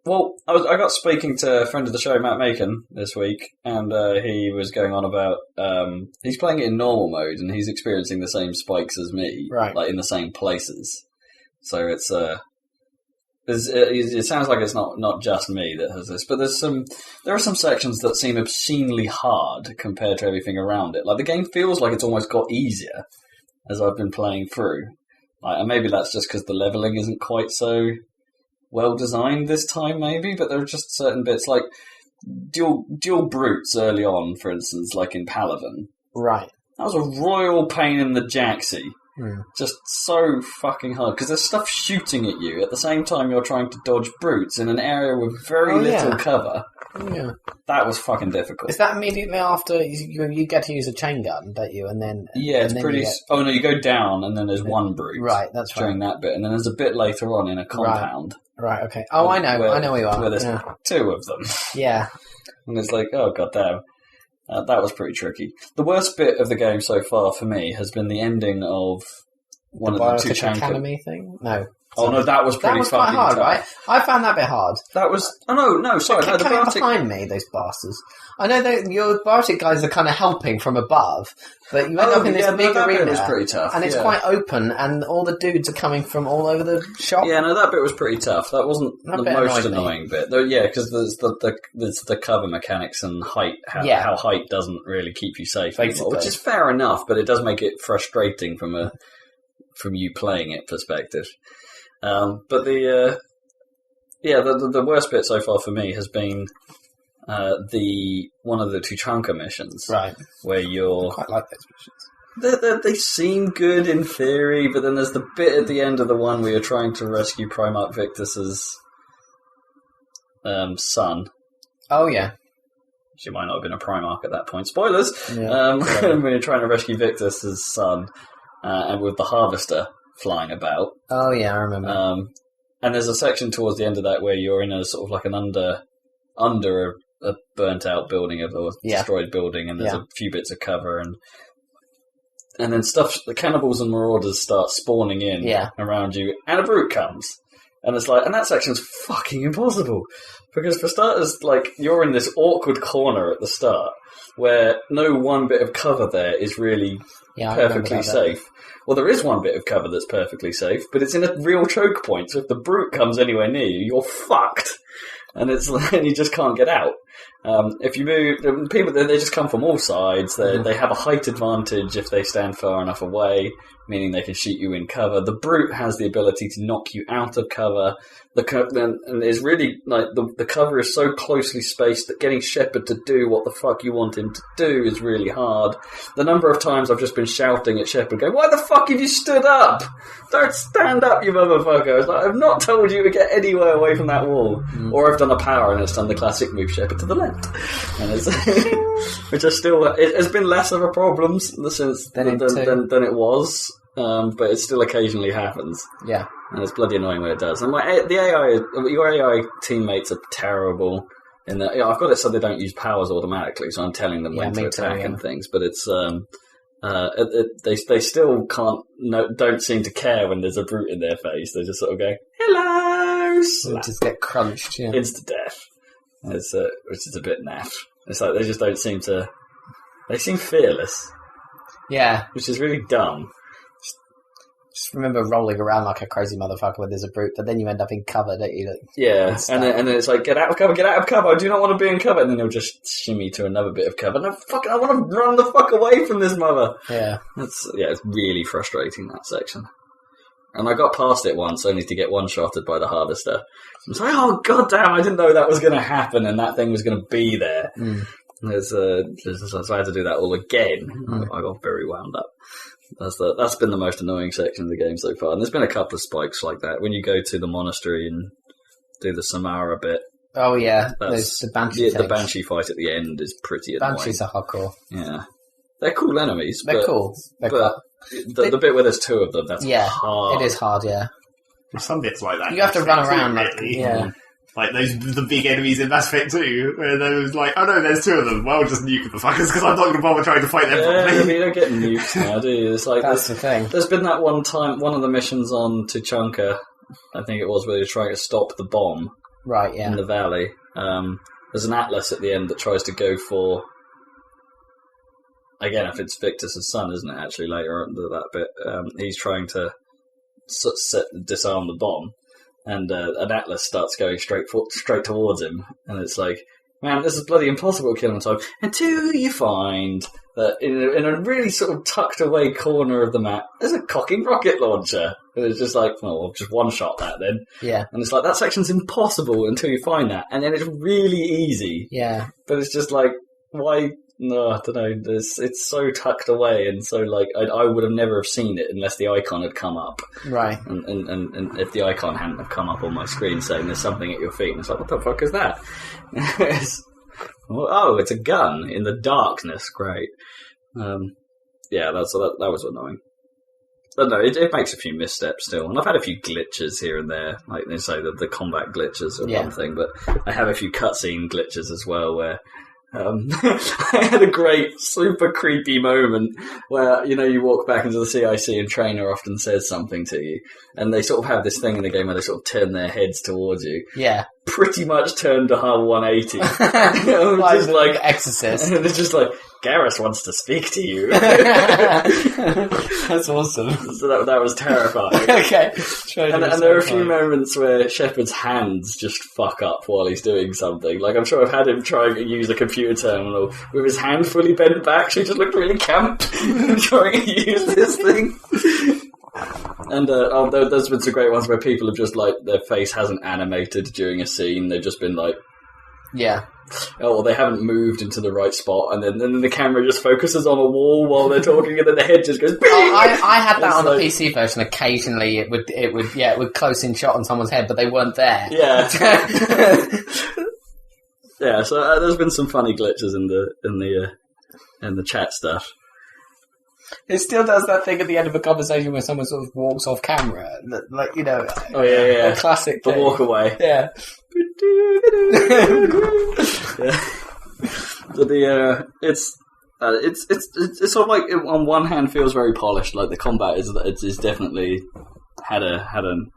well, I got speaking to a friend of the show, Matt Macon, this week, and he was going on about, he's playing it in normal mode, and he's experiencing the same spikes as me, right. Like in the same places. So it sounds like it's not just me that has this, but there are some sections that seem obscenely hard compared to everything around it. Like, the game feels like it's almost got easier as I've been playing through. Like, and maybe that's just because the leveling isn't quite so well designed this time, maybe, but there are just certain bits, like dual brutes early on, for instance, like in Palaven. Right. That was a royal pain in the jacksy. Just so fucking hard, because there's stuff shooting at you at the same time you're trying to dodge brutes in an area with very little cover. Yeah. That was fucking difficult. Is that immediately after you get to use a chain gun, don't you? And then it's pretty. Oh no, you go down and then there's one brute. Right, that's right. During that bit, and then there's a bit later on in a compound. Right. Okay. Oh, I know where you are. Where there's two of them. Yeah. And it's like, oh goddamn. That was pretty tricky. The worst bit of the game so far for me has been the ending of one of the two Academy thing. No. Oh no, that was pretty fucking hard, tough. right? I found that bit hard. That was. Oh no, sorry. They're coming behind me, those bastards. I know that your Bartic guys are kind of helping from above, but you end up in this big arena. Bit was pretty tough, and it's quite open, and all the dudes are coming from all over the shop. Yeah, no, that bit was pretty tough. That wasn't the most annoying bit, though. Yeah, because there's the cover mechanics and height. How height doesn't really keep you safe anymore, which is fair enough, but it does make it frustrating from you playing it perspective. But the worst bit so far for me has been one of the Tuchanka missions, right? Where you're I quite like those missions. They seem good in theory, but then there's the bit at the end of the one where you're trying to rescue Primarch Victus's son. Oh yeah. She might not have been a Primarch at that point. Spoilers. Yeah, when you're trying to rescue Victus's son, and with the Harvester flying about. Oh yeah, I remember. And there's a section towards the end of that where you're in a sort of like an under a burnt out building or destroyed building, and there's a few bits of cover, and then the cannibals and marauders start spawning in around you, and a brute comes. And it's like, and that section's fucking impossible. Because for starters, like, you're in this awkward corner at the start where no one bit of cover there is really perfectly safe. Well, there is one bit of cover that's perfectly safe, but it's in a real choke point, so if the brute comes anywhere near you, you're fucked. And it's like, you just can't get out. If you move, people, they just come from all sides. They have a height advantage if they stand far enough away, meaning they can shoot you in cover. The brute has the ability to knock you out of cover. And it's really like the cover is so closely spaced that getting Shepard to do what the fuck you want him to do is really hard. The number of times I've just been shouting at Shepard, going, "Why the fuck have you stood up? Don't stand up, you motherfucker!" It's like, I've not told you to get anywhere away from that wall. Or I've done a power and it's done the classic move, Shepard to the left, and it's which is still it has been less of a problem since than it was. But it still occasionally happens. Yeah. And it's bloody annoying when it does. And your AI teammates are terrible. In that, I've got it so they don't use powers automatically, so I'm telling them when to attack and things. But it's they still don't seem to care when there's a brute in their face. They just sort of go, "Hello!" They just get crunched. Yeah. Insta death. Which is a bit naff. It's like they just don't seem to. They seem fearless. Yeah. Which is really dumb. Just remember rolling around like a crazy motherfucker when there's a brute, but then you end up in cover, don't you? Yeah, and then it's like, get out of cover, I do not want to be in cover, and then he'll just shimmy to another bit of cover. No, fuck, I want to run the fuck away from this mother. Yeah. It's really frustrating, that section. And I got past it once, only to get one-shotted by the Harvester. I was like, oh goddamn, I didn't know that was going to happen, and that thing was going to be there. So I had to do that all again. I got very wound up. That's been the most annoying section of the game so far. And there's been a couple of spikes like that. When you go to the monastery and do the Samara bit. Oh yeah, the Banshee the Banshee fight at the end is pretty annoying. Banshees are hardcore. Yeah. They're cool enemies. They're cool. The bit where there's two of them, that's hard. It is hard, yeah. There's some bits like that. You have to run around. Really. Like the big enemies in Mass Effect 2, where there was like, oh no, there's two of them. Well, just nuke the fuckers because I'm not going to bother trying to fight them properly. You don't get nukes now, do you? It's like That's the thing. There's been that one time, one of the missions on Tuchanka, I think it was, where you're trying to stop the bomb Right, yeah. in the valley. There's an Atlas at the end that tries to go for... Again, if it's Victus's son, isn't it, actually, later on that bit? He's trying to disarm the bomb. And an Atlas starts going straight towards him, and it's like, man, this is bloody impossible to kill him on time. Until you find that in a really sort of tucked away corner of the map, there's a cocking rocket launcher. And it's just like, well, we'll just one-shot that then. Yeah. And it's like, that section's impossible until you find that, and then it's really easy. Yeah. But it's just like, why... No, I don't know. It's so tucked away, and so like I would have never have seen it unless the icon had come up. Right. And if the icon hadn't have come up on my screen saying there's something at your feet, and it's like, what the fuck is that? It's a gun in the darkness. Great. Yeah, that was annoying. But no, it makes a few missteps still, and I've had a few glitches here and there. Like they say, the combat glitches are one thing, but I have a few cutscene glitches as well where. I had a great, super creepy moment where, you walk back into the CIC and Trainer often says something to you, and they sort of have this thing in the game where they sort of turn their heads towards you. Yeah. Pretty much turned a whole 180. Just like Exorcist. And it's just like, Garrus wants to speak to you. That's awesome. So that was terrifying. Okay. And there are a few moments where Shepard's hands just fuck up while he's doing something. Like, I'm sure I've had him trying to use a computer terminal with his hand fully bent back, so he just looked really camp trying to use this thing. And there's been some great ones where people have just, like, their face hasn't animated during a scene. They've just been like... Yeah. Or they haven't moved into the right spot, and then the camera just focuses on a wall while they're talking, and then the head just goes. I had that on the PC version. Occasionally, it would close in shot on someone's head, but they weren't there. Yeah, yeah. So there's been some funny glitches in the chat stuff. It still does that thing at the end of a conversation where someone sort of walks off camera, like Oh yeah. A classic. The thing. walk away. Yeah. Yeah. But it's sort of like, on one hand feels very polished. Like the combat is definitely had a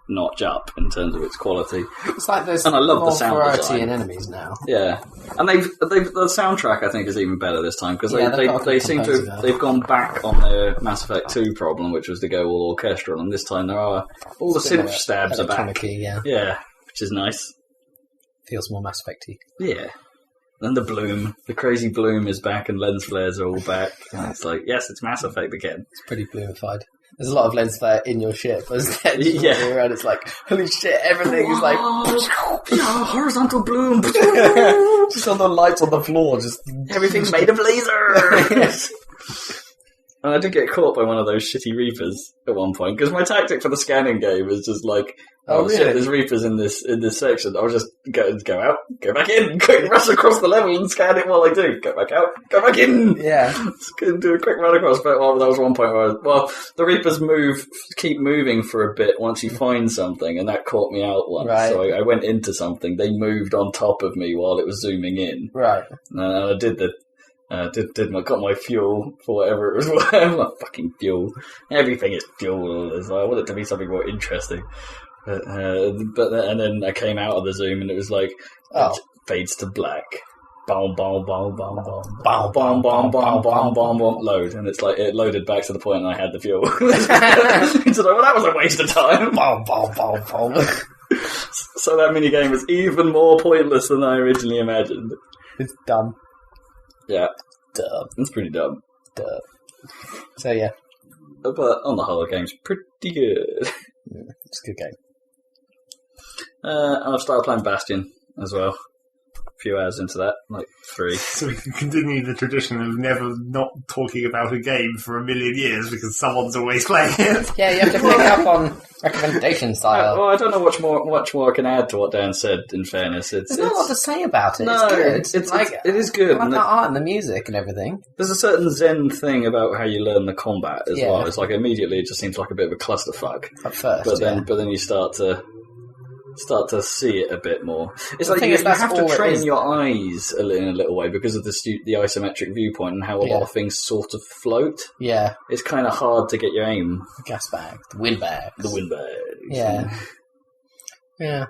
notch up in terms of its quality. It's like there's and I love more the sound variety design. in enemies now. Yeah, and the soundtrack I think is even better this time because they seem to they've gone back on their Mass Effect 2 problem, which was to go all orchestral, and this time there are all the synth stabs are back. Yeah, which is nice. Feels more Mass Effect-y. Yeah. And the crazy bloom is back, and lens flares are all back. And it's like, yes, it's Mass Effect again. It's pretty bloomified. There's a lot of lens flare in your ship, isn't there? Yeah. Around, it's like, holy shit, everything is like... horizontal bloom. Just on the lights on the floor, just... Everything's made of lasers! And I did get caught by one of those shitty Reapers at one point, because my tactic for the scanning game was just like, really? Shit, there's Reapers in this section. I'll just go out, go back in, quick rush across the level and scan it while I do. Go back out, go back in. Yeah. Just do a quick run across. But that was one point where the Reapers keep moving for a bit once you find something, and that caught me out once. Right. So I went into something. They moved on top of me while it was zooming in. Right. And I did got my fuel for whatever it was. My fucking fuel. Everything is fuel. I want it to be something more interesting. And then I came out of the zoom and it was like it fades to black. Boom, boom, boom, boom, boom, boom, boom, boom, boom, boom, boom, boom, load, and it's like it loaded back to the point, and I had the fuel. It's like, well, that was a waste of time. Boom, boom, boom, boom. So that mini game was even more pointless than I originally imagined. It's dumb. Yeah, Dumb. it's pretty dumb. Dumb. So yeah, but on the whole, the game's pretty good. It's a good game. And I've started playing Bastion as well. A few hours into that, like 3. So we can continue the tradition of never not talking about a game for a million years because someone's always playing it. Yeah, you have to pick up on recommendation style. Well, I don't know much more I can add to what Dan said, in fairness. There's not a lot to say about it. No, it's good. it is good. I like the art and the music and everything. There's a certain zen thing about how you learn the combat as well. Yeah. It's like immediately it just seems like a bit of a clusterfuck. At first, But then you start to... start to see it a bit more. It's The like thing you is, that's have to all it train is. your eyes in a little way because of the isometric viewpoint and how a lot of things sort of float. Yeah, It's kind of hard to get your aim. the gas bag, the wind bag. The wind bags. Yeah. Yeah.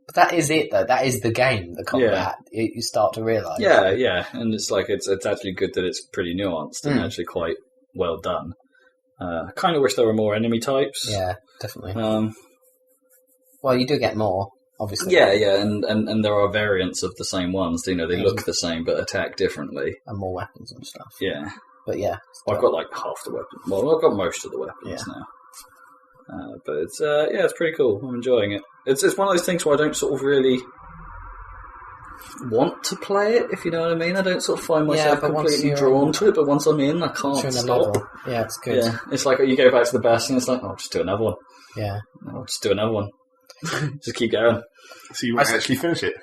But that is it, though. That is the game, the combat. You start to realise. Yeah, and it's like it's actually good that it's pretty nuanced and actually quite well done. I kind of wish there were more enemy types. Yeah, definitely. Well, you do get more, obviously. Yeah, and there are variants of the same ones. You know, they look the same but attack differently. And more weapons and stuff. Yeah. But yeah. I've got like half the weapons. Well, I've got most of the weapons now. But it's it's pretty cool. I'm enjoying it. It's one of those things where I don't sort of really want to play it, if you know what I mean. I don't sort of find myself completely drawn to it, but once I'm in, I can't stop. Yeah, it's good. Yeah, it's like you go back to the Bastion, it's like, I'll just do another one. Yeah. I'll just do another one. Just keep going. So you might actually finish it.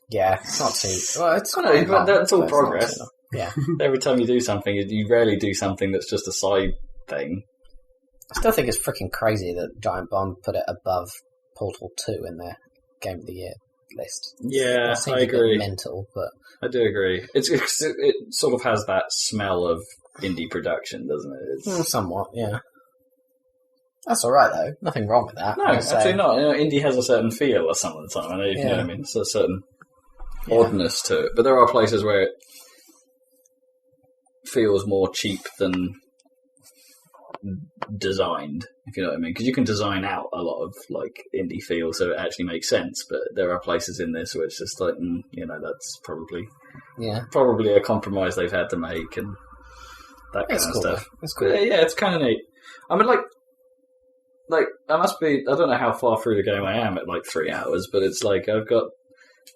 Yeah, it's not too... Well, it's I know, but that's all it's progress. Yeah. Every time you do something, you rarely do something that's just a side thing. I still think it's freaking crazy that Giant Bomb put it above Portal 2 in their Game of the Year list. Yeah, seems I agree. A bit mental, but I do agree. It sort of has that smell of indie production, doesn't it? Somewhat, yeah. That's alright, though. Nothing wrong with that. No, absolutely not. You know, indie has a certain feel or some of the time. I know, you know what I mean? It's a certain oddness to it. But there are places where it feels more cheap than designed, if you know what I mean. Because you can design out a lot of like indie feel so it actually makes sense. But there are places in this where it's just like, that's probably a compromise they've had to make and that kind of stuff. It's cool. Yeah, it's kind of neat. I mean, like I must be. I don't know how far through the game I am at like 3 hours, but it's like I've got.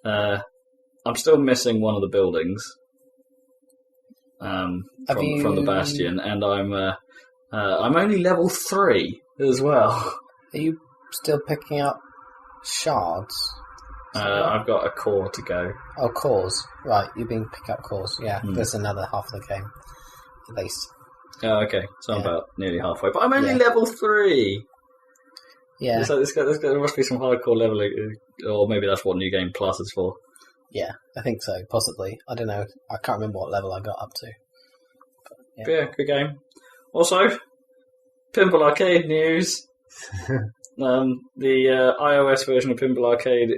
I'm still missing one of the buildings. From the Bastion, and I'm only level 3 as well. Are you still picking up shards? I've got a core to go. Oh, cores. Right, you've been picking up cores. Yeah, there's another half of the game, at least. Oh, okay. So I'm about nearly halfway, but I'm only level 3. Yeah. So there must be some hardcore leveling, or maybe that's what New Game Plus is for. Yeah, I think so, possibly. I don't know. I can't remember what level I got up to. But yeah, good game. Also, Pinball Arcade news. The iOS version of Pinball Arcade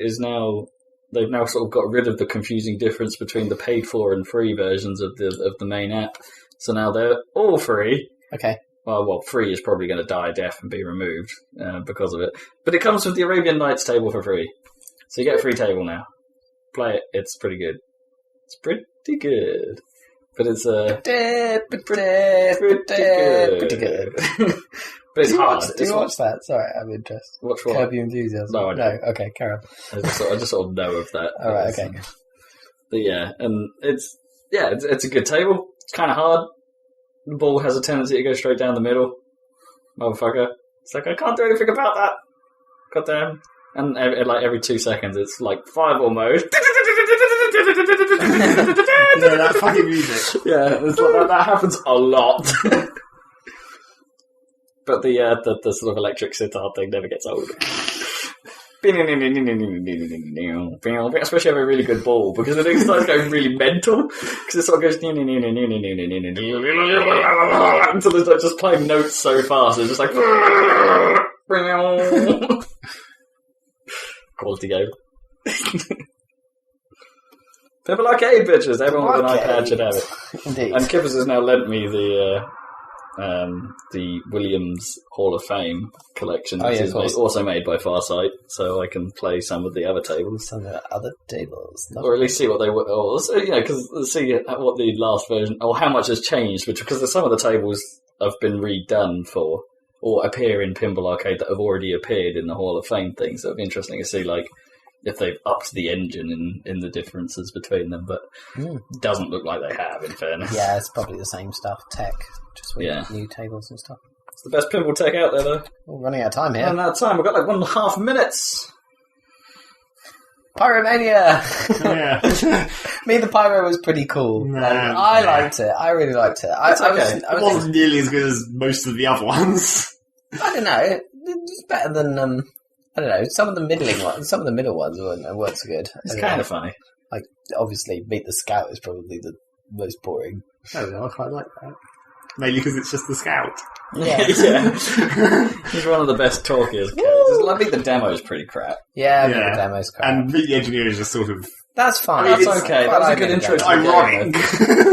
they've now sort of got rid of the confusing difference between the paid for and free versions of the main app. So now they're all free. Okay. Well, free is probably going to die a death and be removed because of it. But it comes with the Arabian Nights table for free. So you get a free table now. Play it. It's pretty good. It's pretty good. But it's pretty good. But it's hard. Do you watch that? Sorry, I'm interested. Watch what? Curb Your Enthusiasm. No, I don't. No, okay, carry on. I just sort of know of that. All right, okay. But yeah, and it's a good table. It's kind of hard. The ball has a tendency to go straight down the middle. Motherfucker. It's like, I can't do anything about that. Goddamn. And every 2 seconds, it's like fireball mode. Yeah, that fucking music. Yeah, it's like that happens a lot. But the sort of electric sitar thing never gets old. Especially have a really good ball, because the thing starts going really mental, because it sort of goes until it's like just playing notes so fast, it's just like quality game. People Arcade, bitches. Everyone with an iPad should have it. Indeed. And Kippers has now lent me the Williams Hall of Fame collection, which is also made by Farsight, so I can play some of the other tables. Some of the other tables. Or at least see what they were, because see what the last version, or how much has changed, because some of the tables have been redone for, or appear in Pinball Arcade that have already appeared in the Hall of Fame thing, so it'd be interesting to see, like, if they've upped the engine in the differences between them, but it doesn't look like they have, in fairness. Yeah, it's probably the same stuff, tech, just with new tables and stuff. It's the best pinball tech out there, though. We're running out of time here. Running out of time. We've got like 1.5 minutes. Pyromania! Yeah. Me, the Pyro was pretty cool. I liked it. I really liked it. It wasn't nearly as good as most of the other ones. I don't know. It's better than I don't know. Some of the middle ones weren't so good. It's kind of funny. Like, obviously, Meet the Scout is probably the most boring. I quite like that. Mainly because it's just the Scout. Yeah. He's one of the best talkers. I think the demo is pretty crap. Yeah, Meet the demo's crap. And Meet the Engineer is just sort of... That's fine. That's okay. That was a good intro to the ironic. game.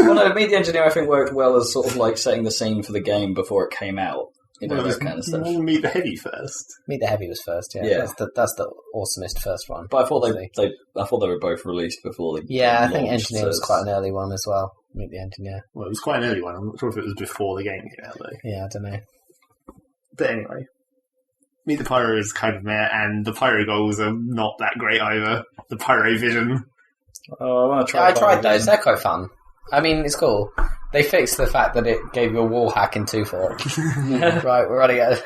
Well, no, Meet the Engineer I think worked well as sort of like setting the scene for the game before it came out. That kind of stuff. Meet the Heavy first. Meet the Heavy was first, yeah. That's the awesomest first one. But I thought they were both released before the I think Engineer was quite an early one as well. Meet the Engineer. Well, it was quite an early one. I'm not sure if it was before the game came out, though. Yeah, I don't know. But anyway. Meet the Pyro is kind of meh, and the Pyro goals are not that great either. The Pyro Vision. Oh, I want to try. I tried those. They're quite fun. I mean, it's cool. They fixed the fact that it gave you a wall hack in 2 forks. Right, we're running out of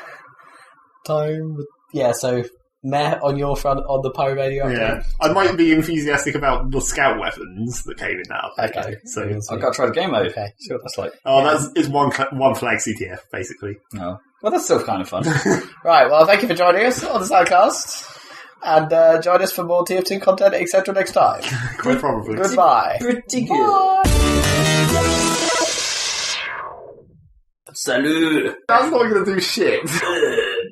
time. Yeah, so meh on your front on the Pyro Radio update. Yeah, I might be enthusiastic about the Scout weapons that came in that update. Okay, so I've got to try the game mode. Okay, see what that's like. Oh, it's one flag CTF basically. No, well, that's still kind of fun. Right, well, thank you for joining us on the Saladcast. And join us for more TF2 content, etc. next time. Quite probably. Goodbye. Pretty good. Salut! That's not going to do shit.